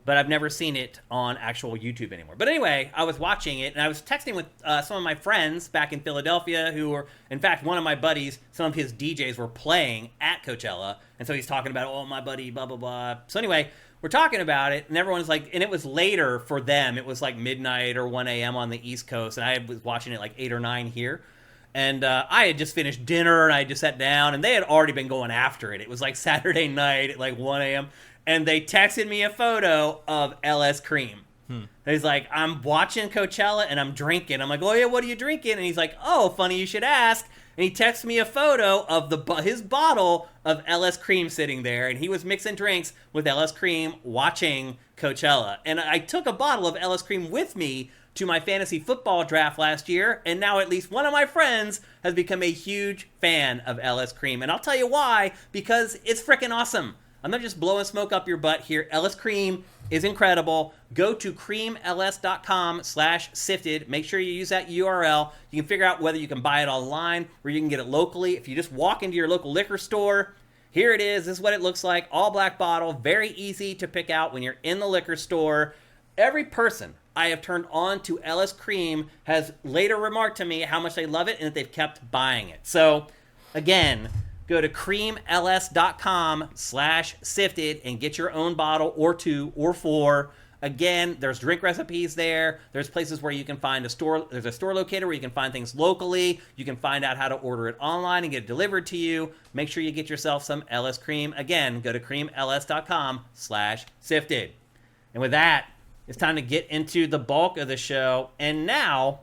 but I've never seen it on actual YouTube anymore. But anyway, I was watching it, and I was texting with some of my friends back in Philadelphia who were, in fact, one of my buddies, some of his DJs were playing at Coachella, and so he's talking about, oh, my buddy, blah, blah, blah. So anyway, we're talking about it, and everyone's like, and it was later for them. It was like midnight or 1 a.m. on the East Coast, and I was watching it like 8 or 9 here. And I had just finished dinner, and I just sat down, and they had already been going after it. It was like Saturday night at like 1 a.m., and they texted me a photo of LS Cream. He's like, I'm watching Coachella, and I'm drinking. I'm like, oh, yeah, what are you drinking? And he's like, oh, funny you should ask. And he texts me a photo of his bottle of LS Cream sitting there, and he was mixing drinks with LS Cream watching Coachella. And I took a bottle of LS Cream with me to my fantasy football draft last year, and now at least one of my friends has become a huge fan of LS Cream. And I'll tell you why, because it's freaking awesome. I'm not just blowing smoke up your butt here. LS Cream is incredible. Go to creamls.com/sifted. Make sure you use that URL. You can figure out whether you can buy it online or you can get it locally. If you just walk into your local liquor store, here it is. This is what it looks like. All black bottle. Very easy to pick out when you're in the liquor store. Every person I have turned on to LS Cream has later remarked to me how much they love it and that they've kept buying it. So, again, go to creamls.com/sifted and get your own bottle or 2 or 4. Again, there's drink recipes there. There's places where you can find a store. There's a store locator where you can find things locally. You can find out how to order it online and get it delivered to you. Make sure you get yourself some LS Cream. Again, go to creamls.com/sifted. And with that, it's time to get into the bulk of the show. And now,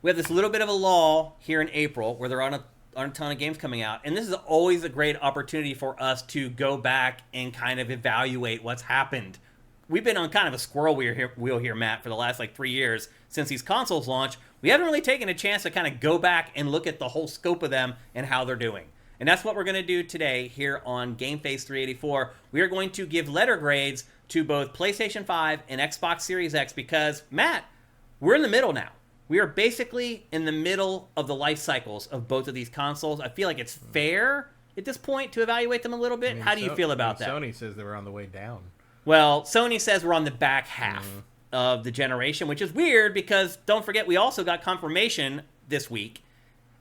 we have this little bit of a lull here in April where there aren't a ton of games coming out. And this is always a great opportunity for us to go back and kind of evaluate what's happened. We've been on kind of a squirrel wheel here, Matt, for the last like 3 years since these consoles launched. We haven't really taken a chance to kind of go back and look at the whole scope of them and how they're doing. And that's what we're going to do today here on GameFace 384. We are going to give letter grades to both PlayStation 5 and Xbox Series X because, Matt, we're in the middle now. We are basically in the middle of the life cycles of both of these consoles. I feel like it's fair at this point to evaluate them a little bit. How do you feel about that? Sony says they were on the way down. Well, Sony says we're on the back half of the generation, which is weird because, don't forget, we also got confirmation this week,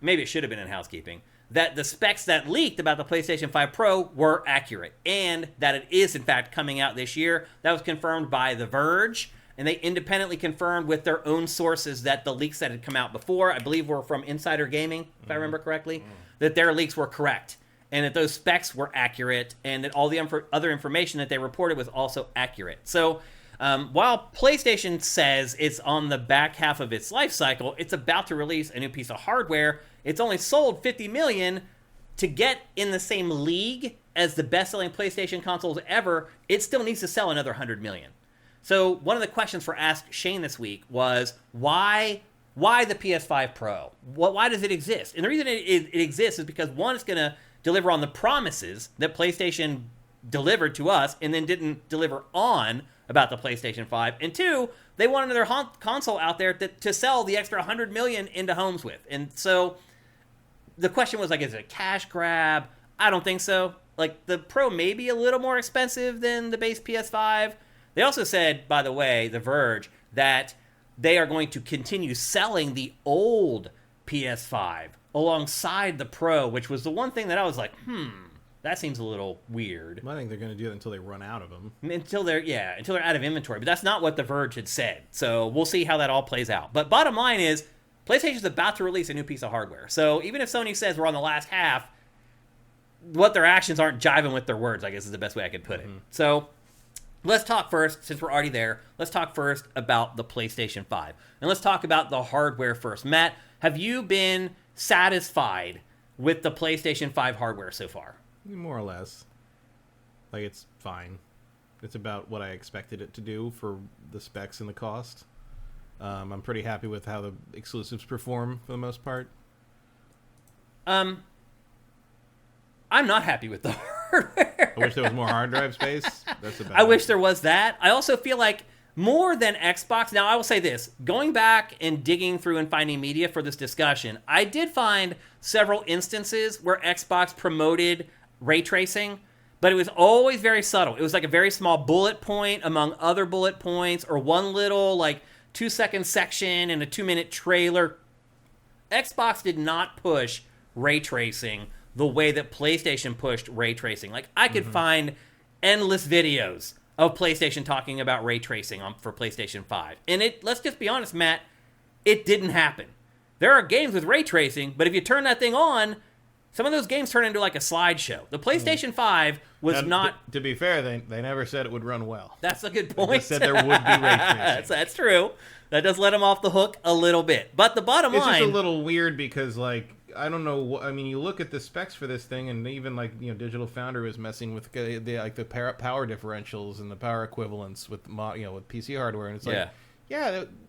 maybe it should have been in housekeeping, that the specs that leaked about the PlayStation 5 Pro were accurate and that it is, in fact, coming out this year. That was confirmed by The Verge, and they independently confirmed with their own sources that the leaks that had come out before, I believe were from Insider Gaming, if I remember correctly, that their leaks were correct and that those specs were accurate and that all the other information that they reported was also accurate. So While PlayStation says it's on the back half of its life cycle, it's about to release a new piece of hardware. It's only sold 50 million. To get in the same league as the best-selling PlayStation consoles ever, it still needs to sell another 100 million. So one of the questions for Ask Shane this week was, why the PS5 Pro? Why does it exist? And the reason it exists is because, one, it's going to deliver on the promises that PlayStation delivered to us and then didn't deliver on about the PlayStation 5. And two, they want another console out there to sell the extra 100 million into homes with. And so the question was, like, is it a cash grab? I don't think so. Like, the Pro may be a little more expensive than the base PS5. They also said, by the way, The Verge, that they are going to continue selling the old PS5 alongside the Pro, which was the one thing that I was like, that seems a little weird. I think they're going to do it until they run out of them. Until they're out of inventory. But that's not what The Verge had said. So we'll see how that all plays out. But bottom line is, PlayStation's about to release a new piece of hardware. So even if Sony says we're on the last half, what their actions aren't jiving with their words, I guess is the best way I could put it. So let's talk first, since we're already there, let's talk first about the PlayStation 5. And let's talk about the hardware first. Matt, have you been satisfied with the PlayStation 5 hardware so far? More or less. Like, it's fine. It's about what I expected it to do for the specs and the cost. I'm pretty happy with how the exclusives perform for the most part. I'm not happy with the hardware. I wish there was more hard drive space. That's about I wish there was that. I also feel like more than Xbox. Now, I will say this. Going back and digging through and finding media for this discussion, I did find several instances where Xbox promoted ray tracing, but it was always very subtle. It was like a very small bullet point among other bullet points, or one little, like, 2-second section and a 2-minute trailer. Xbox did not push ray tracing the way that PlayStation pushed ray tracing. Like, I could find endless videos of PlayStation talking about ray tracing for PlayStation 5. And let's just be honest, Matt, it didn't happen. There are games with ray tracing, but if you turn that thing on, some of those games turn into like a slideshow. The PlayStation 5 was not... To be fair, they never said it would run well. That's a good point. They just said there would be ray tracing. That's true. That does let them off the hook a little bit. But the bottom line... It's just a little weird because, like, I don't know. I mean, you look at the specs for this thing, and even, like, Digital Foundry was messing with the power differentials and the power equivalents with with PC hardware, and it's like,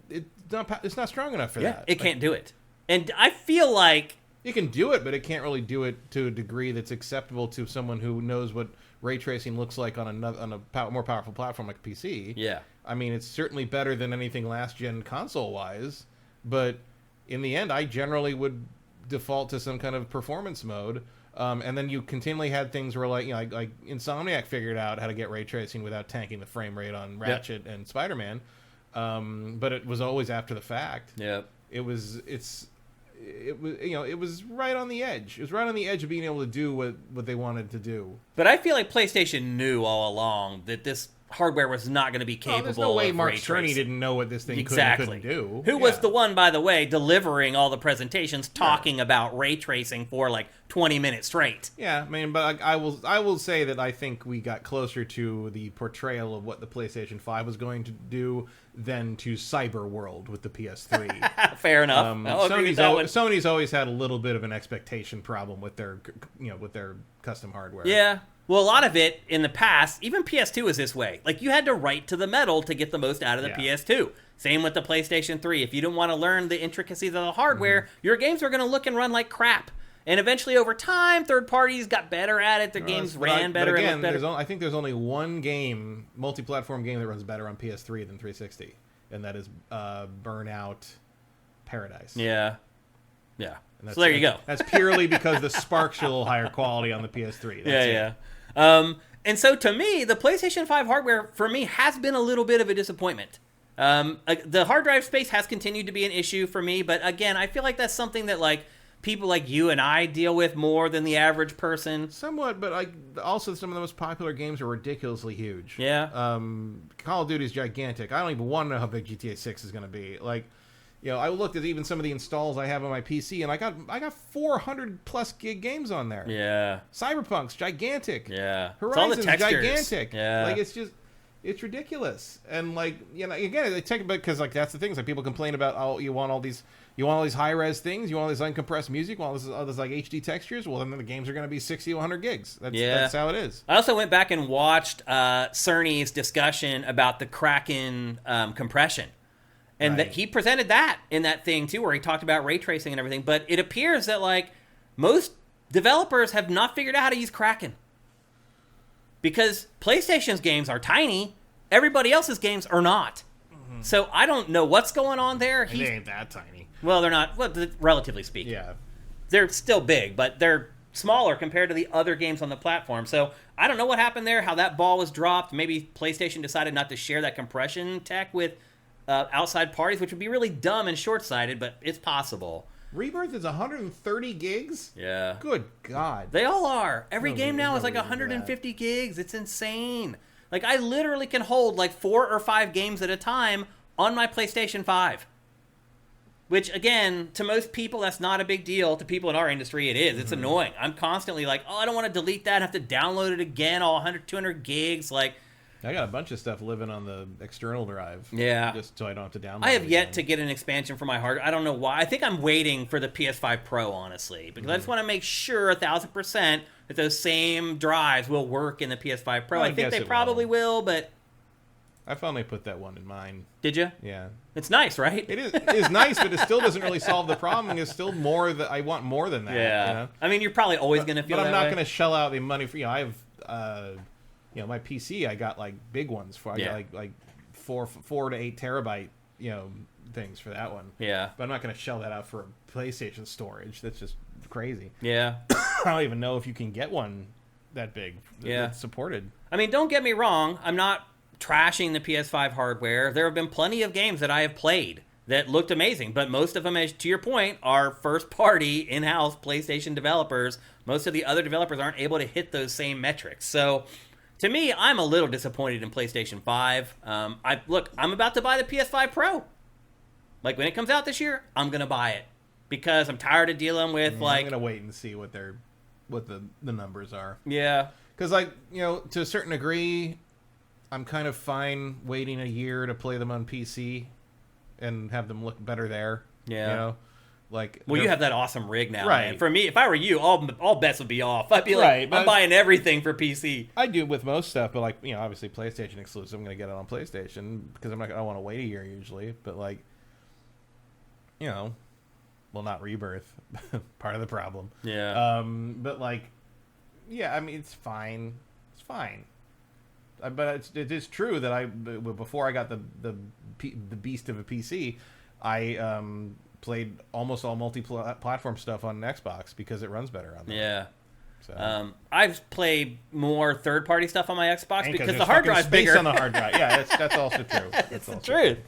it's not strong enough for that. It can't do it. And I feel like... It can do it, but it can't really do it to a degree that's acceptable to someone who knows what ray tracing looks like on a more powerful platform like PC. Yeah. I mean, it's certainly better than anything last-gen console-wise, but in the end, I generally would default to some kind of performance mode. And then you continually had things where, like Insomniac figured out how to get ray tracing without tanking the frame rate on Ratchet and Spider-Man, but it was always after the fact. Yep. It was right on the edge. It was right on the edge of being able to do what they wanted to do. But I feel like PlayStation knew all along that this hardware was not going to be capable of there's no way Mark ray Cerny tracing. didn't know what this thing couldn't do. Who was the one, by the way, delivering all the presentations talking about ray tracing for like 20 minutes straight. Yeah, I mean, but I will say that I think we got closer to the portrayal of what the PlayStation 5 was going to do than to Cyber World with the PS3. Fair enough. Sony's always had a little bit of an expectation problem with their custom hardware. Yeah. Well, a lot of it in the past, even PS2 is this way. Like, you had to write to the metal to get the most out of the PS2. Same with the PlayStation 3. If you didn't want to learn the intricacies of the hardware, your games were going to look and run like crap. And eventually, over time, third parties got better at it. Their games ran better and looked better. I think there's only one game, multi-platform game, that runs better on PS3 than 360. And that is Burnout Paradise. Yeah. Yeah. So there you go. That's purely because the sparks are a little higher quality on the PS3. That's it. And so to me, the PlayStation 5 hardware, for me, has been a little bit of a disappointment. The hard drive space has continued to be an issue for me, but again, I feel like that's something that, like, people like you and I deal with more than the average person. Somewhat, but also some of the most popular games are ridiculously huge. Yeah. Call of Duty is gigantic. I don't even want to know how big GTA 6 is going to be. Like, I looked at even some of the installs I have on my PC, and I got 400 plus gig games on there. Yeah. Cyberpunk's gigantic. Yeah. Horizon's it's all the textures. gigantic. Yeah. Like, it's just, It's ridiculous. And like, you know, again, they take it back because like that's the things like people complain about. Oh, you want all these high res things, you want all this uncompressed music, all this like HD textures. Well, then the games are going to be 60 to 100 gigs. That's how it is. I also went back and watched Cerny's discussion about the Kraken compression. And that he presented that in that thing too, where he talked about ray tracing and everything. But it appears that like most developers have not figured out how to use Kraken. Because PlayStation's games are tiny, everybody else's games are not. Mm-hmm. So I don't know what's going on there. They ain't that tiny. Well, they're not, relatively speaking. Yeah. They're still big, but they're smaller compared to the other games on the platform. So I don't know what happened there, how that ball was dropped. Maybe PlayStation decided not to share that compression tech with outside parties, which would be really dumb and short-sighted, but it's possible. Rebirth is 130 gigs? Yeah. Good God. They all are. Every game now is like 150 gigs. It's insane. Like, I literally can hold like 4 or 5 games at a time on my PlayStation 5. Which, again, to most people, that's not a big deal. To people in our industry, it is. It's annoying. I'm constantly like, oh, I don't want to delete that. I have to download it again, all 100, 200 gigs. Like, I got a bunch of stuff living on the external drive. Yeah. Just so I don't have to download I have it yet again. to get an expansion for my hard. I don't know why. I think I'm waiting for the PS5 Pro, honestly, because I just want to make sure 1,000% that those same drives will work in the PS5 Pro. I think they probably will, but I finally put that one in mine. Did you? Yeah. It's nice, right? It is nice, but it still doesn't really solve the problem. It's still more that I want more than that. Yeah. You know? I mean, you're probably always going to feel that way. But I'm not going to shell out the money for, I have, my PC, I got like big ones for. I got like 4 to 8 terabyte, things for that one. Yeah. But I'm not going to shell that out for PlayStation storage. That's just crazy. Yeah. I don't even know if you can get one that big. That's supported. I mean, don't get me wrong. I'm not trashing the PS5 hardware. There have been plenty of games that I have played that looked amazing, but most of them, as to your point, are first-party, in-house PlayStation developers. Most of the other developers aren't able to hit those same metrics. So, to me, I'm a little disappointed in PlayStation 5. I'm about to buy the PS5 Pro. Like, when it comes out this year, I'm going to buy it. Because I'm tired of dealing with, I'm going to wait and see what the numbers are. Yeah. Because, to a certain degree, I'm kind of fine waiting a year to play them on PC and have them look better there. Yeah. Well, you have that awesome rig now, right? Man. For me, if I were you, all bets would be off. I'd be like, I'm buying everything for PC. I do with most stuff, but obviously PlayStation exclusive. I'm going to get it on PlayStation because I don't want to wait a year usually. But not Rebirth, part of the problem. Yeah. But it's fine. It's fine. But it is true that before I got the beast of a PC, I played almost all multi-platform stuff on Xbox because it runs better on there. Yeah. So. I've played more third-party stuff on my Xbox because the hard drive's bigger. on the hard drive. Yeah, that's also true. It's the truth.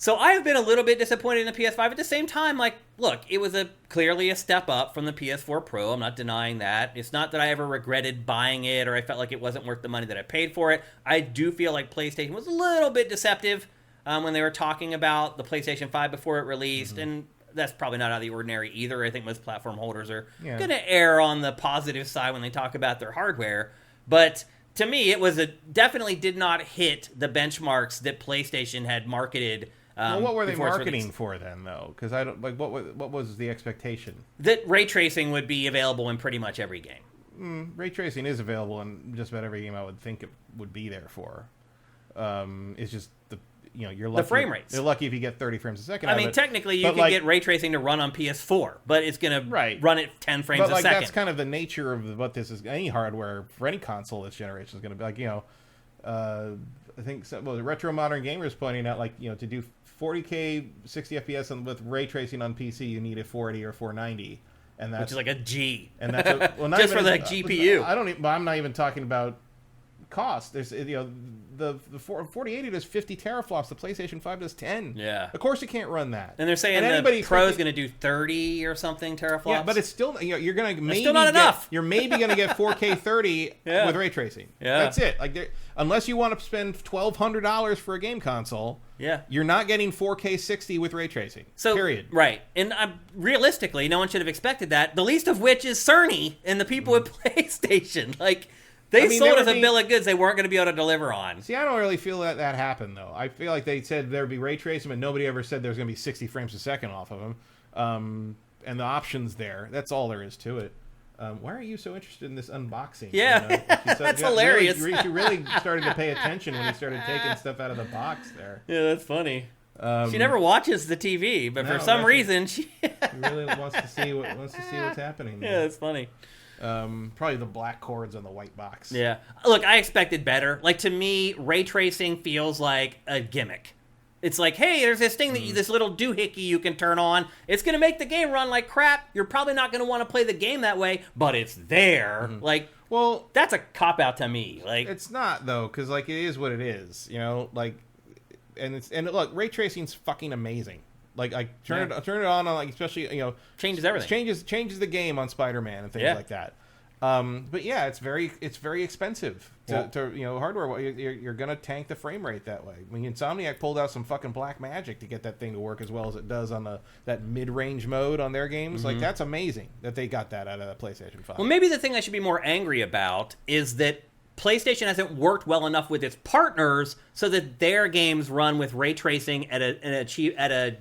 So I have been a little bit disappointed in the PS5. At the same time, look, it was clearly a step up from the PS4 Pro. I'm not denying that. It's not that I ever regretted buying it or I felt like it wasn't worth the money that I paid for it. I do feel like PlayStation was a little bit deceptive when they were talking about the PlayStation 5 before it released, and that's probably not out of the ordinary either. I think most platform holders are going to err on the positive side when they talk about their hardware. But to me, it was definitely did not hit the benchmarks that PlayStation had marketed. What were they marketing for then, though? Because I don't what was the expectation? That ray tracing would be available in pretty much every game. Ray tracing is available in just about every game. I would think it would be there for. It's just you're lucky. The frame rates. You're lucky if you get 30 frames a second. I mean, technically, you can get ray tracing to run on PS4, but it's going to run at 10 frames a second. That's kind of the nature of what this is. Any hardware for any console this generation is going to be I think Retro Modern Gamers pointing out to do 40K 60 FPS with ray tracing on PC, you need a 480 or 490, and that's which is like a G. And that's just for the GPU. I'm not even talking about cost. There's the 4080 does 50 teraflops. The PlayStation 5 does 10. Yeah. Of course, you can't run that. And they're saying the Pro is going to do 30 or something teraflops. Yeah, but it's still you're going to maybe still not enough. You're maybe going to get 4K 30 with ray tracing. Yeah. That's it. Unless you want to spend $1,200 for a game console. Yeah. You're not getting 4K 60 with ray tracing. Period. Right. And realistically, no one should have expected that. The least of which is Cerny and the people at PlayStation. They sold us a bill of goods they weren't going to be able to deliver on. See, I don't really feel that happened, though. I feel like they said there would be ray tracing, but nobody ever said there was going to be 60 frames a second off of them. And the options there, that's all there is to it. Why are you so interested in this unboxing? Yeah, that's hilarious. Really, you really started to pay attention when you started taking stuff out of the box there. Yeah, that's funny. She never watches the TV, but for some reason she really wants to see what's happening there. Yeah, that's funny. Probably the black cords on the white box. Yeah. Look, I expected better. Like, to me, ray tracing feels like a gimmick. It's like, hey, there's this thing this little doohickey you can turn on. It's going to make the game run like crap. You're probably not going to want to play the game that way, but it's there. Like, well, that's a cop-out to me. Like, it's not, though, because, like, it is what it is. You know, like, and look, ray tracing's fucking amazing. Like, I turn it on, like, especially, you know, changes everything. Changes the game on Spider-Man and things like that. But yeah, it's very expensive to you know, hardware. You're gonna tank the frame rate that way. I mean, Insomniac pulled out some fucking black magic to get that thing to work as well as it does on that mid-range mode on their games. Like, that's amazing that they got that out of the PlayStation 5. Well, maybe the thing I should be more angry about is that PlayStation hasn't worked well enough with its partners so that their games run with ray tracing at a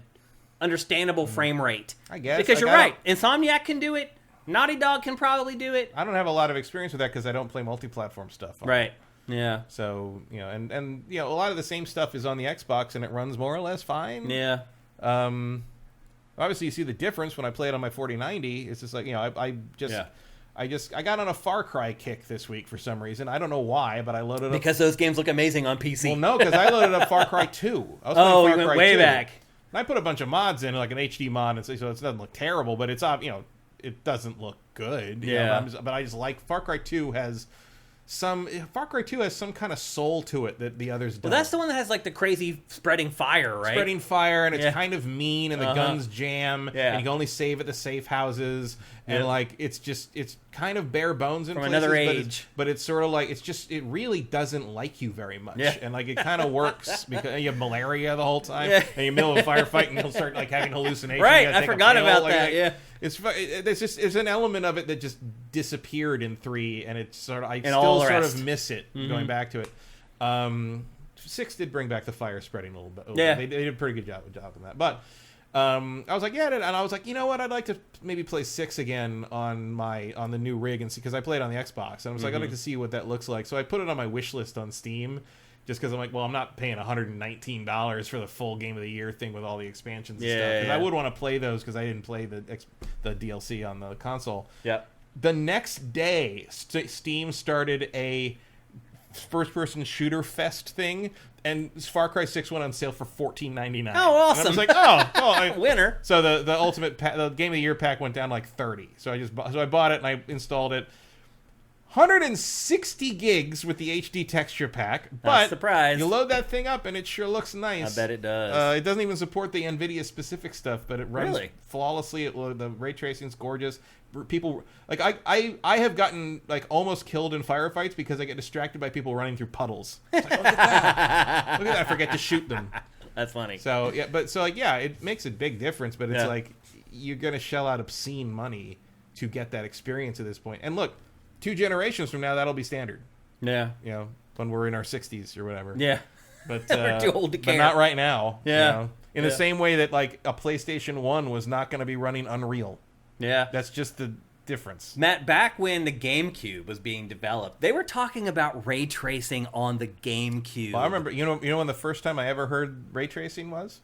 understandable frame rate. I guess. Because you're right. Insomniac can do it. Naughty Dog can probably do it. I don't have a lot of experience with that because I don't play multi-platform stuff. Right. Yeah. So, you know, and you know, a lot of the same stuff is on the Xbox and it runs more or less fine. Yeah. Obviously, you see the difference when I play it on my 4090. It's just like, you know, I got on a Far Cry kick this week for some reason. I don't know why, but I loaded up... Because those games look amazing on PC. Well, no, because I loaded up Far Cry 2. You went way back. And I put a bunch of mods in, like an HD mod, and so it doesn't look terrible, but it's, you know, it doesn't look good. Yeah. You know, but I just like... Far Cry 2 has some kind of soul to it that the others don't. Well, that's the one that has like the crazy spreading fire, right? Spreading fire, and it's kind of mean, and the guns jam, yeah. and you can only save at the safe houses, and like it's kind of bare bones in From places, another age. but it's sort of like it really doesn't like you very much, and like it kind of works because you have malaria the whole time, and you're in the middle of a firefight, and you'll start like having hallucinations. Right, I forgot about that. Yeah. It's an element of it that just disappeared in 3, and it's sort of I sort of miss it going back to it. 6 did bring back the fire spreading a little bit. Yeah, they did a pretty good job on that. But I was like, and I was like, you know what? I'd like to maybe play 6 again on the new rig and see, because I played on the Xbox, and I was like, I'd like to see what that looks like. So I put it on my wish list on Steam. Just because I'm like, well, I'm not paying $119 for the full Game of the Year thing with all the expansions and stuff. Because I would want to play those because I didn't play the DLC on the console. Yep. The next day, Steam started a first-person shooter fest thing, and Far Cry 6 went on sale for $14.99. Oh, awesome! And I was like, winner. So the ultimate the Game of the Year pack went down like $30. So I bought it and I installed it. 160 gigs with the HD texture pack, but surprise. You load that thing up and it sure looks nice. I bet it does. It doesn't even support the NVIDIA specific stuff, but it runs flawlessly. The ray tracing's gorgeous. People like I have gotten like almost killed in firefights because I get distracted by people running through puddles. It's like, look at that! Look at that! I forget to shoot them. That's funny. So yeah, it makes a big difference, but it's like you're gonna shell out obscene money to get that experience at this point. And look, 2 generations from now, that'll be standard. Yeah. You know, when we're in our 60s or whatever. Yeah. But we're too old to care. But not right now. Yeah. You know? In the same way that, like, a PlayStation 1 was not going to be running Unreal. Yeah. That's just the difference. Matt, back when the GameCube was being developed, they were talking about ray tracing on the GameCube. Well, I remember, you know when the first time I ever heard ray tracing was?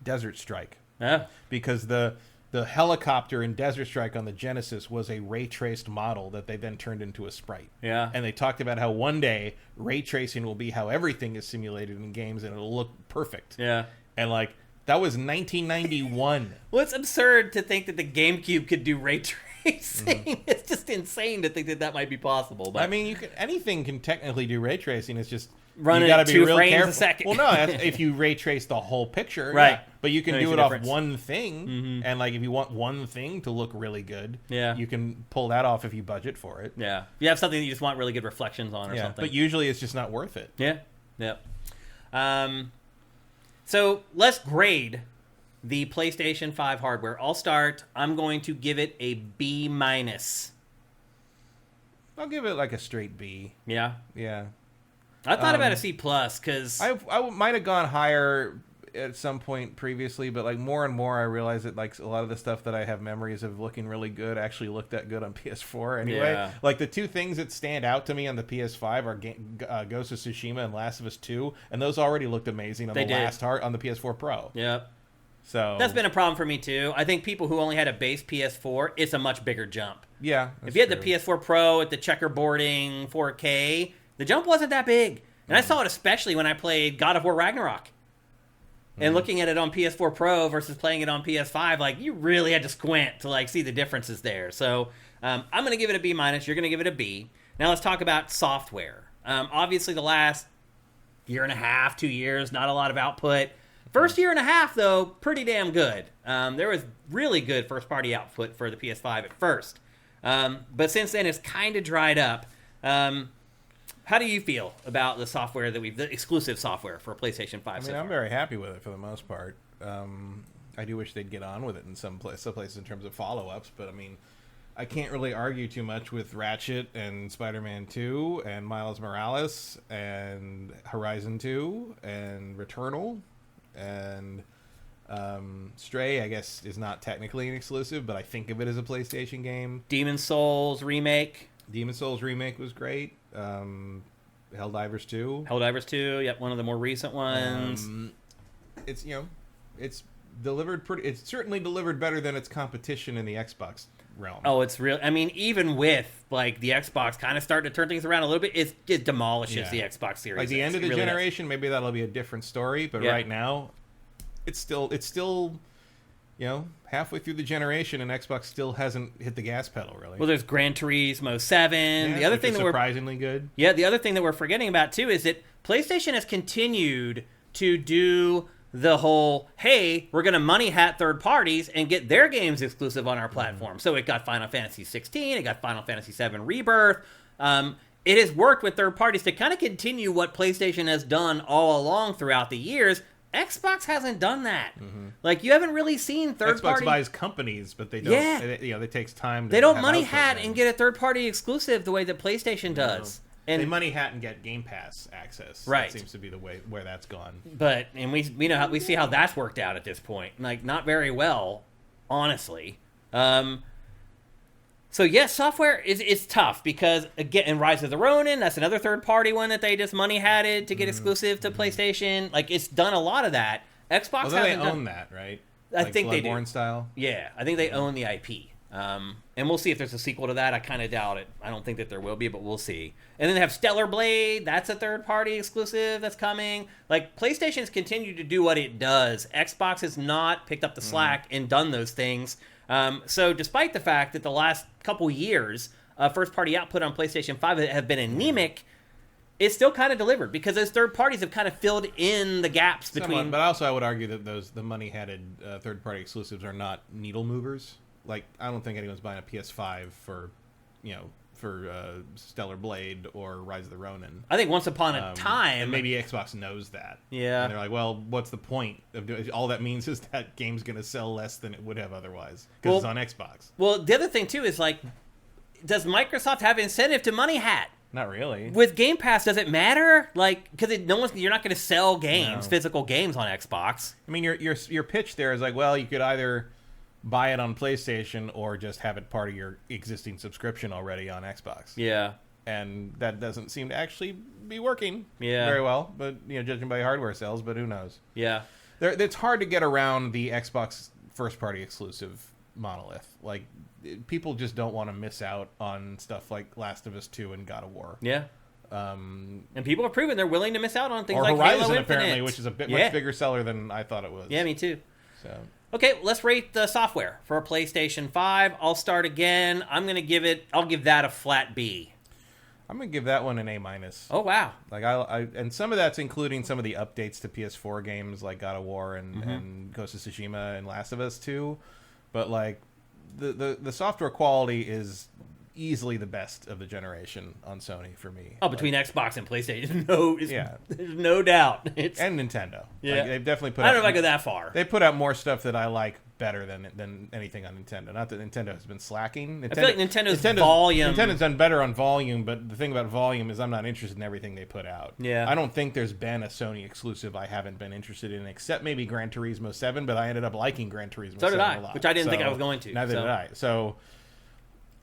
Desert Strike. Yeah. Because the helicopter in Desert Strike on the Genesis was a ray-traced model that they then turned into a sprite. Yeah. And they talked about how one day ray tracing will be how everything is simulated in games and it'll look perfect. Yeah. And like, that was 1991. Well, it's absurd to think that the GameCube could do ray tracing. It's just insane to think that might be possible. But I mean, anything can technically do ray tracing. It's just running you gotta at be 2 real frames careful. a second. Well, no, if you ray trace the whole picture, right? Yeah. But you can That do makes it a off difference. one thing, and like if you want one thing to look really good, Yeah. you can pull that off if you budget for it. Yeah. You have something that you just want really good reflections on or something. But usually it's just not worth it. Yeah. Yep. So let's grade the PlayStation 5 hardware. I'm going to give it a B-. I'll give it like a straight B. Yeah. Yeah. I thought about a C plus because I might have gone higher at some point previously, but like more and more I realize that like a lot of the stuff that I have memories of looking really good actually looked that good on PS4 anyway. Yeah. Like the two things that stand out to me on the PS5 are Ghost of Tsushima and Last of Us 2, and those already looked amazing on on the PS4 Pro. Yep. So that's been a problem for me too. I think people who only had a base PS4, it's a much bigger jump. Yeah. If you had the PS4 Pro at the checkerboarding 4K, the jump wasn't that big. And I saw it especially when I played God of War Ragnarok. And looking at it on PS4 Pro versus playing it on PS5, like, you really had to squint to, like, see the differences there. So, I'm going to give it a B minus. You're going to give it a B. Now let's talk about software. Obviously, the last year and a half, 2 years, not a lot of output. First year and a half, though, pretty damn good. There was really good first-party output for the PS5 at first. But since then, it's kind of dried up. How do you feel about the software the exclusive software for PlayStation 5? I mean, I'm very happy with it for the most part. I do wish they'd get on with it in some places in terms of follow-ups, but I mean, I can't really argue too much with Ratchet and Spider-Man 2 and Miles Morales and Horizon 2 and Returnal and Stray, I guess, is not technically an exclusive, but I think of it as a PlayStation game. Demon's Souls remake was great. Helldivers 2, yep, one of the more recent ones. It's delivered it's certainly delivered better than its competition in the Xbox realm. Oh, it's real. I mean, even with like the Xbox kind of starting to turn things around a little bit, it demolishes the Xbox Series. Like the end of the generation, maybe that'll be a different story, but right now it's still halfway through the generation, and Xbox still hasn't hit the gas pedal, really. Well, there's Gran Turismo 7. The other thing that surprisingly good. Yeah, the other thing that we're forgetting about, too, is that PlayStation has continued to do the whole, hey, we're going to money hat third parties and get their games exclusive on our platform. So it got Final Fantasy 16, it got Final Fantasy 7 Rebirth. It has worked with third parties to kind of continue what PlayStation has done all along throughout the years. Xbox hasn't done that. Like, you haven't really seen third party. Xbox buys companies, but they don't. Yeah. It takes time. They don't money hat and get a third party exclusive the way that PlayStation does. And they money hat and get Game Pass access. Right. That seems to be the way where that's gone. But we know we see how that's worked out at this point. Like, not very well, honestly. So yes, software is tough because again, in Rise of the Ronin, that's another third party one that they just money hatted to get exclusive to PlayStation. Like, it's done a lot of that. Xbox hasn't they own that, right? I think they do. Bloodborne style. Yeah, I think they own the IP. And we'll see if there's a sequel to that. I kind of doubt it. I don't think that there will be, but we'll see. And then they have Stellar Blade. That's a third-party exclusive that's coming. Like, PlayStation's continued to do what it does. Xbox has not picked up the slack and done those things. So despite the fact that the last couple years, first-party output on PlayStation 5 have been anemic, it's still kind of delivered because those third parties have kind of filled in the gaps between... But also I would argue that the money-hatted third-party exclusives are not needle movers. Like, I don't think anyone's buying a PS5 for Stellar Blade or Rise of the Ronin. I think once upon a time... And maybe Xbox knows that. Yeah. And they're like, well, what's the point of doing... All that means is that game's going to sell less than it would have otherwise because it's on Xbox. Well, the other thing, too, is, like, does Microsoft have incentive to money hat? Not really. With Game Pass, does it matter? Like, because you're not going to sell games, physical games on Xbox. I mean, your pitch there is like, well, you could either buy it on PlayStation or just have it part of your existing subscription already on Xbox. Yeah. And that doesn't seem to actually be working very well. But, judging by hardware sales, but who knows? Yeah. It's hard to get around the Xbox first-party exclusive monolith. Like, people just don't want to miss out on stuff like Last of Us 2 and God of War. Yeah. And people have proven they're willing to miss out on things or like Horizon, Halo apparently, Infinite. which is a much bigger seller than I thought it was. Yeah, me too. So... Okay, let's rate the software for a PlayStation 5. I'll start again. I'll give that a flat B. I'm going to give that one an A minus. Oh, wow. Like and some of that's including some of the updates to PS4 games like God of War and Ghost of Tsushima and Last of Us 2. But like the software quality is easily the best of the generation on Sony for me. Oh, between Xbox and PlayStation, there's no doubt. And Nintendo. Yeah, like, they've definitely put. I don't know if I go that far. They put out more stuff that I like better than anything on Nintendo. Not that Nintendo has been slacking. I feel like Nintendo's volume. Nintendo's done better on volume, but the thing about volume is I'm not interested in everything they put out. Yeah. I don't think there's been a Sony exclusive I haven't been interested in, except maybe Gran Turismo 7, but I ended up liking Gran Turismo 7 a lot. Which I didn't think I was going to. Neither did I. So,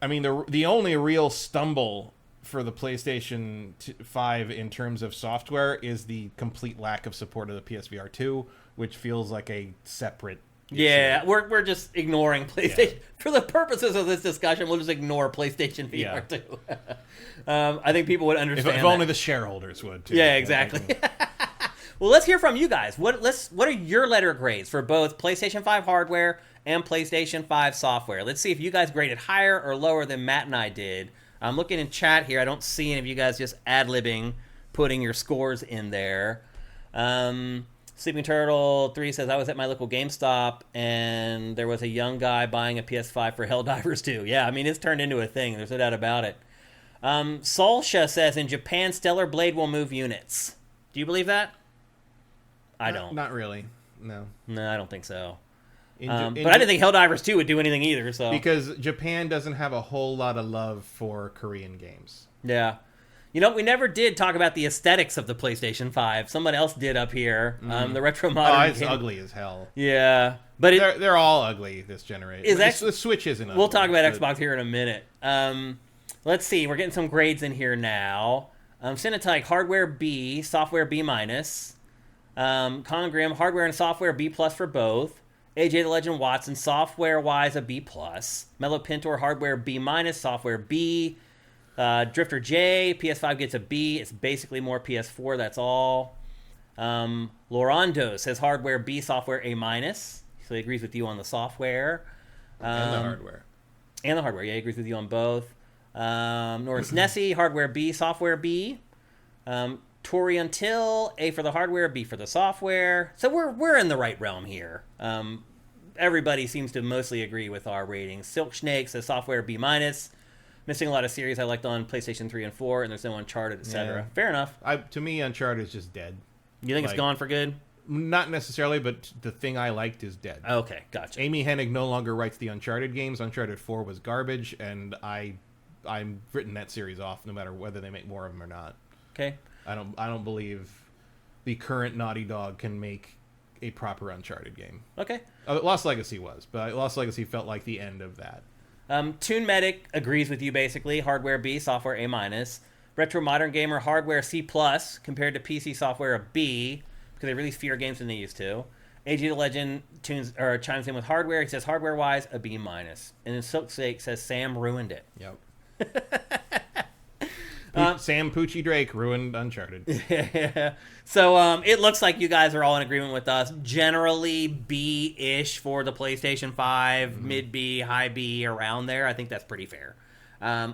I mean, the only real stumble for the PlayStation 5 in terms of software is the complete lack of support of the PSVR 2, which feels like a separate issue. Yeah, we're just ignoring PlayStation. Yeah. For the purposes of this discussion, we'll just ignore PlayStation VR 2. I think people would understand if only the shareholders would, too. Yeah, exactly. Well, let's hear from you guys. What are your letter grades for both PlayStation 5 hardware and PlayStation 5 software? Let's see if you guys graded higher or lower than Matt and I did. I'm looking in chat here. I don't see any of you guys just ad-libbing, putting your scores in there. Sleeping Turtle 3 says, I was at my local GameStop, and there was a young guy buying a PS5 for Helldivers 2. Yeah, I mean, it's turned into a thing. There's no doubt about it. Solsha says, in Japan, Stellar Blade will move units. Do you believe that? I don't. Not really. No. No, I don't think so. But I didn't think Helldivers 2 would do anything either. So because Japan doesn't have a whole lot of love for Korean games. Yeah. You know, we never did talk about the aesthetics of the PlayStation 5. Someone else did up here. The retro modern. Oh, it's ugly as hell. Yeah, but they're all ugly this generation. The Switch isn't. We'll talk about Xbox here in a minute. Let's see. We're getting some grades in here now. Cinetyke, hardware B, software B minus. Congrim, hardware and software B plus for both. AJ the Legend Watson, software-wise a B plus. Mellow Pintor, hardware B minus, software B. Drifter J, PS5 gets a B. It's basically more PS4, that's all. Lorando says hardware B, software A minus. So he agrees with you on the software. And the hardware. And the hardware, yeah, he agrees with you on both. Norris Nessie, hardware B, software B. Tori Until, A for the hardware, B for the software. So we're in the right realm here. Everybody seems to mostly agree with our ratings. Silk Snake says software B minus. Missing a lot of series I liked on PlayStation 3 and 4, and there's no Uncharted, etc. Yeah. Fair enough. To me, Uncharted is just dead. You think it's gone for good? Not necessarily, but the thing I liked is dead. Okay, gotcha. Amy Hennig no longer writes the Uncharted games. Uncharted 4 was garbage, and I'm written that series off no matter whether they make more of them or not. Okay. I don't believe the current Naughty Dog can make a proper Uncharted game. Okay. Lost Legacy was, but Lost Legacy felt like the end of that. Toon Medic agrees with you basically. Hardware B, software A minus. Retro Modern Gamer, hardware C plus compared to PC software a B because they release fewer games than they used to. AG the Legend chimes in with hardware. He says hardware wise a B minus. And then Silksake says Sam ruined it. Yep. Sam Poochie Drake ruined Uncharted. Yeah. So it looks like you guys are all in agreement with us. Generally B-ish for the PlayStation 5, mid B, high B, around there. I think that's pretty fair.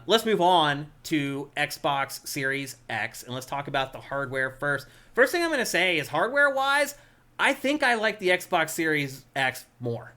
Let's move on to Xbox Series X, and let's talk about the hardware first. First thing I'm going to say is hardware-wise, I think I like the Xbox Series X more.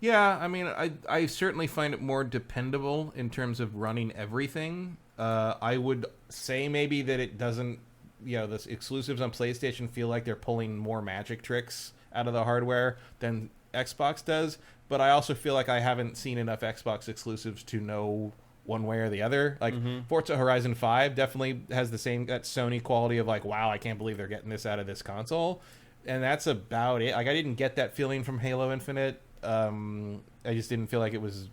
Yeah, I mean, I certainly find it more dependable in terms of running everything. I would say maybe that it doesn't, the exclusives on PlayStation feel like they're pulling more magic tricks out of the hardware than Xbox does. But I also feel like I haven't seen enough Xbox exclusives to know one way or the other. Like Forza Horizon 5 definitely has that Sony quality of like, wow, I can't believe they're getting this out of this console. And that's about it. Like I didn't get that feeling from Halo Infinite. I just didn't feel like it was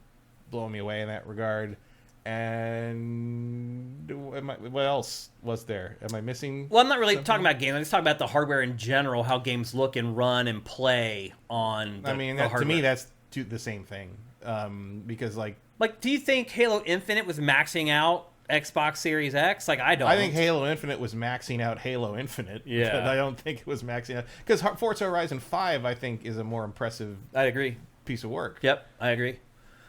blowing me away in that regard. And what else was there? Am I missing? Well, I'm not really something? talking about games. I'm just talking about the hardware in general, how games look and run and play on the hardware. To me, that's the same thing. Because like, do you think Halo Infinite was maxing out Xbox Series X? Like, I don't. I think Halo Infinite was maxing out Halo Infinite. Yeah. But I don't think it was maxing out. Because Forza Horizon 5, I think, is a more impressive I agree. piece of work. Yep, I agree.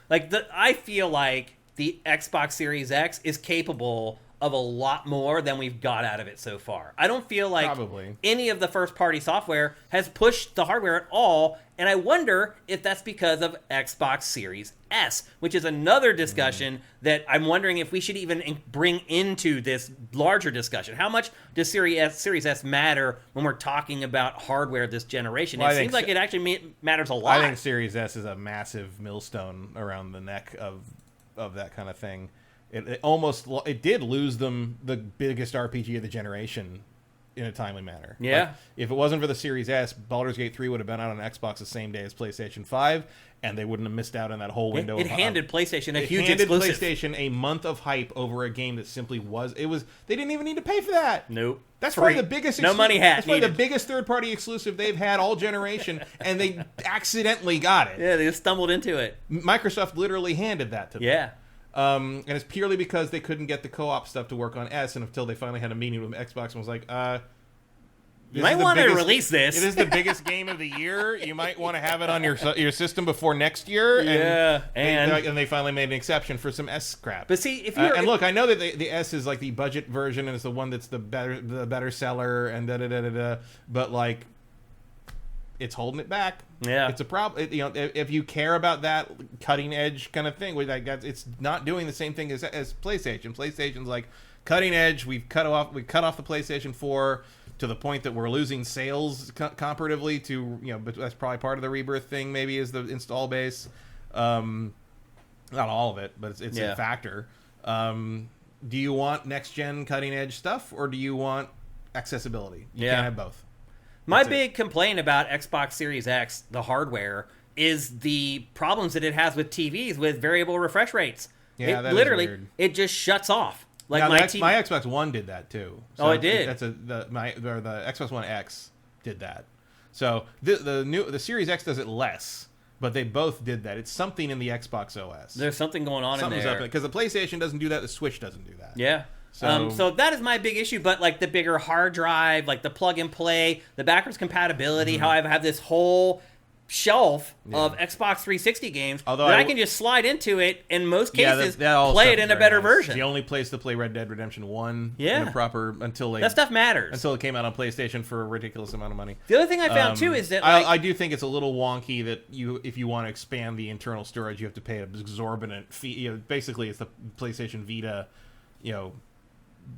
I feel like the Xbox Series X is capable of a lot more than we've got out of it so far. I don't feel like any of the first-party software has pushed the hardware at all, and I wonder if that's because of Xbox Series S, which is another discussion that I'm wondering if we should even bring into this larger discussion. How much does Series S matter when we're talking about hardware this generation? It seems like it actually matters a lot. I think Series S is a massive millstone around the neck of that kind of thing. It did lose them the biggest RPG of the generation in a timely manner. Yeah. Like, if it wasn't for the Series S, Baldur's Gate 3 would have been out on Xbox the same day as PlayStation 5, and they wouldn't have missed out on that whole window. It handed PlayStation a huge exclusive. It handed PlayStation a month of hype over a game that simply was. They didn't even need to pay for that. Nope. That's probably the biggest. No money hat. That's probably the biggest third-party exclusive they've had all generation, and they accidentally got it. Yeah, they just stumbled into it. Microsoft literally handed that to them. Yeah. And it's purely because they couldn't get the co-op stuff to work on S, and until they finally had a meeting with Xbox and was like, you might want to release this. It is the biggest game of the year. You might want to have it on your system before next year. And they finally made an exception for some S crap. But see, if you're and look, I know that the S is like the budget version and it's the one that's the better seller and but like, it's holding it back. Yeah, it's a problem. If you care about that cutting edge kind of thing, it's not doing the same thing as PlayStation. PlayStation's like cutting edge. We've cut off the PlayStation 4 to the point that we're losing sales comparatively to but that's probably part of the rebirth thing. Maybe is the install base. Not all of it, but it's a factor. Do you want next gen cutting edge stuff or do you want accessibility? You can't have both. My big complaint about Xbox Series X, the hardware, is the problems that it has with TVs with variable refresh rates. Yeah, that literally is weird. It just shuts off. Like now, my Xbox One did that too. So it did. The Xbox One X did that. So the Series X does it less, but they both did that. It's something in the Xbox OS. There's something going on in there. Because the PlayStation doesn't do that. The Switch doesn't do that. Yeah. So that is my big issue, but like the bigger hard drive, like the plug and play, the backwards compatibility, how I have this whole shelf of Xbox 360 games that I can just slide into it in most cases, play it in a better version. The only place to play Red Dead Redemption 1 in a proper that stuff matters. Until it came out on PlayStation for a ridiculous amount of money. The other thing I found too is that I do think it's a little wonky that if you want to expand the internal storage, you have to pay an exorbitant fee. Basically, it's the PlayStation Vita,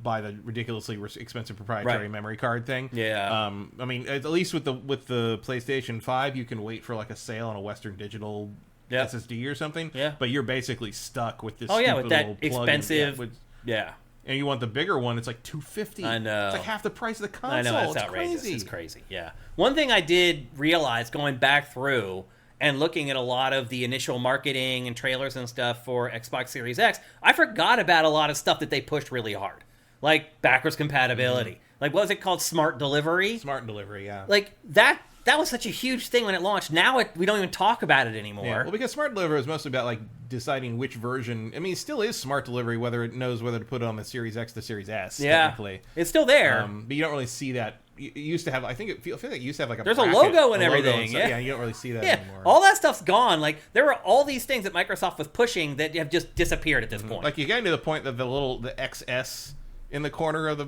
by the ridiculously expensive proprietary memory card thing. Yeah. I mean, at least with the PlayStation 5, you can wait for like a sale on a Western Digital SSD or something. Yeah. But you're basically stuck with this. With that little expensive. And you want the bigger one, it's like $250. I know. It's like half the price of the console. I know, it's outrageous. Crazy. It's crazy. Yeah. One thing I did realize going back through and looking at a lot of the initial marketing and trailers and stuff for Xbox Series X, I forgot about a lot of stuff that they pushed really hard. Like backwards compatibility. Like, what was it called? Smart delivery? Smart delivery, yeah. Like, that was such a huge thing when it launched. Now we don't even talk about it anymore. Yeah. Well, because smart delivery is mostly about, like, deciding which version. I mean, it still is smart delivery, whether it knows whether to put it on the Series X to Series S, technically. It's still there. But you don't really see that. You used to have, I feel like you used to have, like, there's bracket, a logo and everything. Yeah, you don't really see that anymore. All that stuff's gone. Like, there were all these things that Microsoft was pushing that have just disappeared at this point. Like, you get to the point that the XS in the corner of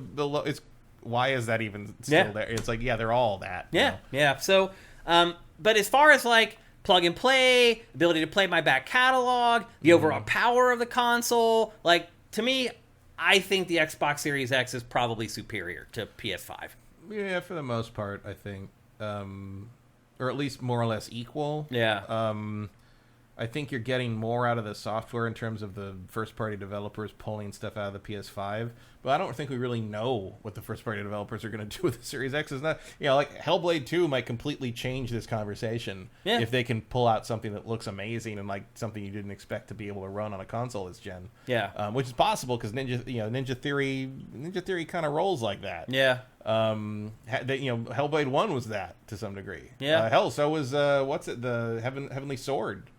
it's why is that even still there? It's like they're all that. Yeah. So but as far as like plug and play, ability to play my back catalog, the overall power of the console, like to me, I think the Xbox Series X is probably superior to PS5. Yeah, for the most part, I think, or at least more or less equal. Yeah. I think you're getting more out of the software in terms of the first-party developers pulling stuff out of the PS5, but I don't think we really know what the first-party developers are going to do with the Series X. Is not, like Hellblade 2 might completely change this conversation if they can pull out something that looks amazing and like something you didn't expect to be able to run on a console this gen. Yeah, which is possible because Ninja Theory kind of rolls like that. Yeah. Hellblade 1 was that to some degree. Yeah. Hell, so was the Heavenly Sword.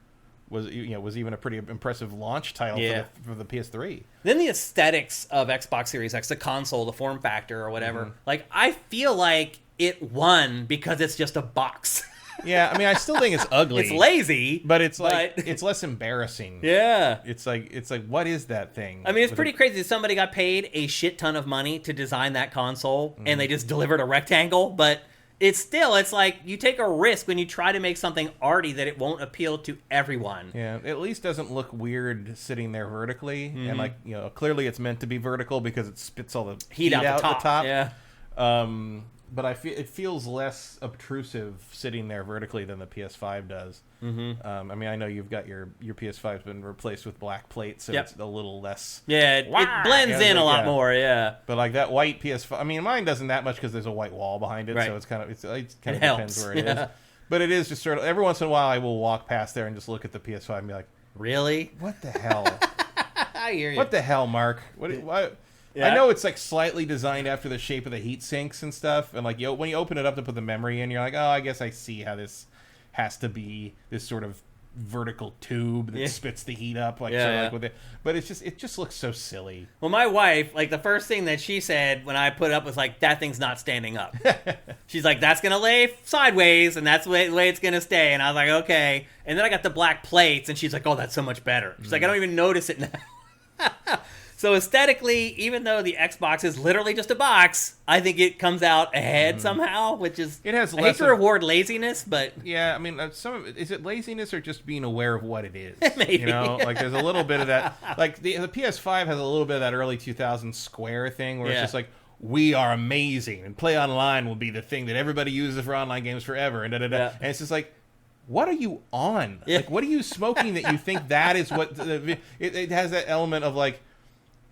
Was even a pretty impressive launch title for the PS3. Then the aesthetics of Xbox Series X, the console, the form factor or whatever, like I feel like it won because it's just a box. Yeah, I mean, I still think it's ugly. It's lazy, but it's like it's less embarrassing. Yeah, it's like what is that thing? I mean, it's pretty crazy. Somebody got paid a shit ton of money to design that console, and they just delivered a rectangle. But it's like you take a risk when you try to make something arty that it won't appeal to everyone. Yeah, it at least doesn't look weird sitting there vertically, and like clearly it's meant to be vertical because it spits all the heat out the top. Yeah. But it feels less obtrusive sitting there vertically than the PS5 does. Mm-hmm. I mean, I know you've got your PS5's been replaced with black plates, so it's a little less. Yeah, it blends in a lot more. Yeah, but like that white PS5, I mean, mine doesn't that much because there's a white wall behind it, so it's kind of depends where it is. But it is just sort of every once in a while I will walk past there and just look at the PS5 and be like, really? What the hell? I hear you. What the hell, Mark? What? Yeah. I know it's like slightly designed after the shape of the heat sinks and stuff, and like when you open it up to put the memory in, you're like, oh, I guess I see how this has to be this sort of vertical tube that spits the heat up, like with it. But it just looks so silly. Well, my wife, like the first thing that she said when I put it up was like, that thing's not standing up. She's like, that's gonna lay sideways, and that's the way it's gonna stay. And I was like, okay. And then I got the black plates, and she's like, oh, that's so much better. She's like, I don't even notice it now. So aesthetically, even though the Xbox is literally just a box, I think it comes out ahead somehow, which is... It has I hate to reward laziness, but... Yeah, I mean, some of it, is it laziness or just being aware of what it is? Maybe. You know, like there's a little bit of that. Like the PS5 has a little bit of that early 2000s Square thing where it's just like, we are amazing, and play online will be the thing that everybody uses for online games forever, and da-da-da. Yeah. And it's just like, what are you on? Yeah. Like, what are you smoking that you think that is what... It has that element of like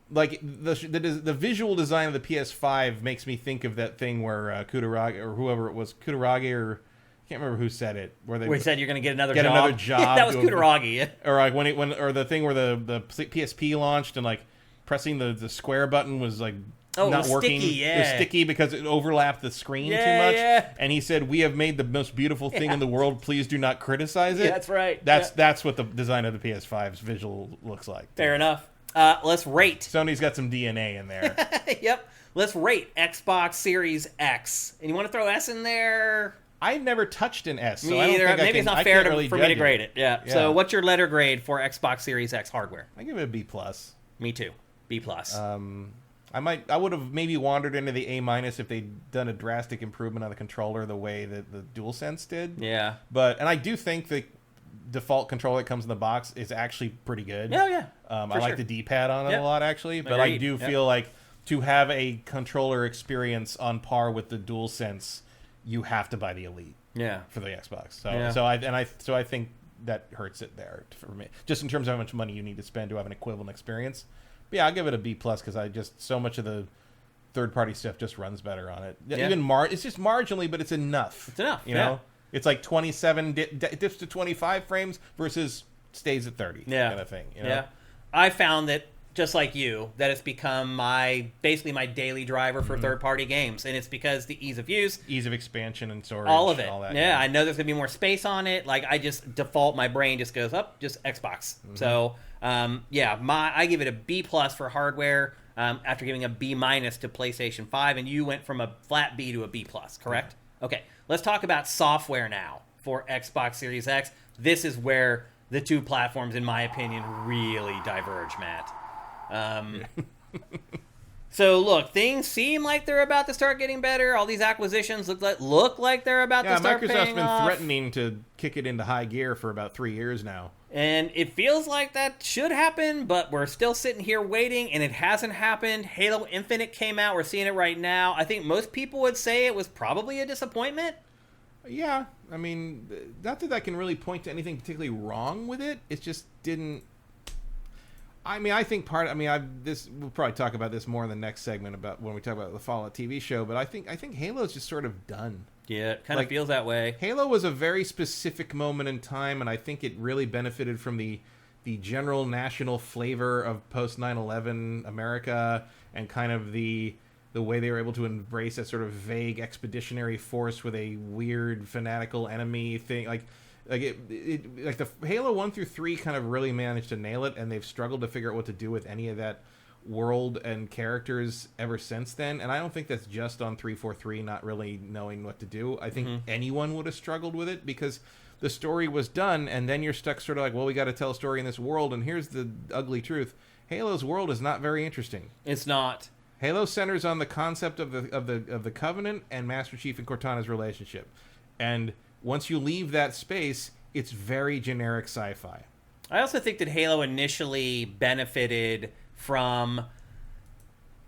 the visual design of the PS5 makes me think of that thing where Kutaragi or whoever it was, Kutaragi or I can't remember who said it, where they said you're going to get another job. Yeah, that was Kutaragi. Or like or the thing where the PSP launched and like pressing the square button was like not working. Sticky, It was sticky because it overlapped the screen too much. Yeah. And he said, "We have made the most beautiful thing in the world. Please do not criticize it." Yeah, that's right. That's what the design of the PS5's visual looks like. Fair enough. Let's rate. Sony's got some DNA in there. Yep. Let's rate Xbox Series X. And you want to throw S in there? I've never touched an S. Me either. Maybe it's not fair for me to grade it. Yeah. So what's your letter grade for Xbox Series X hardware? I give it a B+. Me too. B+. I would have maybe wandered into the A- if they'd done a drastic improvement on the controller the way that the DualSense did. Yeah. And I do think the default controller that comes in the box is actually pretty good. Yeah. I like the D-pad on it a lot, actually. But I do feel like to have a controller experience on par with the DualSense, you have to buy the Elite. Yeah. For the Xbox. So I think that hurts it there for me, just in terms of how much money you need to spend to have an equivalent experience. But yeah, I'll give it a B+ because so much of the third-party stuff just runs better on it. Yeah. It's just marginally, but it's enough. It's enough. You know. It's like 27 dips to 25 frames versus stays at 30 kind of thing. You know? Yeah. I found that, just like you, that it's become basically my daily driver for third-party games. And it's because the ease of use. Ease of expansion and storage. All of it. All that, yeah, I know there's going to be more space on it. Like, I just default, my brain just goes up, just Xbox. So, I give it a B+ for hardware after giving a B- to PlayStation 5. And you went from a flat B to a B+, correct? Yeah. Okay. Let's talk about software now for Xbox Series X. This is where the two platforms, in my opinion, really diverge, Matt. So, look, things seem like they're about to start getting better. All these acquisitions look like they're about to start paying off. Microsoft's been threatening to kick it into high gear for about 3 years now. And it feels like that should happen, but we're still sitting here waiting, and it hasn't happened. Halo Infinite came out. We're seeing it right now. I think most people would say it was probably a disappointment. Yeah, I mean, not that I can really point to anything particularly wrong with it. It just didn't... I mean, I think we'll probably talk about this more in the next segment about when we talk about the Fallout TV show, but I think Halo's just sort of done. Yeah, it kind of feels that way. Halo was a very specific moment in time, and I think it really benefited from the general national flavor of post 9/11 America and kind of the way they were able to embrace a sort of vague expeditionary force with a weird fanatical enemy thing. Like the Halo 1 through 3 kind of really managed to nail it, and they've struggled to figure out what to do with any of that world and characters ever since then, and I don't think that's just on 343 not really knowing what to do. I think anyone would have struggled with it, because the story was done, and then you're stuck sort of like, well, we got to tell a story in this world, and here's the ugly truth. Halo's world is not very interesting. It's not. Halo centers on the concept of the Covenant and Master Chief and Cortana's relationship. And once you leave that space, it's very generic sci-fi. I also think that Halo initially benefited from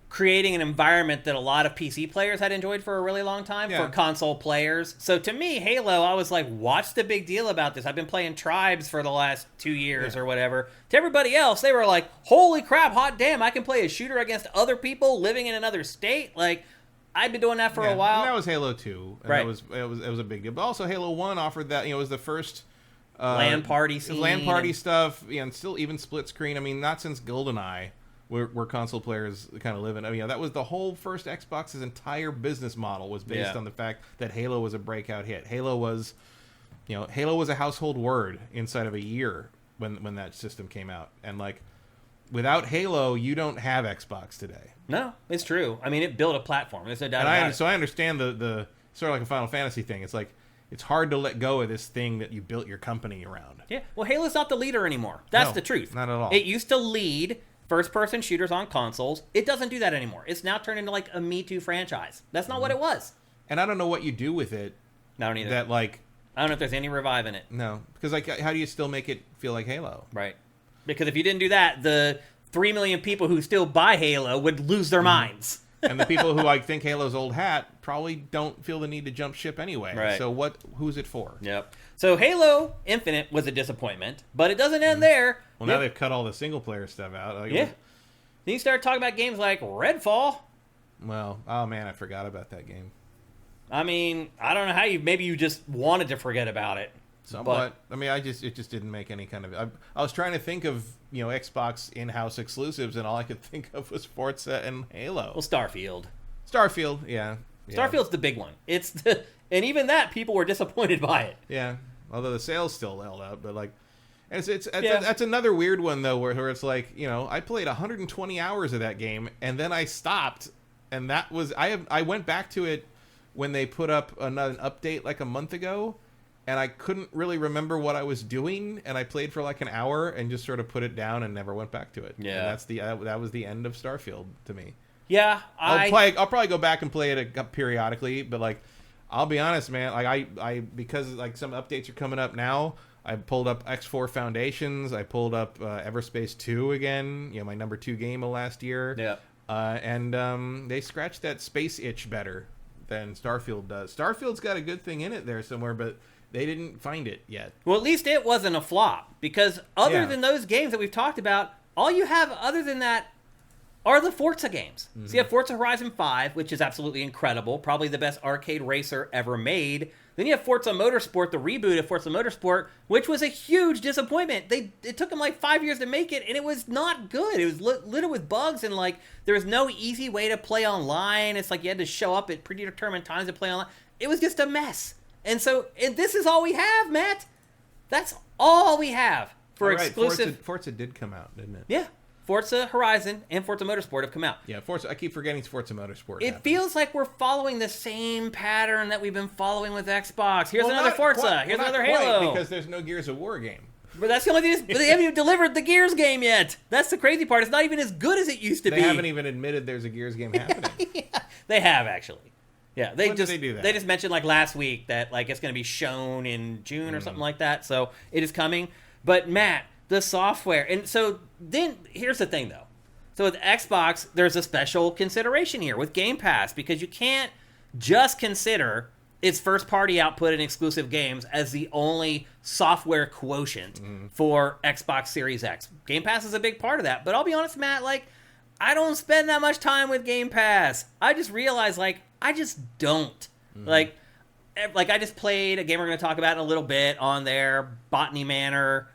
creating an environment that a lot of PC players had enjoyed for a really long time for console players. So to me, Halo, I was like, what's the big deal about this? I've been playing Tribes for the last 2 years or whatever. To everybody else, they were like, holy crap, hot damn, I can play a shooter against other people living in another state. Like, I've been doing that for a while. And that was Halo 2. And right. It was a big deal. But also Halo 1 offered that, it was the first LAN party scene. LAN party stuff, and still even split screen. I mean, not since GoldenEye where console players kind of live in. I mean, that was the whole first Xbox's entire business model was based on the fact that Halo was a breakout hit. Halo was a household word inside of a year when that system came out. And like, without Halo, you don't have Xbox today. No, it's true. I mean, it built a platform. There's no doubt about it. So I understand the sort of like a Final Fantasy thing. It's like, it's hard to let go of this thing that you built your company around. Yeah, well, Halo's not the leader anymore. That's the truth. Not at all. It used to lead first-person shooters on consoles. It doesn't do that anymore. It's now turned into like a Me Too franchise. That's not what it was. And I don't know what you do with it. I don't either. That like, I don't know if there's any revive in it. No, because like, how do you still make it feel like Halo? Right. Because if you didn't do that, the 3 million people who still buy Halo would lose their minds. And the people who like think Halo's old hat probably don't feel the need to jump ship anyway. Right. So who's it for? Yep. So Halo Infinite was a disappointment, but it doesn't end there. Well, now they've cut all the single player stuff out. Like, Then you start talking about games like Redfall. Well, oh man, I forgot about that game. I mean, I don't know how maybe you just wanted to forget about it. Somewhat. I mean, it just didn't make any kind of. I was trying to think of Xbox in-house exclusives, and all I could think of was Forza and Halo. Well, Starfield, yeah. Starfield's the big one. And even that, people were disappointed by it. Yeah, although the sales still held up, but like, and that's another weird one though, where it's like, I played 120 hours of that game, and then I stopped, and that was I went back to it when they put up an update like a month ago. And I couldn't really remember what I was doing, and I played for like an hour and just sort of put it down and never went back to it. Yeah, and that was the end of Starfield to me. Yeah, I'll probably go back and play it periodically, but like, I'll be honest, man. Like I because like some updates are coming up now. I pulled up X4 Foundations. I pulled up Everspace 2 again. My number 2 game of last year. Yeah, and they scratched that space itch better than Starfield does. Starfield's got a good thing in it there somewhere, but they didn't find it yet. Well, at least it wasn't a flop, because other than those games that we've talked about, all you have other than that are the Forza games. So you have Forza Horizon 5, which is absolutely incredible, probably the best arcade racer ever made. Then you have Forza Motorsport, the reboot of Forza Motorsport, which was a huge disappointment. It took them like 5 years to make it, and it was not good. It was littered with bugs, and like there was no easy way to play online. It's like you had to show up at predetermined times to play online. It was just a mess. And so this is all we have, Matt. That's all we have for exclusive. Forza did come out, didn't it? Yeah. Forza Horizon and Forza Motorsport have come out. Yeah, Forza. I keep forgetting Forza Motorsport. It feels like we're following the same pattern that we've been following with Xbox. Here's another Forza. Here's another Halo. Because there's no Gears of War game. But that's the only thing. They haven't even delivered the Gears game yet. That's the crazy part. It's not even as good as it used to be. They haven't even admitted there's a Gears game happening. Yeah, they have actually. Yeah, when did they do that? They just mentioned like last week that like it's going to be shown in June or something like that. So it is coming. But Matt, the software, and so then here's the thing though. So with Xbox, there's a special consideration here with Game Pass, because you can't just consider its first-party output and exclusive games as the only software quotient for Xbox Series X. Game Pass is a big part of that. But I'll be honest, Matt, like, I don't spend that much time with Game Pass. I just realized, like, I just don't. Like, I just played a game we're going to talk about in a little bit on there, Botany Manor.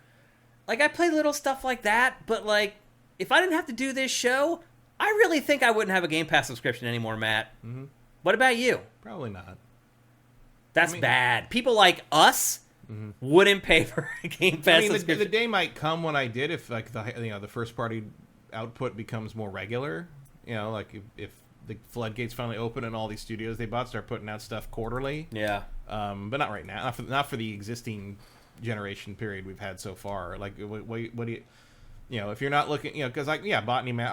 Like, I play little stuff like that, but, like, if I didn't have to do this show, I really think I wouldn't have a Game Pass subscription anymore, Matt. What about you? Probably not. That's bad. People like us wouldn't pay for a Game Pass subscription. The day might come when I did, if like the first party output becomes more regular, like if the floodgates finally open and all these studios they bought start putting out stuff quarterly. Yeah. But not right now. Not for the existing generation period we've had so far. Like, what do you... if you're not looking, because I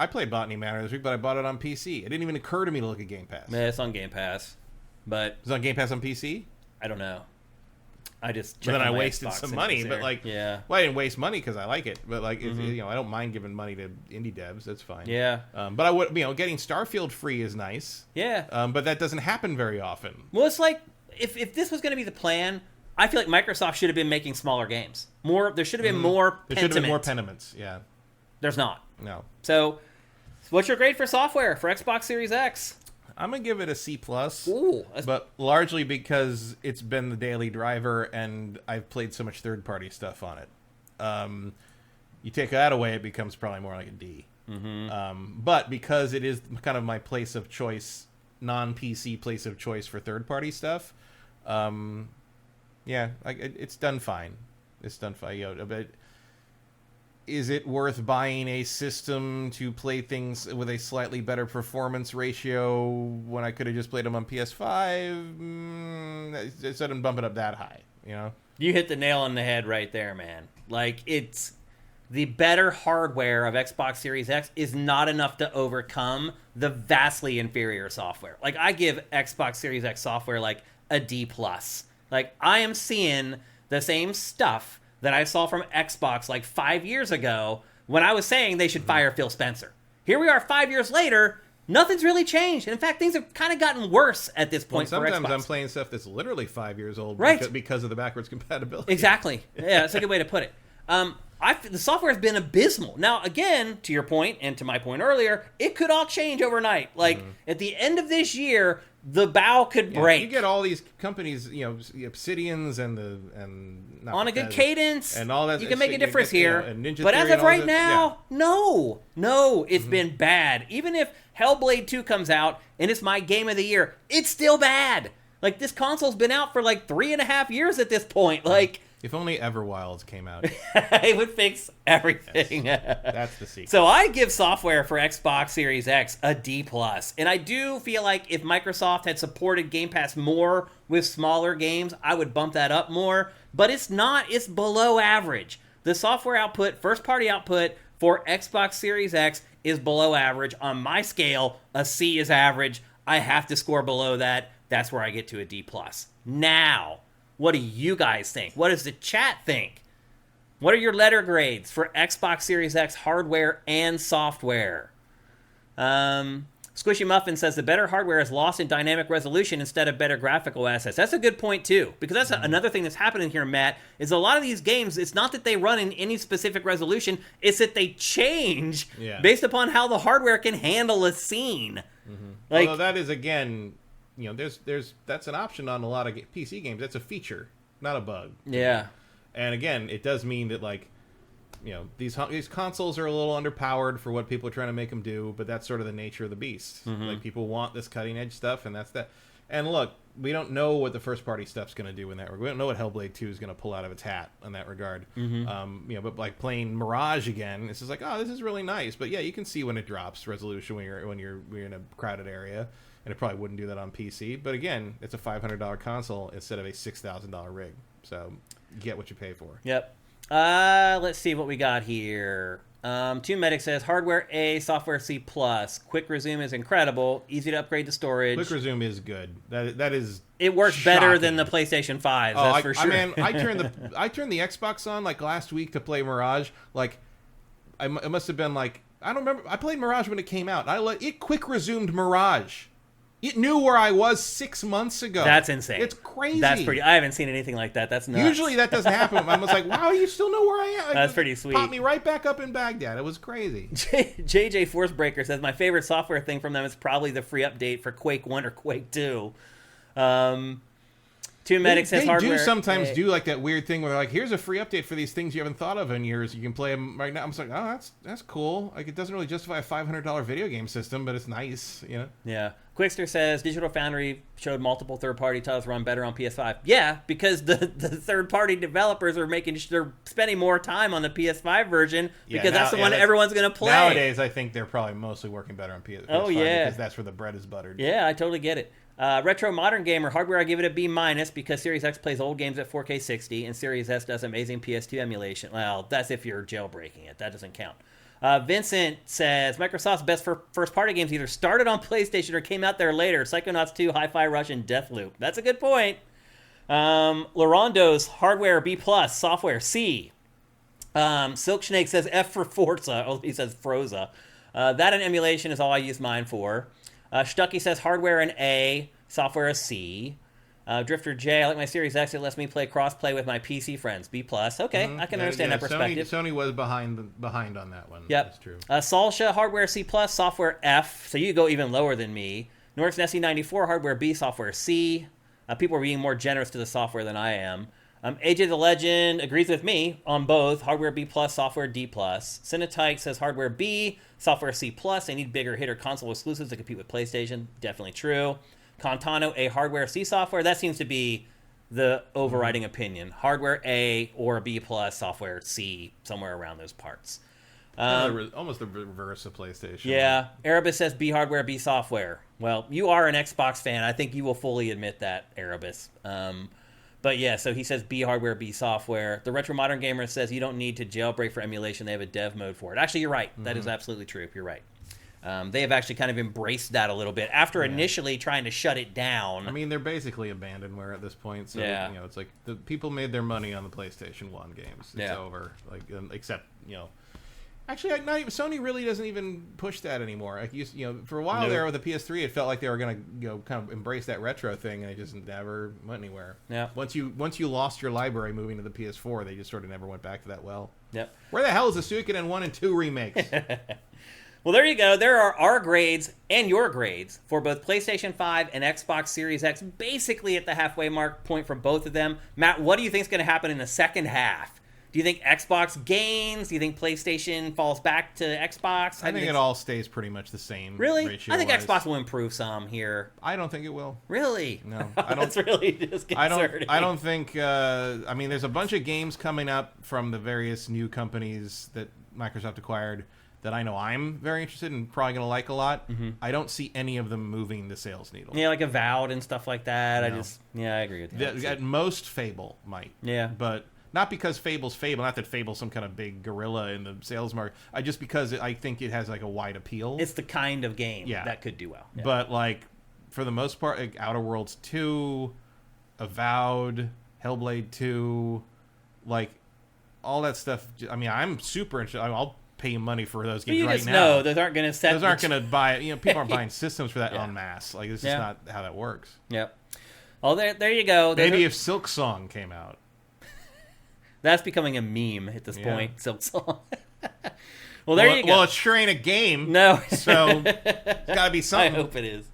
played Botany Manor this week, but I bought it on PC. It didn't even occur to me to look at Game Pass. Yeah, it's on Game Pass, but it's on Game Pass on PC. I don't know. I just. But then I wasted Xbox some money. But I didn't waste money because I like it. But I don't mind giving money to indie devs. That's fine. Yeah. But I would, getting Starfield free is nice. Yeah. But that doesn't happen very often. Well, it's like if this was going to be the plan, I feel like Microsoft should have been making smaller games. There should have been more. There should have been more Pentiments. Yeah. There's not. No. So, what's your grade for software for Xbox Series X? I'm going to give it a C+. Ooh. But largely because it's been the daily driver and I've played so much third-party stuff on it. You take that away, it becomes probably more like a D. Mm-hmm. But because it is kind of my place of choice, non-PC place of choice for third-party stuff, it's done fine. It's done fine. But is it worth buying a system to play things with a slightly better performance ratio when I could have just played them on PS5? It doesn't bump it up that high, You hit the nail on the head right there, man. Like, it's the better hardware of Xbox Series X is not enough to overcome the vastly inferior software. Like, I give Xbox Series X software like a D+. Like, I am seeing the same stuff that I saw from Xbox like 5 years ago when I was saying they should fire Phil Spencer. Here we are 5 years later, nothing's really changed. In fact, things have kind of gotten worse at this point for Xbox. Sometimes I'm playing stuff that's literally 5 years old because of the backwards compatibility. Exactly. Yeah, that's a good way to put it. The software has been abysmal. Now, again, to your point and to my point earlier, it could all change overnight. Like, at the end of this year, the bow could break. You get all these companies, the Obsidians on a good cadence, and all that. You can make a difference here. And Ninja but Theory as of right now, no, it's been bad. Even if Hellblade 2 comes out and it's my game of the year, it's still bad. Like, this console's been out for like 3.5 years at this point. Like, if only Everwilds came out. It would fix everything. Yes. That's the secret. So I give software for Xbox Series X a D+. And I do feel like if Microsoft had supported Game Pass more with smaller games, I would bump that up more. But it's not. It's below average. The software output, first-party output for Xbox Series X is below average. On my scale, a C is average. I have to score below that. That's where I get to a D+. Now, what do you guys think? What does the chat think? What are your letter grades for Xbox Series X hardware and software? Squishy Muffin says the better hardware is lost in dynamic resolution instead of better graphical assets. That's a good point, too, because that's another thing that's happening here, Matt, is a lot of these games, it's not that they run in any specific resolution, it's that they change based upon how the hardware can handle a scene. Mm-hmm. Like, although that is, again... that's an option on a lot of PC games. That's a feature, not a bug. Yeah. And again, it does mean that these consoles are a little underpowered for what people are trying to make them do, but that's sort of the nature of the beast. Mm-hmm. Like, people want this cutting edge stuff, and that's that. And look, we don't know what the first party stuff's going to do in that regard. We don't know what Hellblade 2 is going to pull out of its hat in that regard. Mm-hmm. But like playing Mirage again, it's just like, oh, this is really nice. But yeah, you can see when it drops resolution when you're in a crowded area. And it probably wouldn't do that on PC. But again, it's a $500 console instead of a $6,000 rig. So get what you pay for. Yep. Let's see what we got here. Two Medic says, hardware A, software C+. Quick Resume is incredible. Easy to upgrade to storage. Quick Resume is good. That is It works shocking. Better than the PlayStation 5, that's for sure. I turned the Xbox on like last week to play Mirage. Like, it must have been like, I don't remember. I played Mirage when it came out. It quick resumed Mirage. It knew where I was 6 months ago. That's insane. It's crazy. That's pretty. I haven't seen anything like that. That's nuts. Usually that doesn't happen. I was like, wow, you still know where I am. That's pretty sweet. Popped me right back up in Baghdad. It was crazy. JJ Forcebreaker says, my favorite software thing from them is probably the free update for Quake 1 or Quake 2. Two Medic says hardware. They do sometimes do like that weird thing where they're like, here's a free update for these things you haven't thought of in years. You can play them right now. I'm just like, oh, that's cool. Like, it doesn't really justify a $500 video game system, but it's nice, Yeah. Quickster says Digital Foundry showed multiple third-party titles run better on PS5. Yeah, because the third-party developers are they're spending more time on the PS5 version because that's the one everyone's going to play. Nowadays, I think they're probably mostly working better on PS5 because that's where the bread is buttered. Yeah, I totally get it. Retro Modern Gamer, hardware I give it a B- because Series X plays old games at 4K 60 and Series S does amazing PS2 emulation. Well, that's if you're jailbreaking it. That doesn't count. Vincent says Microsoft's best first-party games either started on PlayStation or came out there later. Psychonauts 2, Hi-Fi Rush, and Deathloop. That's a good point. Larondo's hardware B+, software C. Silk Snake says F for Forza. Oh, he says Froza. That and emulation is all I use mine for. Stucky says hardware an A, software a C. Drifter J, I like my Series X. It lets me play cross-play with my PC friends. B+. Okay, I can understand that perspective. Sony was behind on that one. Yep. That's true. Salsha, hardware C+, software F. So you go even lower than me. Norix Nessie 94, hardware B, software C. People are being more generous to the software than I am. AJ the Legend agrees with me on both. Hardware B+, software D+. Cinetyke says hardware B, software C+. They need bigger hitter console exclusives to compete with PlayStation. Definitely true. Contano, A, hardware C, software. That seems to be the overriding opinion. Hardware A or B+, software C, somewhere around those parts. Almost the reverse of PlayStation. Yeah. Erebus says B, hardware, B, software. Well, you are an Xbox fan. I think you will fully admit that, Erebus. But yeah, so he says B hardware, B software. The Retro Modern Gamer says you don't need to jailbreak for emulation. They have a dev mode for it. Actually, you're right. That is absolutely true. You're right. They have actually kind of embraced that a little bit after initially trying to shut it down. I mean, they're basically abandonware at this point. So, it's like the people made their money on the PlayStation 1 games. It's over. Like, except, actually, not even Sony really doesn't even push that anymore. Like, for a while there with the PS3, it felt like they were going to, kind of embrace that retro thing, and it just never went anywhere. Yeah. Once you lost your library moving to the PS4, they just sort of never went back to that well. Yep. Where the hell is the Suikoden 1 and 2 remakes? Well, there you go. There are our grades and your grades for both PlayStation 5 and Xbox Series X, basically at the halfway mark point for both of them. Matt, what do you think is going to happen in the second half? Do you think Xbox gains? Do you think PlayStation falls back to Xbox? I think it all stays pretty much the same. Really? I think ratio-wise. Xbox will improve some here. I don't think it will. Really? No, I don't. That's really disconcerting. I don't think. I mean, there's a bunch of games coming up from the various new companies that Microsoft acquired that I know I'm very interested in and probably going to like a lot. I don't see any of them moving the sales needle. Yeah, like Avowed and stuff like that. No. I agree with you. At most, Fable might. Yeah. But not because Fable's Fable, not that Fable's some kind of big gorilla in the sales market. Just because I think it has like a wide appeal. It's the kind of game that could do well. Yeah. But like for the most part, like Outer Worlds 2, Avowed, Hellblade 2, like all that stuff. I mean, I'm super interested. I'll pay money for those games right now. No, those aren't going to set. Those aren't going to buy. People aren't buying systems for that en masse. Like this is not how that works. Yep. Well, there you go. Maybe if Silk Song came out. That's becoming a meme at this point. Silk Song. Well, there you go. Well, it sure ain't a game. No. So it's got to be something. I hope it is.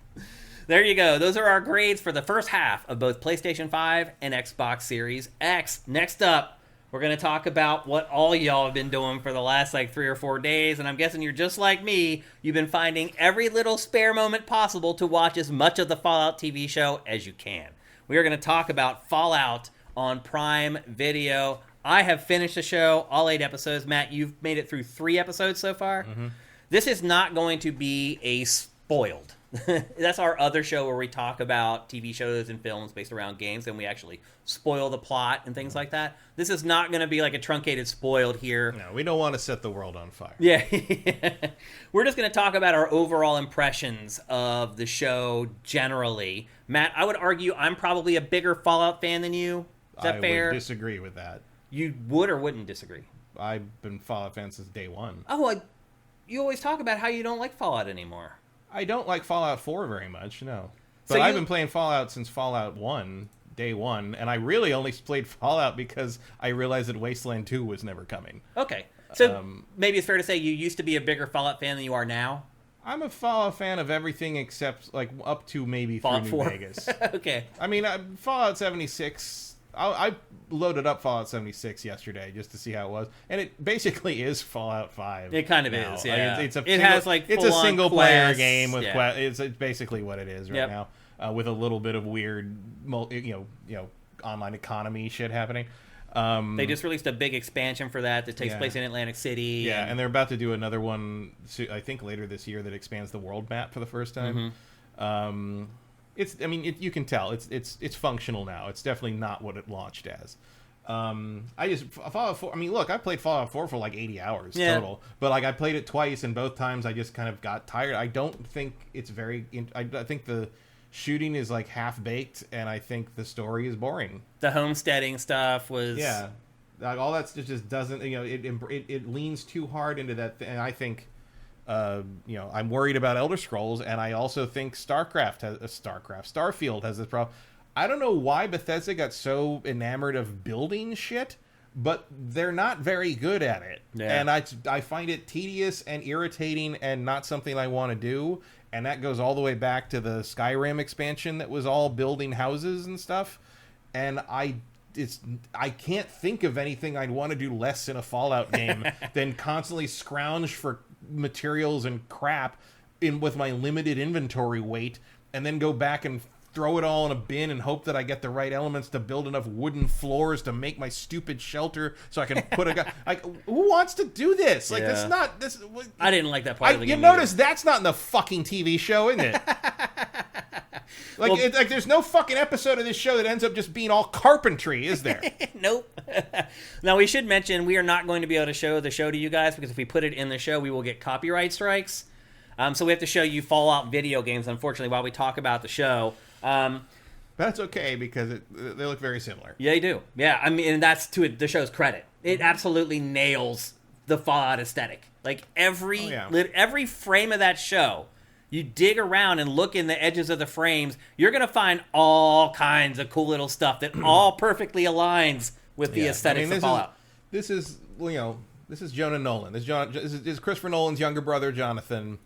There you go. Those are our grades for the first half of both PlayStation 5 and Xbox Series X. Next up, we're going to talk about what all y'all have been doing for the last 3 or 4 days. And I'm guessing you're just like me. You've been finding every little spare moment possible to watch as much of the Fallout TV show as you can. We are going to talk about Fallout on Prime Video. I have finished the show, all 8 episodes. Matt, you've made it through 3 episodes so far. This is not going to be a spoiled. That's our other show where we talk about TV shows and films based around games, and we actually spoil the plot and things like that. This is not going to be like a truncated spoiled here. No, we don't want to set the world on fire. Yeah. We're just going to talk about our overall impressions of the show generally. Matt, I would argue I'm probably a bigger Fallout fan than you. Is that fair? I would disagree with that. You would or wouldn't disagree? I've been Fallout fan since day one. Oh, well, you always talk about how you don't like Fallout anymore. I don't like Fallout 4 very much, no. But So I've been playing Fallout since Fallout 1, day one, and I really only played Fallout because I realized that Wasteland 2 was never coming. Okay. So maybe it's fair to say you used to be a bigger Fallout fan than you are now? I'm a Fallout fan of everything except, up to maybe Fallout through 4. New Vegas. Okay. I mean, Fallout 76, I loaded up Fallout 76 yesterday just to see how it was, and it basically is Fallout 5. It kind of is, yeah. It's a single player game with yeah. It's basically what it is right now, with a little bit of weird, online economy shit happening. They just released a big expansion for that takes place in Atlantic City. Yeah, and they're about to do another one, I think, later this year that expands the world map for the first time. You can tell it's functional now. It's definitely not what it launched as. Fallout 4. I mean, look, I played Fallout 4 for like 80 hours total, but like I played it twice, and both times I just kind of got tired. I don't think it's I think the shooting is like half baked, and I think the story is boring. The homesteading stuff was like all that just doesn't, it leans too hard into that, and I think I'm worried about Elder Scrolls, and I also think Starfield has this problem. I don't know why Bethesda got so enamored of building shit, but they're not very good at it. Yeah. And I find it tedious and irritating and not something I want to do. And that goes all the way back to the Skyrim expansion that was all building houses and stuff. And I can't think of anything I'd want to do less in a Fallout game than constantly scrounge for materials and crap with my limited inventory weight, and then go back and throw it all in a bin and hope that I get the right elements to build enough wooden floors to make my stupid shelter so I can put a guy. Like, who wants to do this? Like, that's not this. I didn't like that part of the game. You notice that's not in the fucking TV show, isn't it? There's no fucking episode of this show that ends up just being all carpentry, is there? Nope. Now, we should mention we are not going to be able to show the show to you guys, because if we put it in the show, we will get copyright strikes. So we have to show you Fallout video games, unfortunately, while we talk about the show. That's okay, because they look very similar. Yeah, they do. Yeah, I mean, and that's to the show's credit. It absolutely nails the Fallout aesthetic. Like, every frame of that show, you dig around and look in the edges of the frames, you're going to find all kinds of cool little stuff that all perfectly aligns with the aesthetics of Fallout. This is Jonah Nolan. This is Christopher Nolan's younger brother, Jonathan,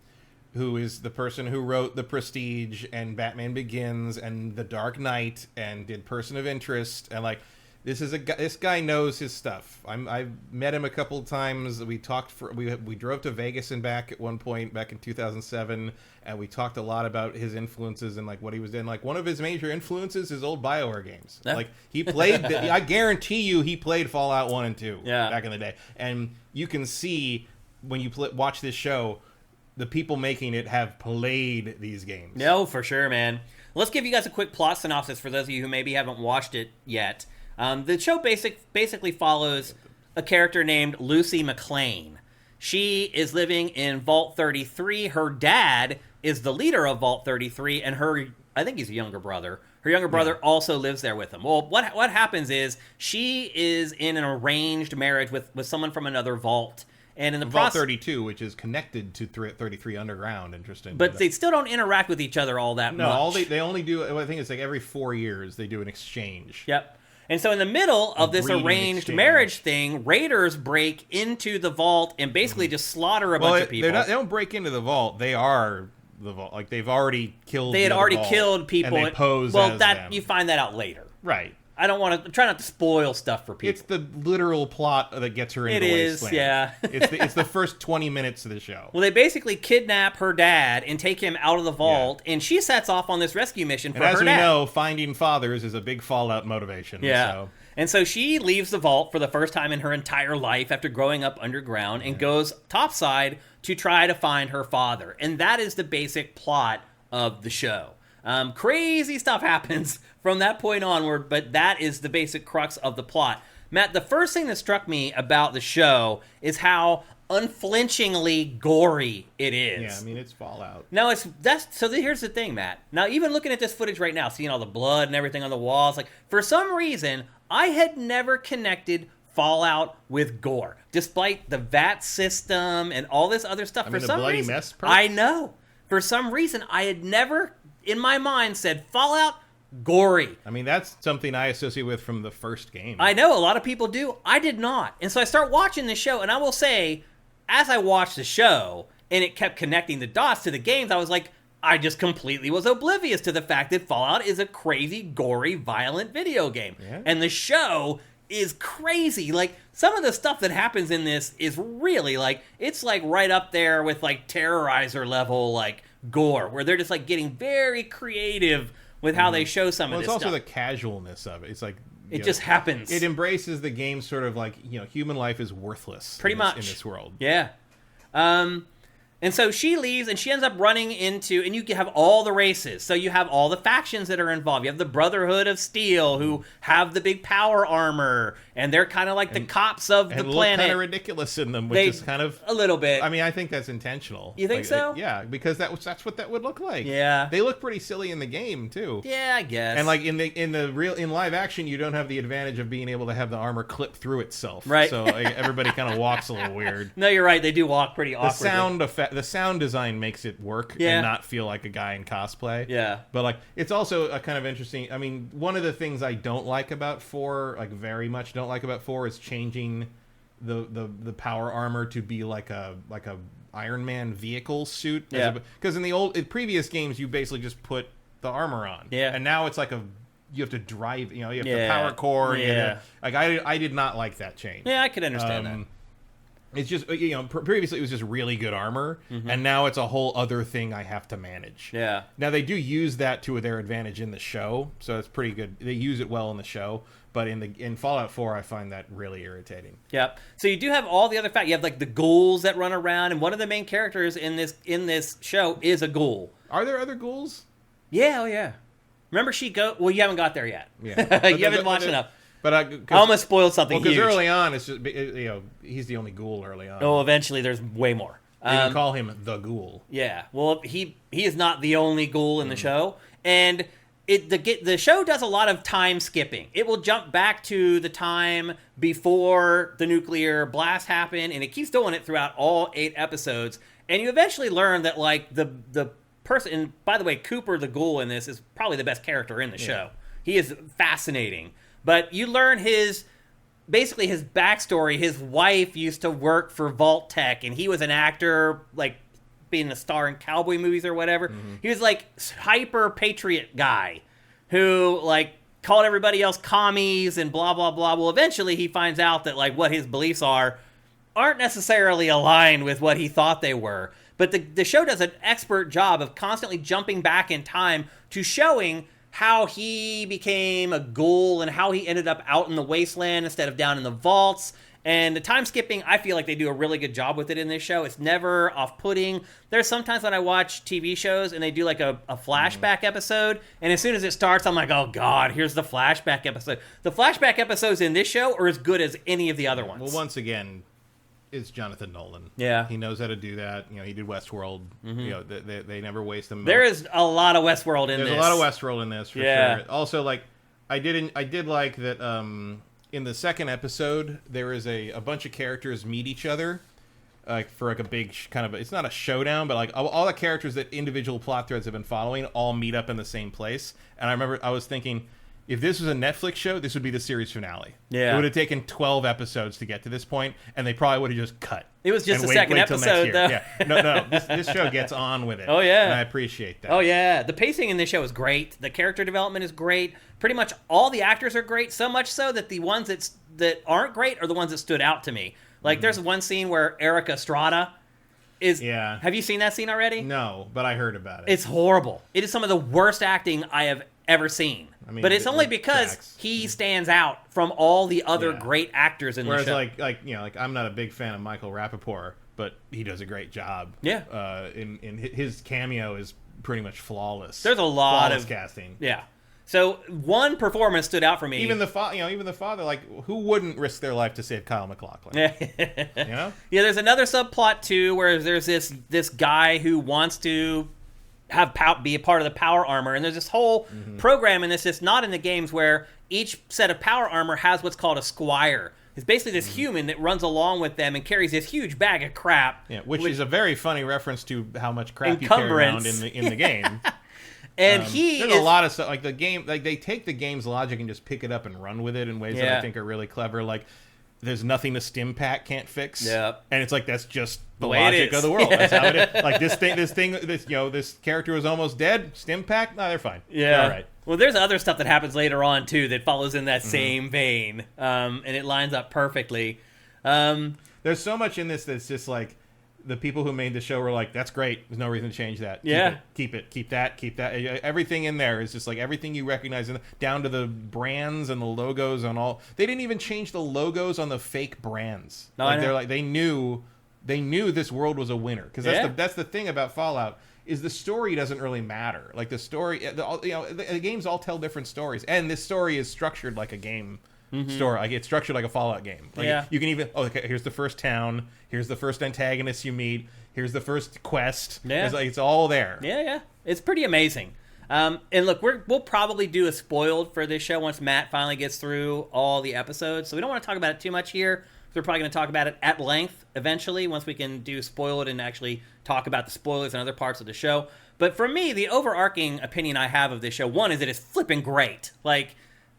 who is the person who wrote The Prestige and Batman Begins and The Dark Knight and did Person of Interest, and like this guy knows his stuff. I've met him a couple of times. We talked we drove to Vegas and back at one point back in 2007, and we talked a lot about his influences and like what he was doing. Like, one of his major influences is old BioWare games. Yeah. Like, he played I guarantee you he played Fallout 1 and 2 back in the day. And you can see when you watch this show, the people making it have played these games. No, for sure, man. Let's give you guys a quick plot synopsis for those of you who maybe haven't watched it yet. The show basically follows a character named Lucy McLean. She is living in Vault 33. Her dad is the leader of Vault 33, and I think he's a younger brother. Her younger brother also lives there with him. Well, what happens is she is in an arranged marriage with someone from another vault. And in the Vault 32, which is connected to 33 Underground, interesting. But they still don't interact with each other all that much. No, they only do, I think it's like every 4 years they do an exchange. Yep. And so in the middle of this arranged marriage thing, raiders break into the vault and basically just slaughter a bunch of people. They don't break into the vault. They are the vault. Like, they've already killed They had already killed people. And they pose as them. You find that out later. Right. I don't want to try not to spoil stuff for people. It's the literal plot that gets her into the wasteland. Yeah. It's the first 20 minutes of the show. Well, they basically kidnap her dad and take him out of the vault, and she sets off on this rescue mission for her dad. And as we know, finding fathers is a big Fallout motivation. Yeah. So. And so she leaves the vault for the first time in her entire life after growing up underground and goes topside to try to find her father. And that is the basic plot of the show. Crazy stuff happens from that point onward, but that is the basic crux of the plot. Matt, the first thing that struck me about the show is how unflinchingly gory it is. Yeah, I mean, it's Fallout. Now, here's the thing, Matt. Now, even looking at this footage right now, seeing all the blood and everything on the walls, like, for some reason, I had never connected Fallout with gore, despite the VAT system and all this other stuff. I mean, the bloody reason, mess perk? I know. For some reason, I had never, in my mind, said Fallout gory. I mean, that's something I associate with from the first game. I know, a lot of people do. I did not. And so I start watching the show, and I will say, as I watched the show, and it kept connecting the dots to the games, I was like, I just completely was oblivious to the fact that Fallout is a crazy, gory, violent video game. Yeah. And the show is crazy. Like, some of the stuff that happens in this is really, like, it's, like, right up there with, like, Terrorizer level, like, gore, where they're just, like, getting very creative with how they show some of this stuff. It's also the casualness of it. It's like... It just happens. It embraces the game sort of like, human life is worthless. Pretty much. In this world. Yeah. And so she leaves, and she ends up running into, and you have all the races. So you have all the factions that are involved. You have the Brotherhood of Steel, who have the big power armor, and they're kind of like the cops of the planet. And look kind of ridiculous in them, which is kind of... A little bit. I mean, I think that's intentional. You think so? Yeah, because that's what that would look like. Yeah. They look pretty silly in the game, too. Yeah, I guess. And like in live action, you don't have the advantage of being able to have the armor clip through itself. Right. So everybody kind of walks a little weird. No, you're right. They do walk pretty awkwardly. The sound design makes it work and not feel like a guy in cosplay. Yeah. But like, it's also a kind of interesting. I mean, one of the things I don't like about 4, like very much don't like about 4, is changing the power armor to be like a Iron Man vehicle suit. Yeah. Because in previous games, you basically just put the armor on. Yeah. And now it's like you have to drive. You have the power core. Yeah. I did not like that change. Yeah, I could understand that. It's just, previously it was just really good armor, and now it's a whole other thing I have to manage. Yeah. Now, they do use that to their advantage in the show, so it's pretty good. They use it well in the show, but in Fallout 4, I find that really irritating. Yep. So you do have all the other facts. You have, like, the ghouls that run around, and one of the main characters in this show is a ghoul. Are there other ghouls? Yeah, oh yeah. Remember well, you haven't got there yet. Yeah. You haven't watched enough. But I almost spoiled something huge. Because early on, it's just, he's the only ghoul early on. Oh, eventually there's way more. You can call him the ghoul. Yeah. Well, he is not the only ghoul in the show. And the show does a lot of time skipping. It will jump back to the time before the nuclear blast happened, and it keeps doing it throughout all 8 episodes. And you eventually learn that, like, the person... And by the way, Cooper the ghoul in this is probably the best character in the show. He is fascinating. But you learn his backstory. His wife used to work for Vault Tech, and he was an actor, like, being a star in cowboy movies or whatever. He was, like, hyper patriot guy who, like, called everybody else commies and blah, blah, blah. Well, eventually he finds out that, like, what his beliefs aren't necessarily aligned with what he thought they were. But the show does an expert job of constantly jumping back in time to showing how he became a ghoul and how he ended up out in the wasteland instead of down in the vaults. And the time skipping, I feel like they do a really good job with it in this show. It's never off-putting. There's sometimes when I watch TV shows and they do like a flashback episode, and as soon as it starts, I'm like, oh God, here's the flashback episode. The flashback episodes in this show are as good as any of the other ones. Well, once again, it's Jonathan Nolan. Yeah. He knows how to do that. He did Westworld. They never waste them. There is a lot of Westworld in this. There's a lot of Westworld in this, for sure. Also, like, I did like that in the second episode, there is a bunch of characters meet each other, like, for like a big kind of, it's not a showdown, but like all the characters that individual plot threads have been following all meet up in the same place. And I remember I was thinking, if this was a Netflix show, this would be the series finale. Yeah. It would have taken 12 episodes to get to this point, and they probably would have just cut. It was just and the second wait till episode, next year. though. Yeah. No. This show gets on with it. Oh, yeah. And I appreciate that. Oh, yeah. The pacing in this show is great. The character development is great. Pretty much all the actors are great, so much so that the ones that aren't great are the ones that stood out to me. Like, there's one scene where Eric Estrada is... Yeah. Have you seen that scene already? No, but I heard about it. It's horrible. It is some of the worst acting I have ever seen. I mean, but it's only because he stands out from all the other great actors in the show. Whereas, like I'm not a big fan of Michael Rappaport, but he does a great job. Yeah. In his cameo is pretty much flawless. There's a lot of casting. Yeah. So one performance stood out for me. Even the father, like, who wouldn't risk their life to save Kyle MacLachlan? Yeah. Yeah. There's another subplot too, where there's this guy who wants to be a part of the power armor, and there's this whole program in this that's not in the games where each set of power armor has what's called a squire. It's basically this human that runs along with them and carries this huge bag of crap. Yeah, which is a very funny reference to how much crap you carry around in the game. And there's a lot of stuff, like the game, like they take the game's logic and just pick it up and run with it in ways that I think are really clever. Like, there's nothing the stim pack can't fix. Yep. And it's like, that's just the way logic of the world. That's how it is. Like this character was almost dead. Stim pack? No, they're fine. Yeah. They're all right. Well, there's other stuff that happens later on too that follows in that same vein, and it lines up perfectly. There's so much in this that's just like, the people who made the show were like, that's great. There's no reason to change that. Keep it. Keep that. Everything in there is just like everything you recognize, down to the brands and the logos on all. They didn't even change the logos on the fake brands. No, I know. They're like, they knew this world was a winner, because that's the thing about Fallout, is the story doesn't really matter. Like the story, the games all tell different stories, and this story is structured like a game. Story. Like, it's structured like a Fallout game. Like, you can even, okay, here's the first town, here's the first antagonist you meet, here's the first quest. It's all there. Yeah. It's pretty amazing. And look, we'll probably do a spoiled for this show once Matt finally gets through all the episodes. So we don't want to talk about it too much here. We're probably going to talk about it at length eventually, once we can do spoiled and actually talk about the spoilers and other parts of the show. But for me, the overarching opinion I have of this show, one, is that it's flipping great. Like,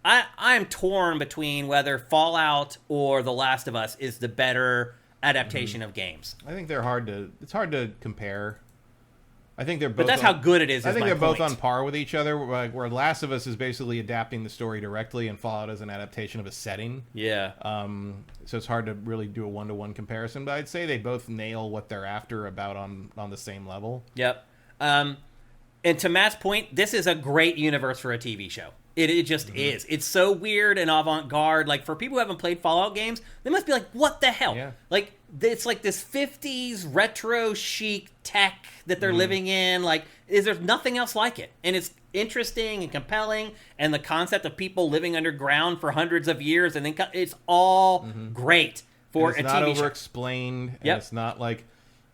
I'm torn between whether Fallout or The Last of Us is the better adaptation of games. I think it's hard to compare. I think they're both. But that's how good it is. I think they're both on par with each other. Where Last of Us is basically adapting the story directly, and Fallout is an adaptation of a setting. Yeah. So it's hard to really do a 1-to-1 comparison. But I'd say they both nail what they're after about on the same level. Yep. And to Matt's point, this is a great universe for a TV show. It just is. It's so weird and avant-garde. Like, for people who haven't played Fallout games, they must be like, what the hell? Yeah. Like, it's like this 50s retro chic tech that they're living in. Like, there's nothing else like it. And it's interesting and compelling. And the concept of people living underground for hundreds of years. And then it's all great for a TV show. It's not over-explained. And it's not like...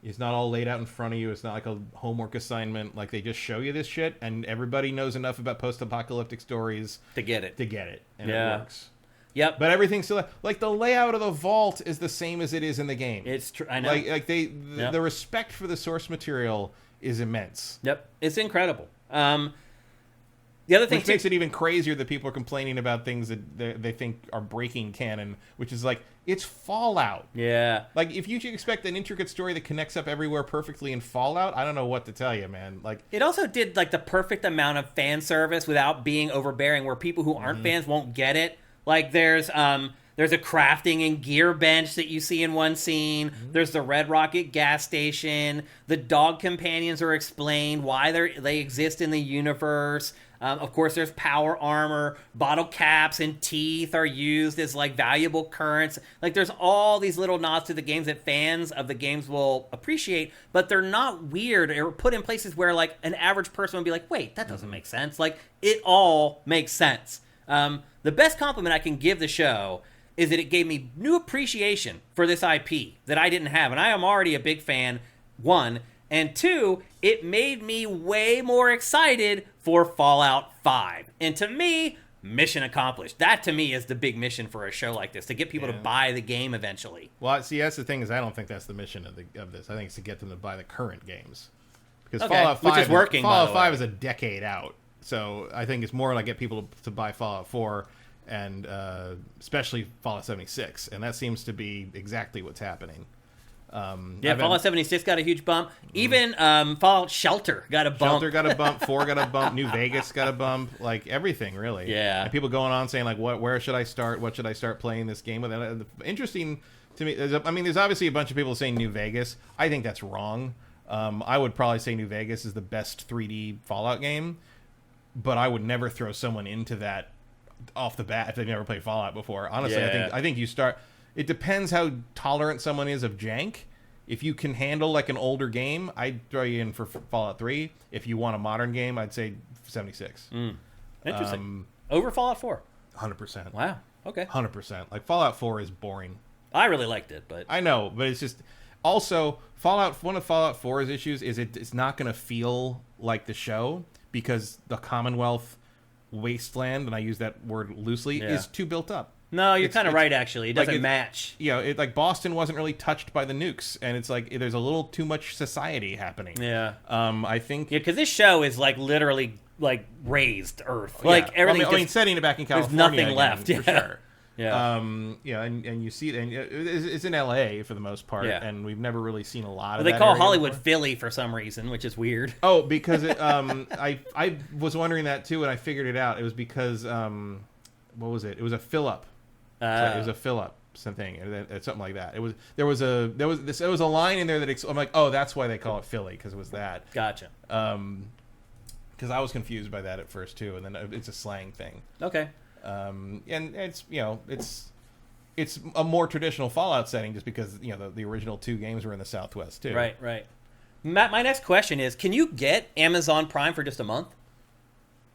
It's not all laid out in front of you. It's not like a homework assignment. Like, they just show you this shit, and everybody knows enough about post-apocalyptic stories to get it. And it works. Yep. But everything's still like the layout of the vault is the same as it is in the game. It's true. I know. Like the respect for the source material is immense. Yep. It's incredible. The other thing, which makes it even crazier that people are complaining about things that they think are breaking canon, which is like, it's Fallout. Yeah. Like, if you expect an intricate story that connects up everywhere perfectly in Fallout, I don't know what to tell you, man. Like, it also did like the perfect amount of fan service without being overbearing, where people who aren't fans won't get it. Like, there's a crafting and gear bench that you see in one scene. There's the Red Rocket gas station. The dog companions are explained why they exist in the universe. Of course, there's power armor. Bottle caps and teeth are used as like valuable currents. Like, there's all these little nods to the games that fans of the games will appreciate, but they're not weird or put in places where like an average person would be like, wait, that doesn't make sense. Like, it all makes sense. The best compliment I can give the show is that it gave me new appreciation for this IP that I didn't have. And I am already a big fan, one. And two, it made me way more excited for Fallout 5. And to me, mission accomplished. That, to me, is the big mission for a show like this, to get people to buy the game eventually. Well, see, that's the thing, is I don't think that's the mission of this. I think it's to get them to buy the current games. Because Fallout 5, which is working, Fallout 5 is a decade out. So I think it's more like get people to buy Fallout 4 and especially Fallout 76. And that seems to be exactly what's happening. Fallout 76 got a huge bump. Even Fallout Shelter got a bump. Shelter got a bump. 4 got a bump. New Vegas got a bump. Like, everything, really. Yeah. And people going on saying, like, where should I start? What should I start playing this game with? And interesting to me, there's obviously a bunch of people saying New Vegas. I think that's wrong. I would probably say New Vegas is the best 3D Fallout game, but I would never throw someone into that off the bat if they've never played Fallout before. Honestly, I think you start... It depends how tolerant someone is of jank. If you can handle like an older game, I'd throw you in for Fallout 3. If you want a modern game, I'd say 76. Interesting. Over Fallout 4? 100%. Wow. Okay. 100%. Like, Fallout 4 is boring. I really liked it, but... I know, but it's just... Also, one of Fallout 4's issues is it's not going to feel like the show, because the Commonwealth wasteland, and I use that word loosely, is too built up. No, you're kind of right, actually. It doesn't match. Like, Boston wasn't really touched by the nukes, and it's like there's a little too much society happening. Yeah. I think... Yeah, because this show is, like, literally, like, raised Earth. Like, everything... I mean, setting it back in California... There's nothing left. For sure. Yeah. Yeah, and you see, and it's in L.A. for the most part, and we've never really seen a lot of. They that call area Hollywood before. Philly for some reason, which is weird. Oh, because I was wondering that too, and I figured it out. It was because what was it? It was a fill up. It was a fill up something, something like that. There was a line in there that I'm like, oh, that's why they call it Philly, because it was that. Gotcha. Because I was confused by that at first too, and then it's a slang thing. Okay. And it's it's a more traditional Fallout setting, just because the original 2 games were in the Southwest too. Right. Matt, my next question is: can you get Amazon Prime for just a month?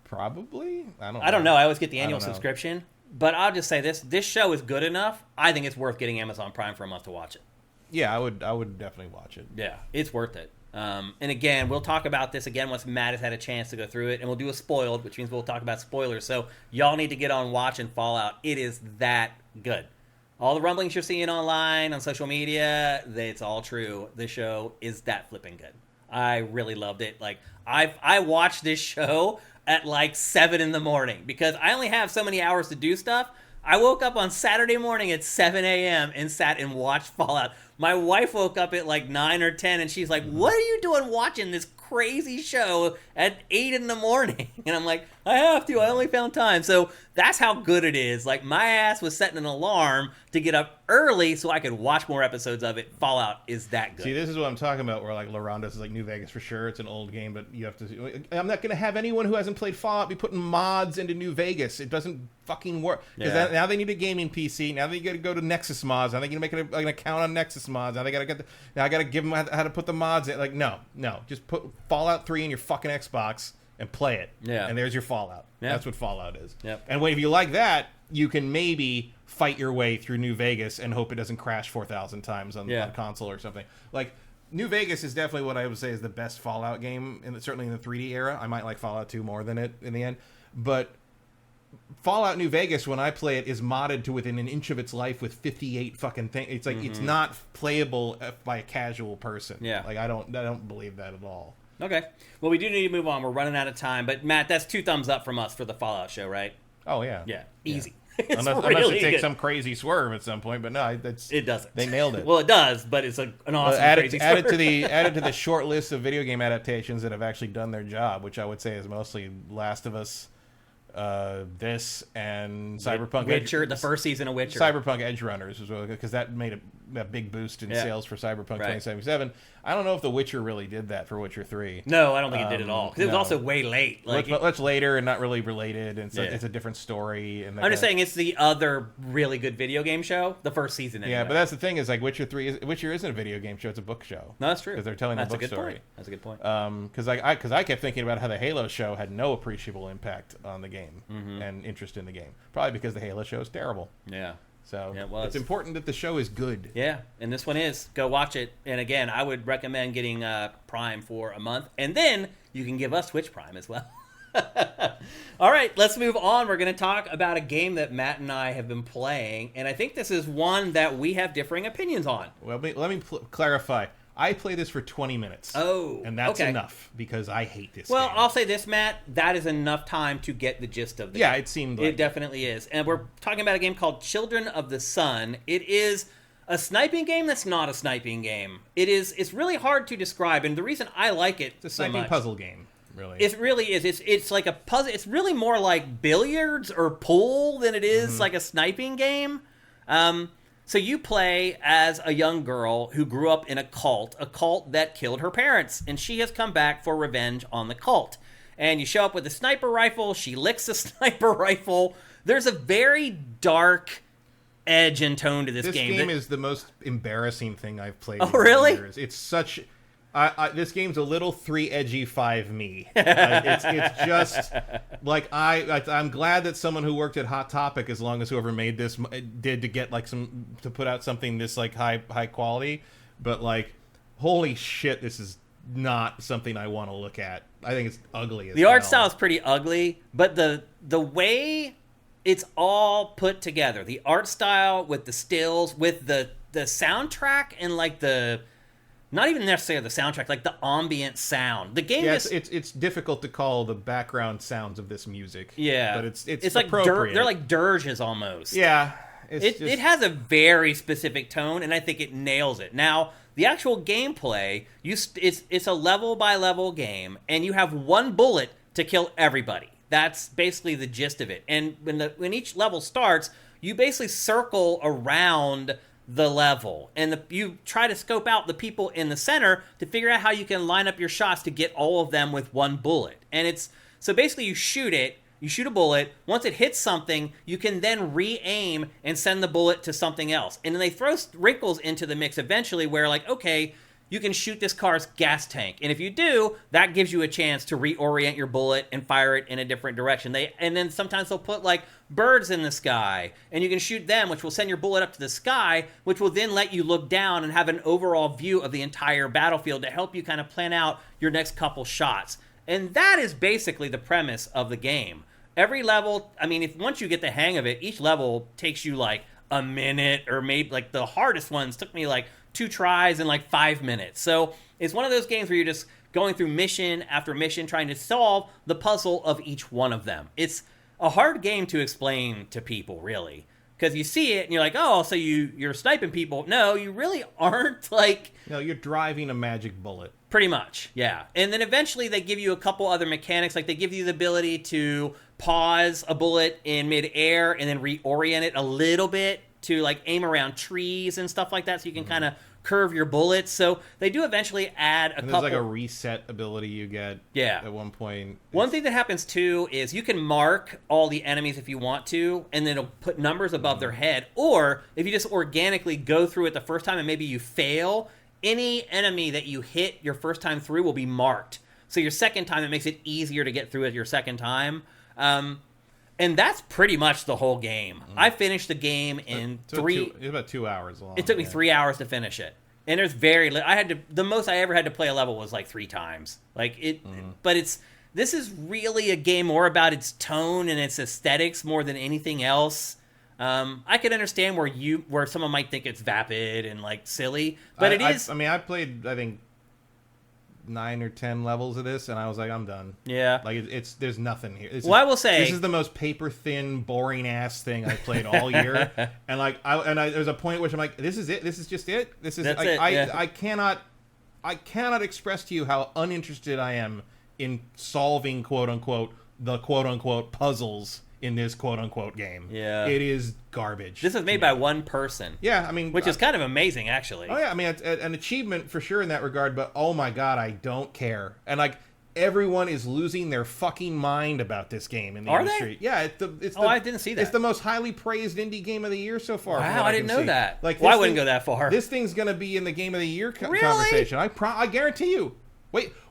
Probably. I don't know. I always get the annual subscription, but I'll just say this show is good enough. I think it's worth getting Amazon Prime for a month to watch it. Yeah, I would definitely watch it. Yeah, it's worth it. And again, we'll talk about this again once Matt has had a chance to go through it, and we'll do a spoiled, which means we'll talk about spoilers. So y'all need to get on watching Fallout. It is that good. All the rumblings you're seeing online, on social media, it's all true. The show is that flipping good. I really loved it. Like, I watched this show at like 7 in the morning because I only have so many hours to do stuff. I woke up on Saturday morning at 7 a.m. and sat and watched Fallout. My wife woke up at like 9 or 10 and she's like, what are you doing watching this crazy show at 8 in the morning? And I'm like, I have to. I only found time. So that's how good it is. Like, my ass was setting an alarm to get up early so I could watch more episodes of it. Fallout is that good. See, this is what I'm talking about, where like LaRonda's is like New Vegas for sure. It's an old game, but you have to. I'm not going to have anyone who hasn't played Fallout be putting mods into New Vegas. It doesn't fucking work. Because now they need a gaming PC. Now they got to go to Nexus Mods. Now they got to make an account on Nexus Mods. Now they got to now I got to give them how to put the mods in. Like, no, just put Fallout 3 in your fucking Xbox and play it. Yeah. And there's your Fallout. Yeah. That's what Fallout is. Yep. And if you like that, you can maybe fight your way through New Vegas and hope it doesn't crash 4,000 times on console or something. Like, New Vegas is definitely what I would say is the best Fallout game, certainly in the 3D era. I might like Fallout 2 more than it in the end. But Fallout New Vegas, when I play it, is modded to within an inch of its life with 58 fucking things. It's like it's not playable by a casual person. Yeah. Like, I don't believe that at all. Okay. Well, we do need to move on. We're running out of time. But, Matt, that's 2 thumbs up from us for the Fallout show, right? Oh, yeah. Yeah. Easy. Yeah. Unless it takes some crazy swerve at some point, but no, it doesn't. They nailed it. Well, it does, but it's an awesome crazy swerve. Added to the short list of video game adaptations that have actually done their job, which I would say is mostly Last of Us, this, and Cyberpunk Witcher, the first season of Witcher. Cyberpunk Edge Runners, because that made a big boost in sales for Cyberpunk 2077. I don't know if The Witcher really did that for Witcher 3. No, I don't think it did at all. Because it was also way late. Like, much later and not really related. And it's a different story. And I'm just saying it's the other really good video game show, the first season. Anyway. Yeah, but that's the thing is, like, Witcher isn't a video game show; it's a book show. No, that's true. Because they're telling the book story. Point. That's a good point. Because I kept thinking about how the Halo show had no appreciable impact on the game and interest in the game. Probably because the Halo show is terrible. Yeah. So it it's important that the show is good. Yeah, and this one is. Go watch it. And again, I would recommend getting Prime for a month. And then you can give us Twitch Prime as well. All right, let's move on. We're going to talk about a game that Matt and I have been playing. And I think this is one that we have differing opinions on. Well, let me clarify. I play this for 20 minutes. Oh, and that's enough because I hate this game. Well, I'll say this, Matt. That is enough time to get the gist of the game. It seemed like it definitely is. And we're talking about a game called Children of the Sun. It is a sniping game that's not a sniping game. It's really hard to describe, and the reason I like it it's a sniping puzzle game. Really, it really is. It's like a puzzle. It's really more like billiards or pool than it is like a sniping game. So you play as a young girl who grew up in a cult that killed her parents, and she has come back for revenge on the cult. And you show up with a sniper rifle. She licks a sniper rifle. There's a very dark edge and tone to this game. This game is the most embarrassing thing I've played. Oh, really? Years. It's such. This game's a little 3 edgy 5 me. It's just like I'm glad that someone who worked at Hot Topic, as long as whoever made this did to get like to put out something this like high quality. But like, holy shit, this is not something I want to look at. I think it's ugly. The art style is pretty ugly, but the way it's all put together, the art style with the stills, with the soundtrack and like the. Not even necessarily the soundtrack, like the ambient sound. The game is... It's difficult to call the background sounds of this music. Yeah. But it's like appropriate. they're like dirges almost. Yeah. It has a very specific tone, and I think it nails it. Now, the actual gameplay, it's a level-by-level game, and you have one bullet to kill everybody. That's basically the gist of it. And when each level starts, you basically circle around the level, and you try to scope out the people in the center to figure out how you can line up your shots to get all of them with one bullet. And so basically you shoot a bullet. Once it hits something, you can then re-aim and send the bullet to something else. And then they throw wrinkles into the mix eventually where, like, okay, you can shoot this car's gas tank. And if you do, that gives you a chance to reorient your bullet and fire it in a different direction. And then sometimes they'll put, like, birds in the sky, and you can shoot them, which will send your bullet up to the sky, which will then let you look down and have an overall view of the entire battlefield to help you kind of plan out your next couple shots. And that is basically the premise of the game. Every level, I mean, once you get the hang of it, each level takes you like a minute, or maybe like the hardest ones took me like 2 tries and like 5 minutes. So it's one of those games where you're just going through mission after mission trying to solve the puzzle of each one of them. It's a hard game to explain to people, really, because you see it and you're like, oh, so you're sniping people. No, you really aren't. Like, no, you're driving a magic bullet. Pretty much, yeah. And then eventually they give you a couple other mechanics, like they give you the ability to pause a bullet in midair and then reorient it a little bit to like aim around trees and stuff like that, so you can kind of curve your bullets. So they do eventually add a couple. There's like a reset ability you get. Yeah. At one point. One thing that happens too is you can mark all the enemies if you want to, and then it'll put numbers above their head. Or if you just organically go through it the first time and maybe you fail, any enemy that you hit your first time through will be marked. So your second time, it makes it easier to get through it your second time. And that's pretty much the whole game. I finished the game in it's about 2 hours long. It took me 3 hours to finish it. And there's the most I ever had to play a level was like 3 times. Like it, but this is really a game more about its tone and its aesthetics more than anything else. I could understand where someone might think it's vapid and like silly, but it is. I mean, I played, I think, 9 or 10 levels of this, and I was like, I'm done. Yeah, like there's nothing here. I will say this is the most paper thin, boring ass thing I've played all year. And like, there's a point at which I'm like, this is it. This is just it. This is. That's like, it. I cannot express to you how uninterested I am in solving quote unquote the quote unquote puzzles in this quote-unquote game. Yeah. It is garbage. This is made by one person. Yeah, I mean... Which is kind of amazing, actually. Oh, yeah, I mean, it's an achievement for sure in that regard, but oh my god, I don't care. And, like, everyone is losing their fucking mind about this game in the industry. They? Yeah, I didn't see that. It's the most highly praised indie game of the year so far. Wow, I didn't know that. Like, I wouldn't go that far. This thing's going to be in the Game of the Year really? conversation. I guarantee you.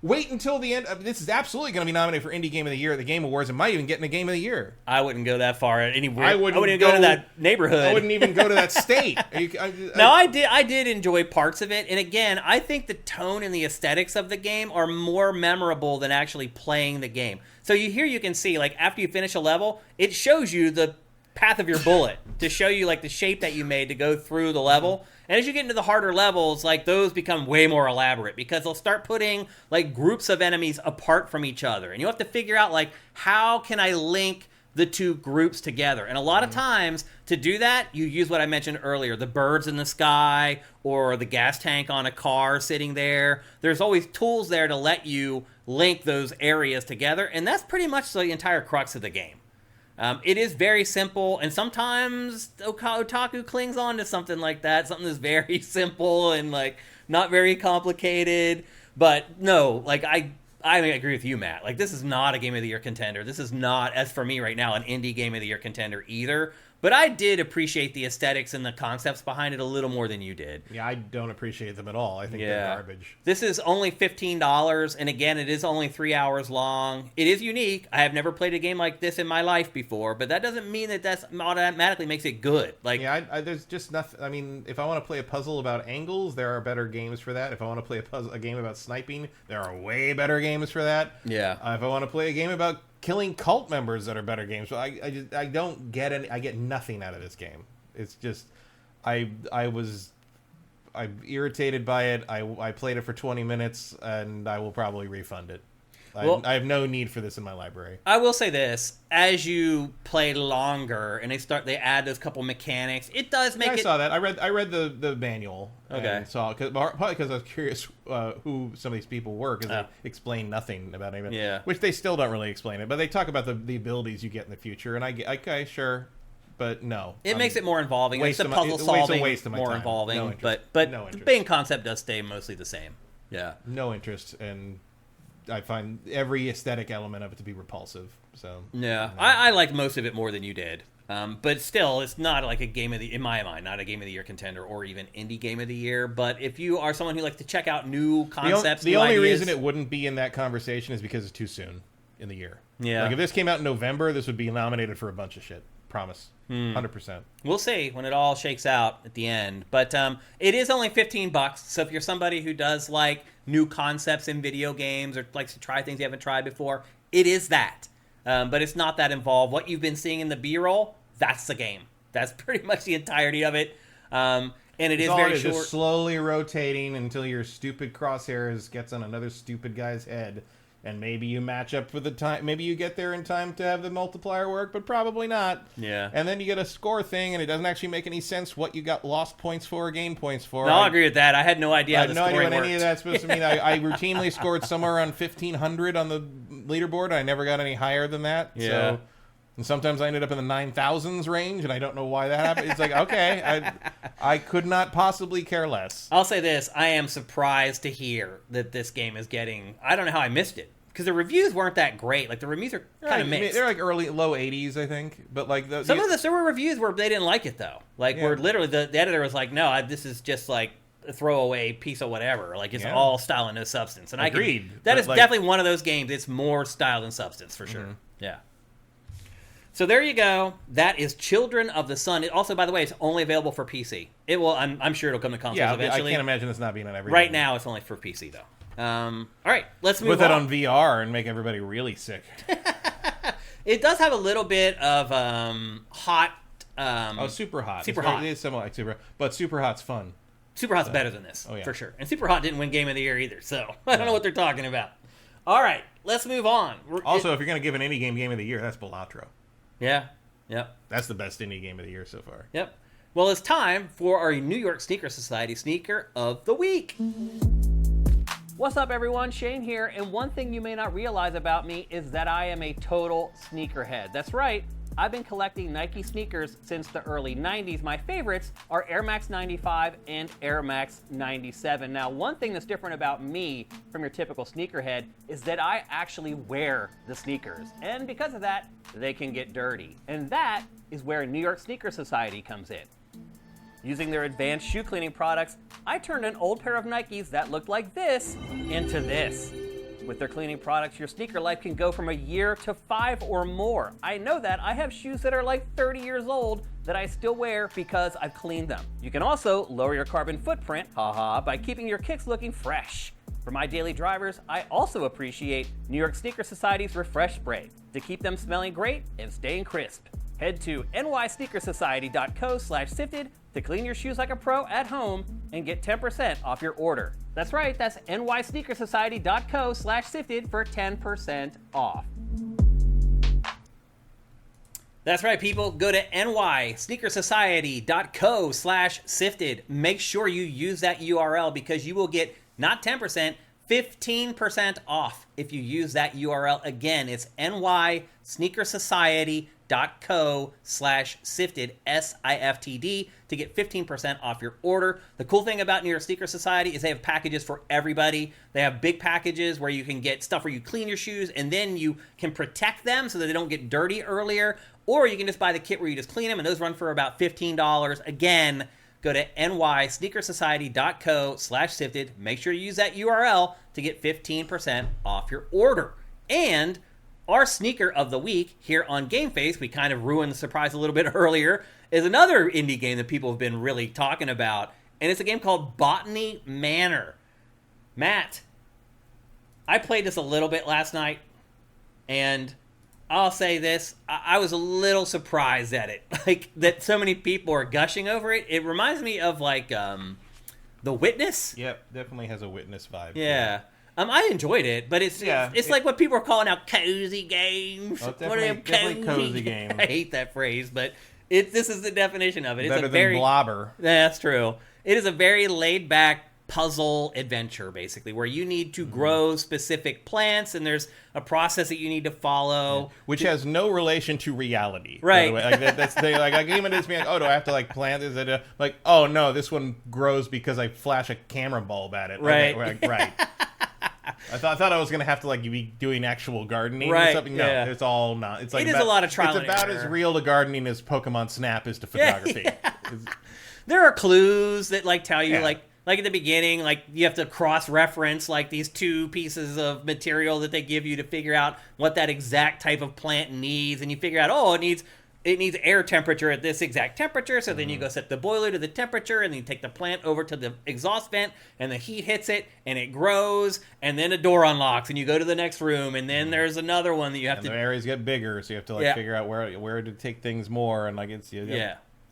Wait until the end. This is absolutely going to be nominated for Indie Game of the Year at the Game Awards. It might even get in the Game of the Year. I wouldn't go that far anywhere. I wouldn't even go to that neighborhood. I wouldn't even go to that state. I did enjoy parts of it. And again, I think the tone and the aesthetics of the game are more memorable than actually playing the game. So you can see, like, after you finish a level, it shows you the path of your bullet to show you, like, the shape that you made to go through the level. And as you get into the harder levels, like, those become way more elaborate because they'll start putting, like, groups of enemies apart from each other. And you have to figure out, like, how can I link the two groups together? And a lot of times, to do that, you use what I mentioned earlier, the birds in the sky or the gas tank on a car sitting there. There's always tools there to let you link those areas together. And that's pretty much the entire crux of the game. It is very simple, and sometimes Otaku clings on to something like that, something that's very simple and, like, not very complicated. But no, like, I agree with you, Matt. Like, this is not a Game of the Year contender. This is not, as for me right now, an indie Game of the Year contender either. But I did appreciate the aesthetics and the concepts behind it a little more than you did. Yeah, I don't appreciate them at all. I think they're garbage. This is only $15, and again, it is only 3 hours long. It is unique. I have never played a game like this in my life before, but that doesn't mean that automatically makes it good. Like, yeah, there's just nothing. I mean, if I want to play a puzzle about angles, there are better games for that. If I want to play a game about sniping, there are way better games for that. Yeah. If I want to play a game about killing cult members, that are better games. So I don't get any. I get nothing out of this game. It's just I'm irritated by it. I played it for 20 minutes and I will probably refund it. I have no need for this in my library. I will say this: as you play longer and they add those couple mechanics, it does make. I saw that. I read the manual. Okay. And saw probably because I was curious who some of these people were, because they explain nothing about anything. Yeah. Which they still don't really explain it, but they talk about the abilities you get in the future, and okay, sure. But no, it makes it more involving. It's the puzzle solving, more involving. No but the main concept does stay mostly the same. Yeah, no interest, and I find every aesthetic element of it to be repulsive. So yeah, no. I like most of it more than you did. But still, it's not like a game of the, in my mind, not a game of the year contender or even indie game of the year. But if you are someone who likes to check out new concepts, the only reason it wouldn't be in that conversation is because it's too soon in the year. Yeah, like if this came out in November, this would be nominated for a bunch of shit. Promise. 100%. We'll see when it all shakes out at the end. But it is only $15. So if you're somebody who does like new concepts in video games or likes to try things you haven't tried before, it is that. But it's not that involved. What you've been seeing in the B-roll, that's the game. That's pretty much the entirety of it. And it is very short. Just slowly rotating until your stupid crosshairs gets on another stupid guy's head. And maybe you match up for the time. Maybe you get there in time to have the multiplier work, but probably not. Yeah. And then you get a score thing, and it doesn't actually make any sense what you got lost points for or gain points for. No, I agree with that. I had no idea how the scoring worked. I had no idea what any of that's supposed to mean. I routinely scored somewhere around 1,500 on the leaderboard. I never got any higher than that. Yeah. So, and sometimes I ended up in the 9,000s range, and I don't know why that happened. It's like, okay, I could not possibly care less. I'll say this. I am surprised to hear that this game is getting... I don't know how I missed it. Because the reviews weren't that great. Like, the reviews are kind of mixed. They're like low 80s, I think. But like there were reviews where they didn't like it, though. Like, where literally the editor was like, no, this is just like a throwaway piece of whatever. Like, it's all style and no substance. And agreed. That is definitely one of those games. It's more style than substance, for sure. Yeah. So there you go. That is Children of the Sun. It also, by the way, it's only available for PC. It will. I'm sure it'll come to consoles eventually. I can't imagine this not being on every Right now, it's only for PC, though. All right, let's move on. Put that on VR and make everybody really sick. It does have a little bit of hot. Super hot. Super hot. It is somewhat like super, but super hot's fun. Super hot's better than this, for sure. And super hot didn't win Game of the Year either, so I don't know what they're talking about. All right, let's move on. Also, if you're going to give an indie game of the year, that's Balatro. Yeah. Yep. That's the best indie game of the year so far. Yep. Well, it's time for our New York Sneaker Society Sneaker of the Week. What's up, everyone? Shane here, and one thing you may not realize about me is that I am a total sneakerhead. That's right, I've been collecting Nike sneakers since the early 90s. My favorites are Air Max 95 and Air Max 97. Now, one thing that's different about me from your typical sneakerhead is that I actually wear the sneakers. And because of that, they can get dirty. And that is where New York Sneaker Society comes in. Using their advanced shoe cleaning products, I turned an old pair of Nikes that looked like this into this. With their cleaning products, your sneaker life can go from a year to 5 or more. I know that. I have shoes that are like 30 years old that I still wear because I've cleaned them. You can also lower your carbon footprint, by keeping your kicks looking fresh. For my daily drivers, I also appreciate New York Sneaker Society's Refresh Spray to keep them smelling great and staying crisp. Head to nysneakersociety.co/sifted to clean your shoes like a pro at home and get 10% off your order. That's right, that's nysneakersociety.co/sifted for 10% off. That's right, people. Go to nysneakersociety.co/sifted. Make sure you use that URL because you will get not 10%, 15% off if you use that URL. Again, it's nysneakersociety.co/sifted, SIFTD, to get 15% off your order. The cool thing about New York Sneaker Society is they have packages for everybody. They have big packages where you can get stuff where you clean your shoes and then you can protect them so that they don't get dirty earlier. Or you can just buy the kit where you just clean them, and those run for about $15. Again, go to nysneakersociety.co/sifted. Make sure you use that URL to get 15% off your order. And our sneaker of the week here on GameFace, we kind of ruined the surprise a little bit earlier, is another indie game that people have been really talking about. And it's a game called Botany Manor. Matt, I played this a little bit last night, and I'll say this, I was a little surprised at it. Like, that so many people are gushing over it. It reminds me of, like, The Witness. Yep, definitely has a Witness vibe. Yeah. I enjoyed it, but it's like what people are calling out cozy games. Oh, definitely cozy game. I hate that phrase, but this is the definition of it. Better than Blobber. That's true. It is a very laid back puzzle adventure, basically, where you need to grow specific plants, and there's a process that you need to follow, which has no relation to reality. Right? By the way. That's like a game. It is being like, oh, do I have to like plant this? Like, oh no, this one grows because I flash a camera bulb at it. Right. Okay, right. I thought I was gonna have to like be doing actual gardening right, or something. No, it's all not. It's like it is a lot of trial. It's about as real to gardening as Pokemon Snap is to photography. Yeah. There are clues that like tell you like at the beginning, like you have to cross-reference like these two pieces of material that they give you to figure out what that exact type of plant needs, and you figure out, oh, it needs air temperature at this exact temperature, so then you go set the boiler to the temperature, and then you take the plant over to the exhaust vent, and the heat hits it, and it grows, and then a door unlocks, and you go to the next room, and then there's another one that you have to... the areas get bigger, so you have to like figure out where to take things more, and like it's...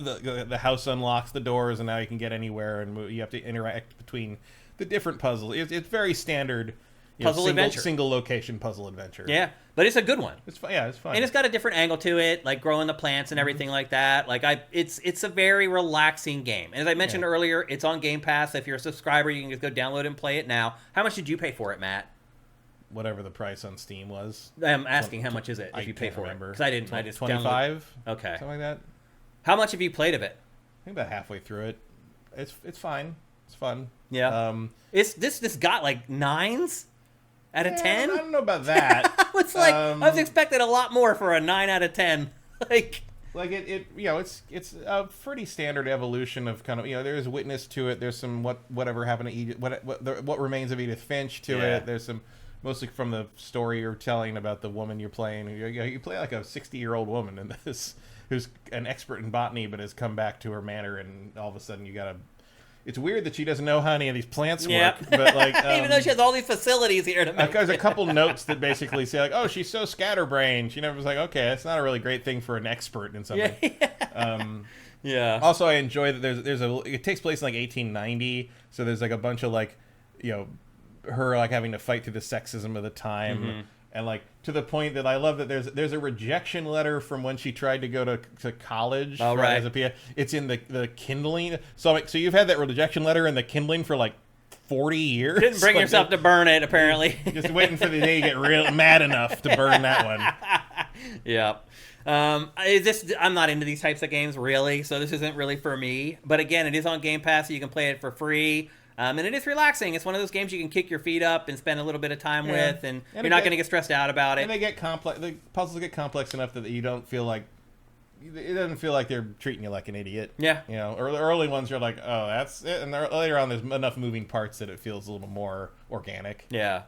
The house unlocks the doors, and now you can get anywhere, and you have to interact between the different puzzles. It's very standard puzzle adventure, single location puzzle adventure. Yeah, but it's a good one. It's fun. Yeah, it's fun, and it's got a different angle to it, like growing the plants and everything like that. Like it's a very relaxing game. And as I mentioned earlier, it's on Game Pass. If you're a subscriber, you can just go download it and play it now. How much did you pay for it, Matt? Whatever the price on Steam was. I'm asking how much is it if you pay for it? Because I didn't. I just 25. Okay, something like that. How much have you played of it? I think about halfway through it. It's fine. It's fun. Yeah. This got like 9s out of 10. I don't know about that. I was like, I was expecting a lot more for a 9 out of 10. Like it's a pretty standard evolution of kind of there's witness to it. There's some whatever happened to Edith, what remains of Edith Finch to it. There's some mostly from the story you're telling about the woman you're playing. You play like a 60-year-old woman in this, who's an expert in botany but has come back to her manor, and all of a sudden it's weird that she doesn't know how any of these plants work, but like even though she has all these facilities here to make. There's a couple notes that basically say like, oh, she's so scatterbrained. She never was like, okay, that's not a really great thing for an expert in something. Also, I enjoy that it takes place in like 1890, so there's like a bunch of like her like having to fight through the sexism of the time. And like to the point that I love that there's a rejection letter from when she tried to go to college. Oh, right. As a PA. It's in the kindling. So you've had that rejection letter in the kindling for like 40 years. Didn't bring yourself to burn it, apparently. Just waiting for the day you get real mad enough to burn that one. Yeah. I'm not into these types of games really, so this isn't really for me. But again, it is on Game Pass, so you can play it for free. And it is relaxing. It's one of those games you can kick your feet up and spend a little bit of time with, and you're not going to get stressed out about it. And they get complex. The puzzles get complex enough that you don't feel like it doesn't feel like they're treating you like an idiot. Yeah. Early ones you're like, oh, that's it, and later on there's enough moving parts that it feels a little more organic. Yeah.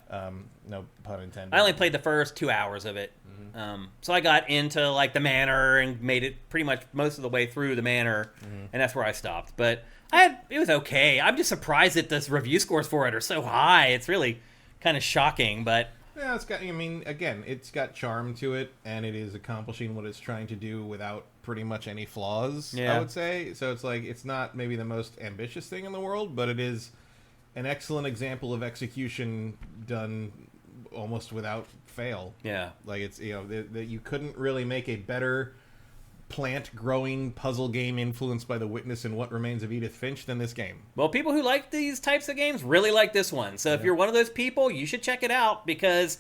No pun intended. I only played the first 2 hours of it. So I got into like the manor and made it pretty much most of the way through the manor, and that's where I stopped. But it was okay. I'm just surprised that the review scores for it are so high. It's really kind of shocking, but yeah, it's got charm to it, and it is accomplishing what it's trying to do without pretty much any flaws. I would say so. It's like it's not maybe the most ambitious thing in the world, but it is an excellent example of execution done almost without fail. Yeah, like it's that you couldn't really make a better plant growing puzzle game influenced by the witness and What Remains of Edith Finch than this game. Well, people who like these types of games really like this one. So if you're one of those people, you should check it out, because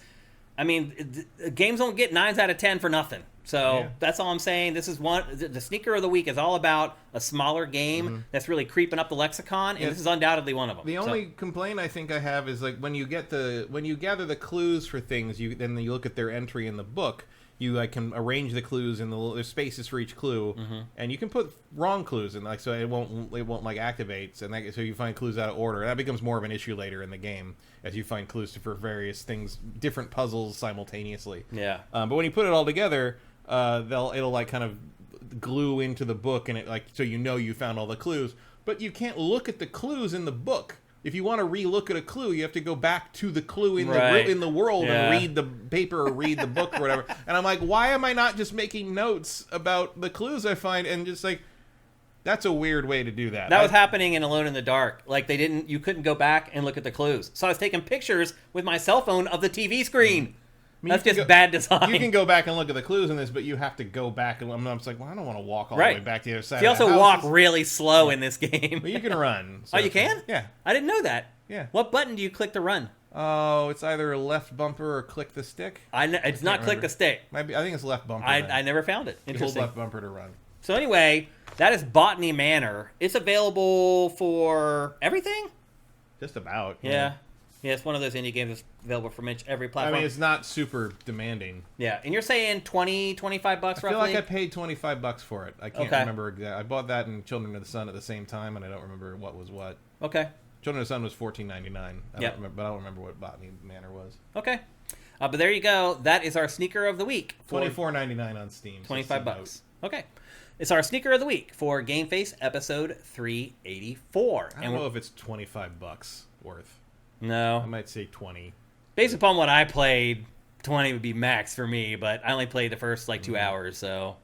I mean, games don't get 9s out of 10 for nothing. So that's all I'm saying. This is the sneaker of the week is all about a smaller game that's really creeping up the lexicon, and this is undoubtedly one of them. The only complaint I think I have is like when you gather the clues for things, then you look at their entry in the book. You can arrange the clues in there's spaces for each clue, and you can put wrong clues in, like so it won't like activate, and so you find clues out of order. And that becomes more of an issue later in the game as you find clues for various things, different puzzles simultaneously. Yeah. But when you put it all together, it'll like kind of glue into the book, and it like so you found all the clues, but you can't look at the clues in the book. If you want to re-look at a clue, you have to go back to the clue in the world and read the paper or read the book or whatever. And I'm like, why am I not just making notes about the clues I find and just like, That's a weird way to do that. That was happening in Alone in the Dark. Like, you couldn't go back and look at the clues. So I was taking pictures with my cell phone of the TV screen. That's just bad design. You can go back and look at the clues in this, but you have to go back. And I'm just like, well, I don't want to walk all the way back to the other side. You also walk really slow in this game. Well, you can run. So. Oh, you can? Yeah. I didn't know that. Yeah. What button do you click to run? Oh, it's either a left bumper or click the stick. It's not click the stick. I think it's left bumper. I never found it. Interesting. Hold left bumper to run. So anyway, that is Botany Manor. It's available for everything? Just about. Yeah. Yeah, it's one of those indie games that's available for every platform. I mean, it's not super demanding. Yeah, and you're saying $20, $25 roughly? I feel like I paid $25 for it. I can't remember exactly. I bought that and Children of the Sun at the same time, and I don't remember what was what. Okay. Children of the Sun was $14.99. I don't remember what Botany Manor was. Okay. But there you go. That is our sneaker of the week. $24.99 on Steam. $25. Okay. It's our sneaker of the week for GameFace episode 384. I don't know if it's $25 worth. No. I might say 20. Based upon what I played, 20 would be max for me, but I only played the first 2 hours, so.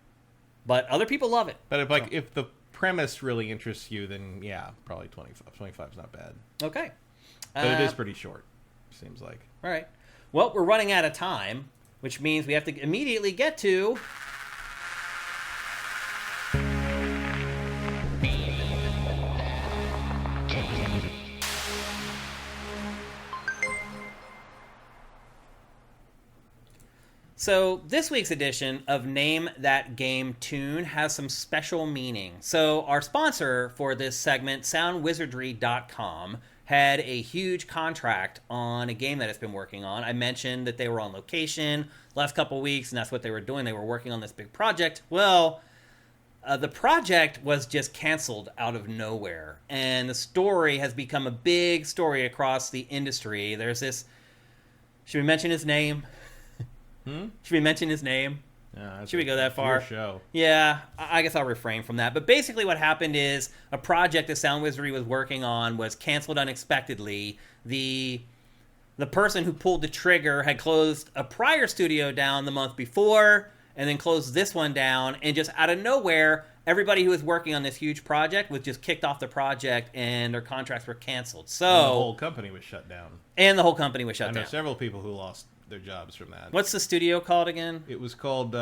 But other people love it. But if the premise really interests you, then yeah, probably 25. 25 is not bad. Okay. But it is pretty short, seems like. All right. Well, we're running out of time, which means we have to immediately get to... So this week's edition of Name That Game Tune has some special meaning. So our sponsor for this segment, SoundWizardry.com, had a huge contract on a game that it's been working on. I mentioned that they were on location last couple of weeks, and that's what they were doing. They were working on this big project. Well, the project was just canceled out of nowhere, and the story has become a big story across the industry. There's this... Should we mention his name? Should we mention his name? Should we go that far? Your show. Yeah, I guess I'll refrain from that. But basically what happened is a project that Sound Wizardry was working on was canceled unexpectedly. The person who pulled the trigger had closed a prior studio down the month before and then closed this one down. And just out of nowhere, everybody who was working on this huge project was just kicked off the project and their contracts were canceled. So and the whole company was shut down. And the whole company was shut down. I know several people who lost their jobs from that. What's the studio called again? It was called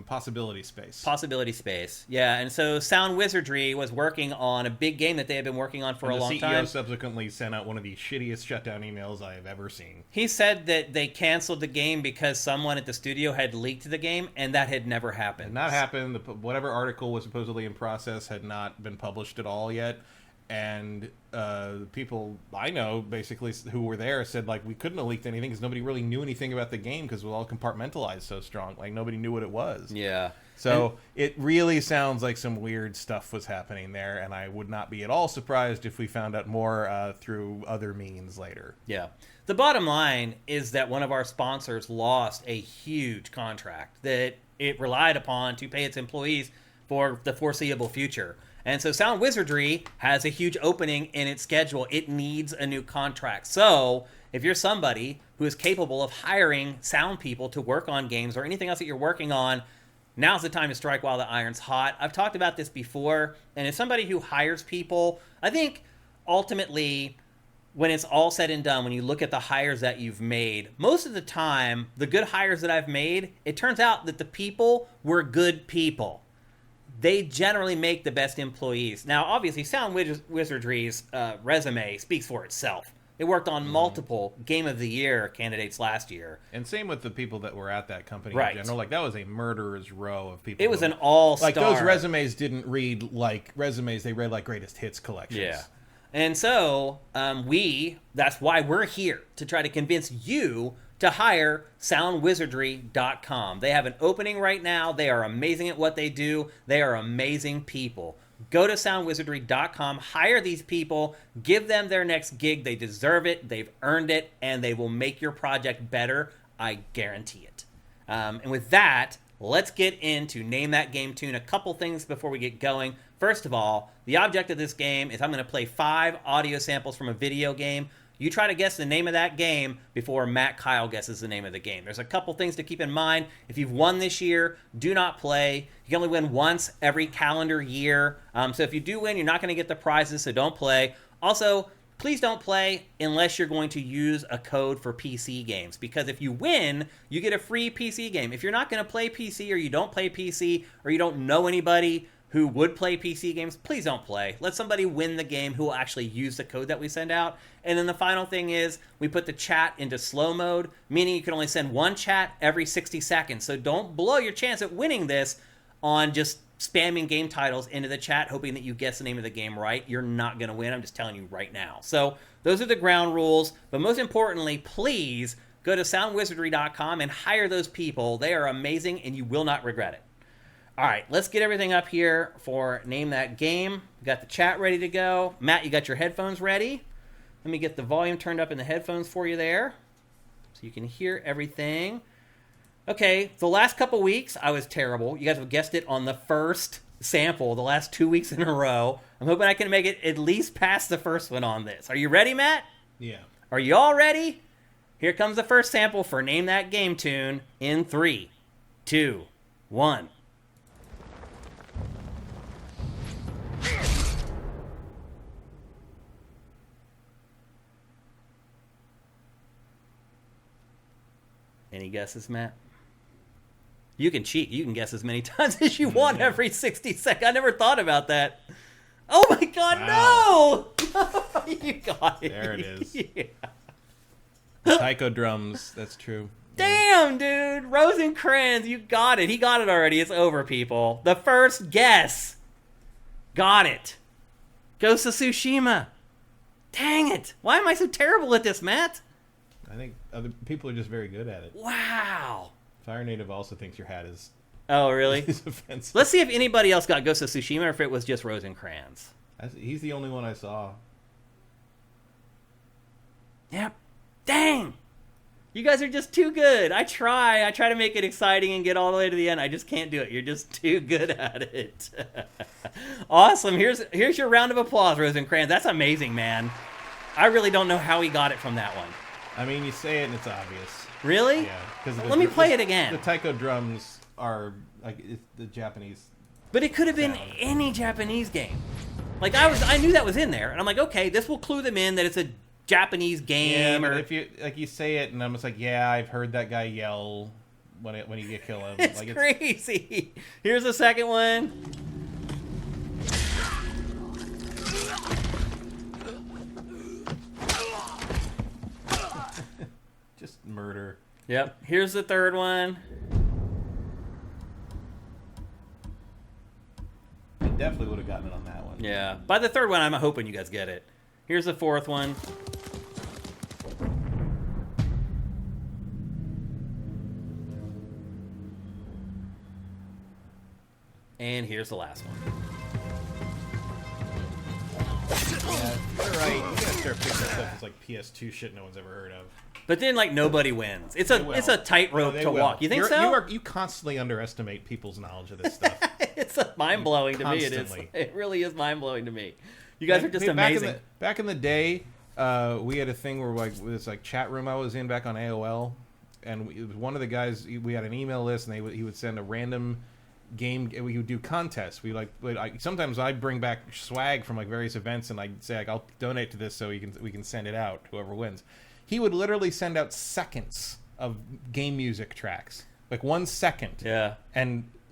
Possibility Space. Possibility Space, yeah. And so Sound Wizardry was working on a big game that they had been working on for a long time. The CEO subsequently sent out one of the shittiest shutdown emails I have ever seen. He said that they canceled the game because someone at the studio had leaked the game, and that had never happened. Had not happened. Whatever article was supposedly in process had not been published at all yet. And people I know, basically, who were there said, we couldn't have leaked anything because nobody really knew anything about the game because it was all compartmentalized so strong. Nobody knew what it was. Yeah. So it really sounds like some weird stuff was happening there, and I would not be at all surprised if we found out more through other means later. Yeah. The bottom line is that one of our sponsors lost a huge contract that it relied upon to pay its employees for the foreseeable future. And so Sound Wizardry has a huge opening in its schedule. It needs a new contract. So if you're somebody who is capable of hiring sound people to work on games or anything else that you're working on, now's the time to strike while the iron's hot. I've talked about this before, and as somebody who hires people, I think ultimately when it's all said and done, when you look at the hires that you've made, most of the time, the good hires that I've made, it turns out that the people were good people. They generally make the best employees. Now, obviously, Sound Wizardry's resume speaks for itself. They worked on multiple Game of the Year candidates last year. And same with the people that were at that company in general. That was a murderer's row of people. It was an all-star. Those resumes didn't read like resumes. They read like greatest hits collections. Yeah. And so, that's why we're here, to try to convince you to hire SoundWizardry.com. They have an opening right now. They are amazing at what they do. They are amazing people. Go to SoundWizardry.com, hire these people, give them their next gig. They deserve it. They've earned it, and they will make your project better. I guarantee it. And with that, let's get into Name That Game Tune. A couple things before we get going. First of all, the object of this game is I'm going to play 5 audio samples from a video game. You try to guess the name of that game before Matt Kyle guesses the name of the game. There's a couple things to keep in mind. If you've won this year, do not play. You can only win once every calendar year. So if you do win, you're not going to get the prizes, so don't play. Also, please don't play unless you're going to use a code for PC games, because if you win, you get a free PC game. If you're not going to play PC, or you don't play PC, or you don't know anybody who would play PC games, please don't play. Let somebody win the game who will actually use the code that we send out. And then the final thing is we put the chat into slow mode, meaning you can only send one chat every 60 seconds. So don't blow your chance at winning this on just spamming game titles into the chat, hoping that you guess the name of the game right. You're not going to win. I'm just telling you right now. So those are the ground rules. But most importantly, please go to soundwizardry.com and hire those people. They are amazing, and you will not regret it. All right, let's get everything up here for Name That Game. We got the chat ready to go. Matt, you got your headphones ready? Let me get the volume turned up in the headphones for you there so you can hear everything. Okay, the last couple weeks, I was terrible. You guys have guessed it on the first sample the last 2 weeks in a row. I'm hoping I can make it at least past the first one on this. Are you ready, Matt? Yeah. Are you all ready? Here comes the first sample for Name That Game tune in 3, 2, 1. Any guesses, Matt? You can cheat. You can guess as many times as you want every 60 seconds. I never thought about that. Oh my God, wow. No! You got it. There it is. Yeah. Taiko drums. That's true. Damn, dude. Rosencrantz, you got it. He got it already. It's over, people. The first guess. Got it. Ghost of Tsushima. Dang it. Why am I so terrible at this, Matt? I think other people are just very good at it. Wow. Fire Native also thinks your hat is... Oh, really? is offensive. Let's see if anybody else got Ghost of Tsushima or if it was just Rosencrantz. He's the only one I saw. Yep. Dang. You guys are just too good. I try to make it exciting and get all the way to the end. I just can't do it. You're just too good at it. Awesome. Here's your round of applause, Rosencrantz. That's amazing, man. I really don't know how he got it from that one. I mean, you say it and it's obvious. Really? Yeah. Let me play it again. The taiko drums are like it's the Japanese. But it could have been any Japanese game. Like I knew that was in there, and I'm like, okay, this will clue them in that it's a Japanese game. Yeah, or if you say it, and I'm just like, yeah, I've heard that guy yell when you get kill him. It's crazy. Here's the second one. Just murder. Yep. Here's the third one. I definitely would have gotten it on that one. Yeah. By the third one, I'm hoping you guys get it. Here's the fourth one. And here's the last one. Yeah, you're right. You gotta start picking stuff that's like PS2 shit no one's ever heard of. But then, like, nobody wins. It's a tightrope to walk. You think so? You constantly underestimate people's knowledge of this stuff. It's mind-blowing to me. It really is mind-blowing to me. You guys are just amazing. Back in the day, we had a thing where like this like chat room I was in back on AOL, and it was one of the guys. We had an email list, and he would send a random game. We would do contests. Sometimes I'd bring back swag from like various events, and I'd say like, I'll donate to this so we can send it out. Whoever wins. He would literally send out seconds of game music tracks, like 1 second. Yeah.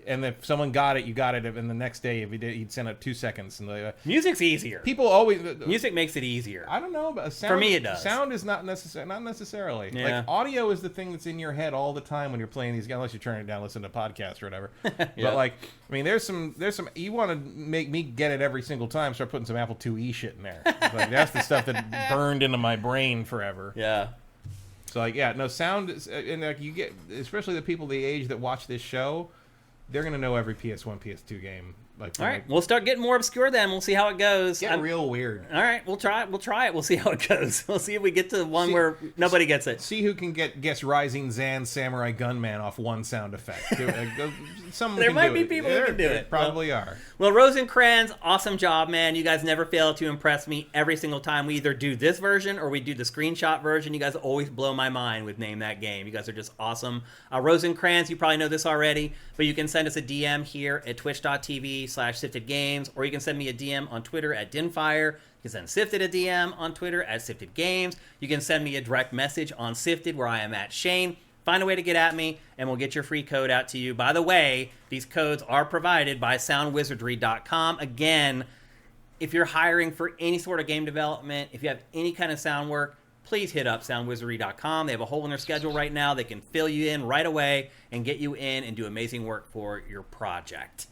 And if someone got it, you got it. And the next day, if he did, he'd send out 2 seconds. And music's easier. People always music makes it easier. I don't know, but for me it does. Sound is not necessarily. Yeah. Like audio is the thing that's in your head all the time when you're playing these games, unless you turn it down, listen to podcasts or whatever. Yeah. But like, I mean, there's some. You want to make me get it every single time? Start putting some Apple IIe shit in there. Like, that's the stuff that burned into my brain forever. Yeah. So like, yeah, no sound is, and like you get, especially the people the age that watch this show. they're gonna know every PS1, PS2 game. Like, all right, we'll start getting more obscure then. We'll see how it goes. Get real weird. All right, we'll try it. We'll see how it goes. We'll see if we get to one where nobody gets it. See who can guess Rising Zan Samurai Gunman off one sound effect. There might be people who can do it. Probably are. Well, Rosencrantz, awesome job, man. You guys never fail to impress me every single time. We either do this version or we do the screenshot version. You guys always blow my mind with Name That Game. You guys are just awesome. Rosencrantz, you probably know this already, but you can send us a DM here at twitch.tv/SiftedGames, or you can send me a DM on Twitter at Dinfire. You can send Sifted a DM on Twitter at Sifted Games. You can send me a direct message on Sifted where I am at Shane. Find a way to get at me, and we'll get your free code out to you. By the way, these codes are provided by soundwizardry.com. Again, if you're hiring for any sort of game development, if you have any kind of sound work, please hit up soundwizardry.com. They have a hole in their schedule right now. They can fill you in right away and get you in and do amazing work for your project.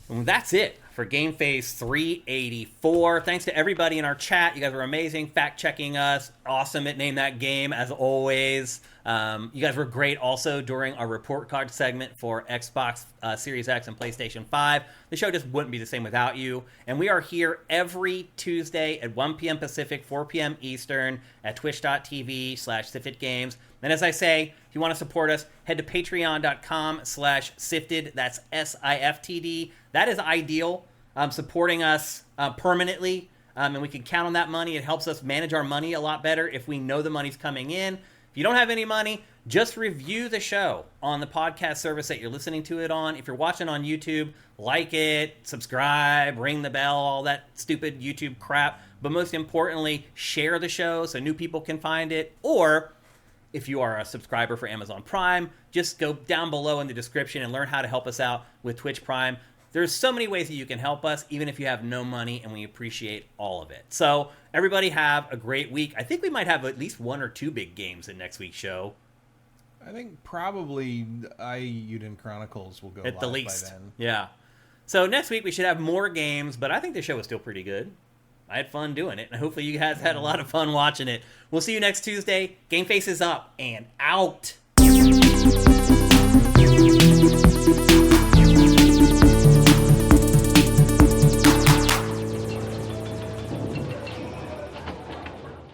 And that's it for GameFace 384. Thanks to everybody in our chat. You guys were amazing, fact-checking us. Awesome at Name That Game, as always. You guys were great also during our report card segment for Xbox Series X and PlayStation 5. The show just wouldn't be the same without you. And we are here every Tuesday at 1 p.m. Pacific, 4 p.m. Eastern at twitch.tv/SiftedGames. And as I say, if you want to support us, head to patreon.com/Sifted. That's SIFTD. That is ideal. Supporting us permanently. And we can count on that money. It helps us manage our money a lot better if we know the money's coming in. If you don't have any money, just review the show on the podcast service that you're listening to it on. If you're watching on YouTube, like it, subscribe, ring the bell, all that stupid YouTube crap. But most importantly, share the show so new people can find it. Or if you are a subscriber for Amazon Prime, just go down below in the description and learn how to help us out with Twitch Prime. There's so many ways that you can help us, even if you have no money, and we appreciate all of it. So everybody have a great week. I think we might have at least 1 or 2 big games in next week's show. I think probably Uden Chronicles will go at the live least. by then. Yeah. So next week we should have more games, but I think the show was still pretty good. I had fun doing it, and hopefully you guys had a lot of fun watching it. We'll see you next Tuesday. GameFace is up and out.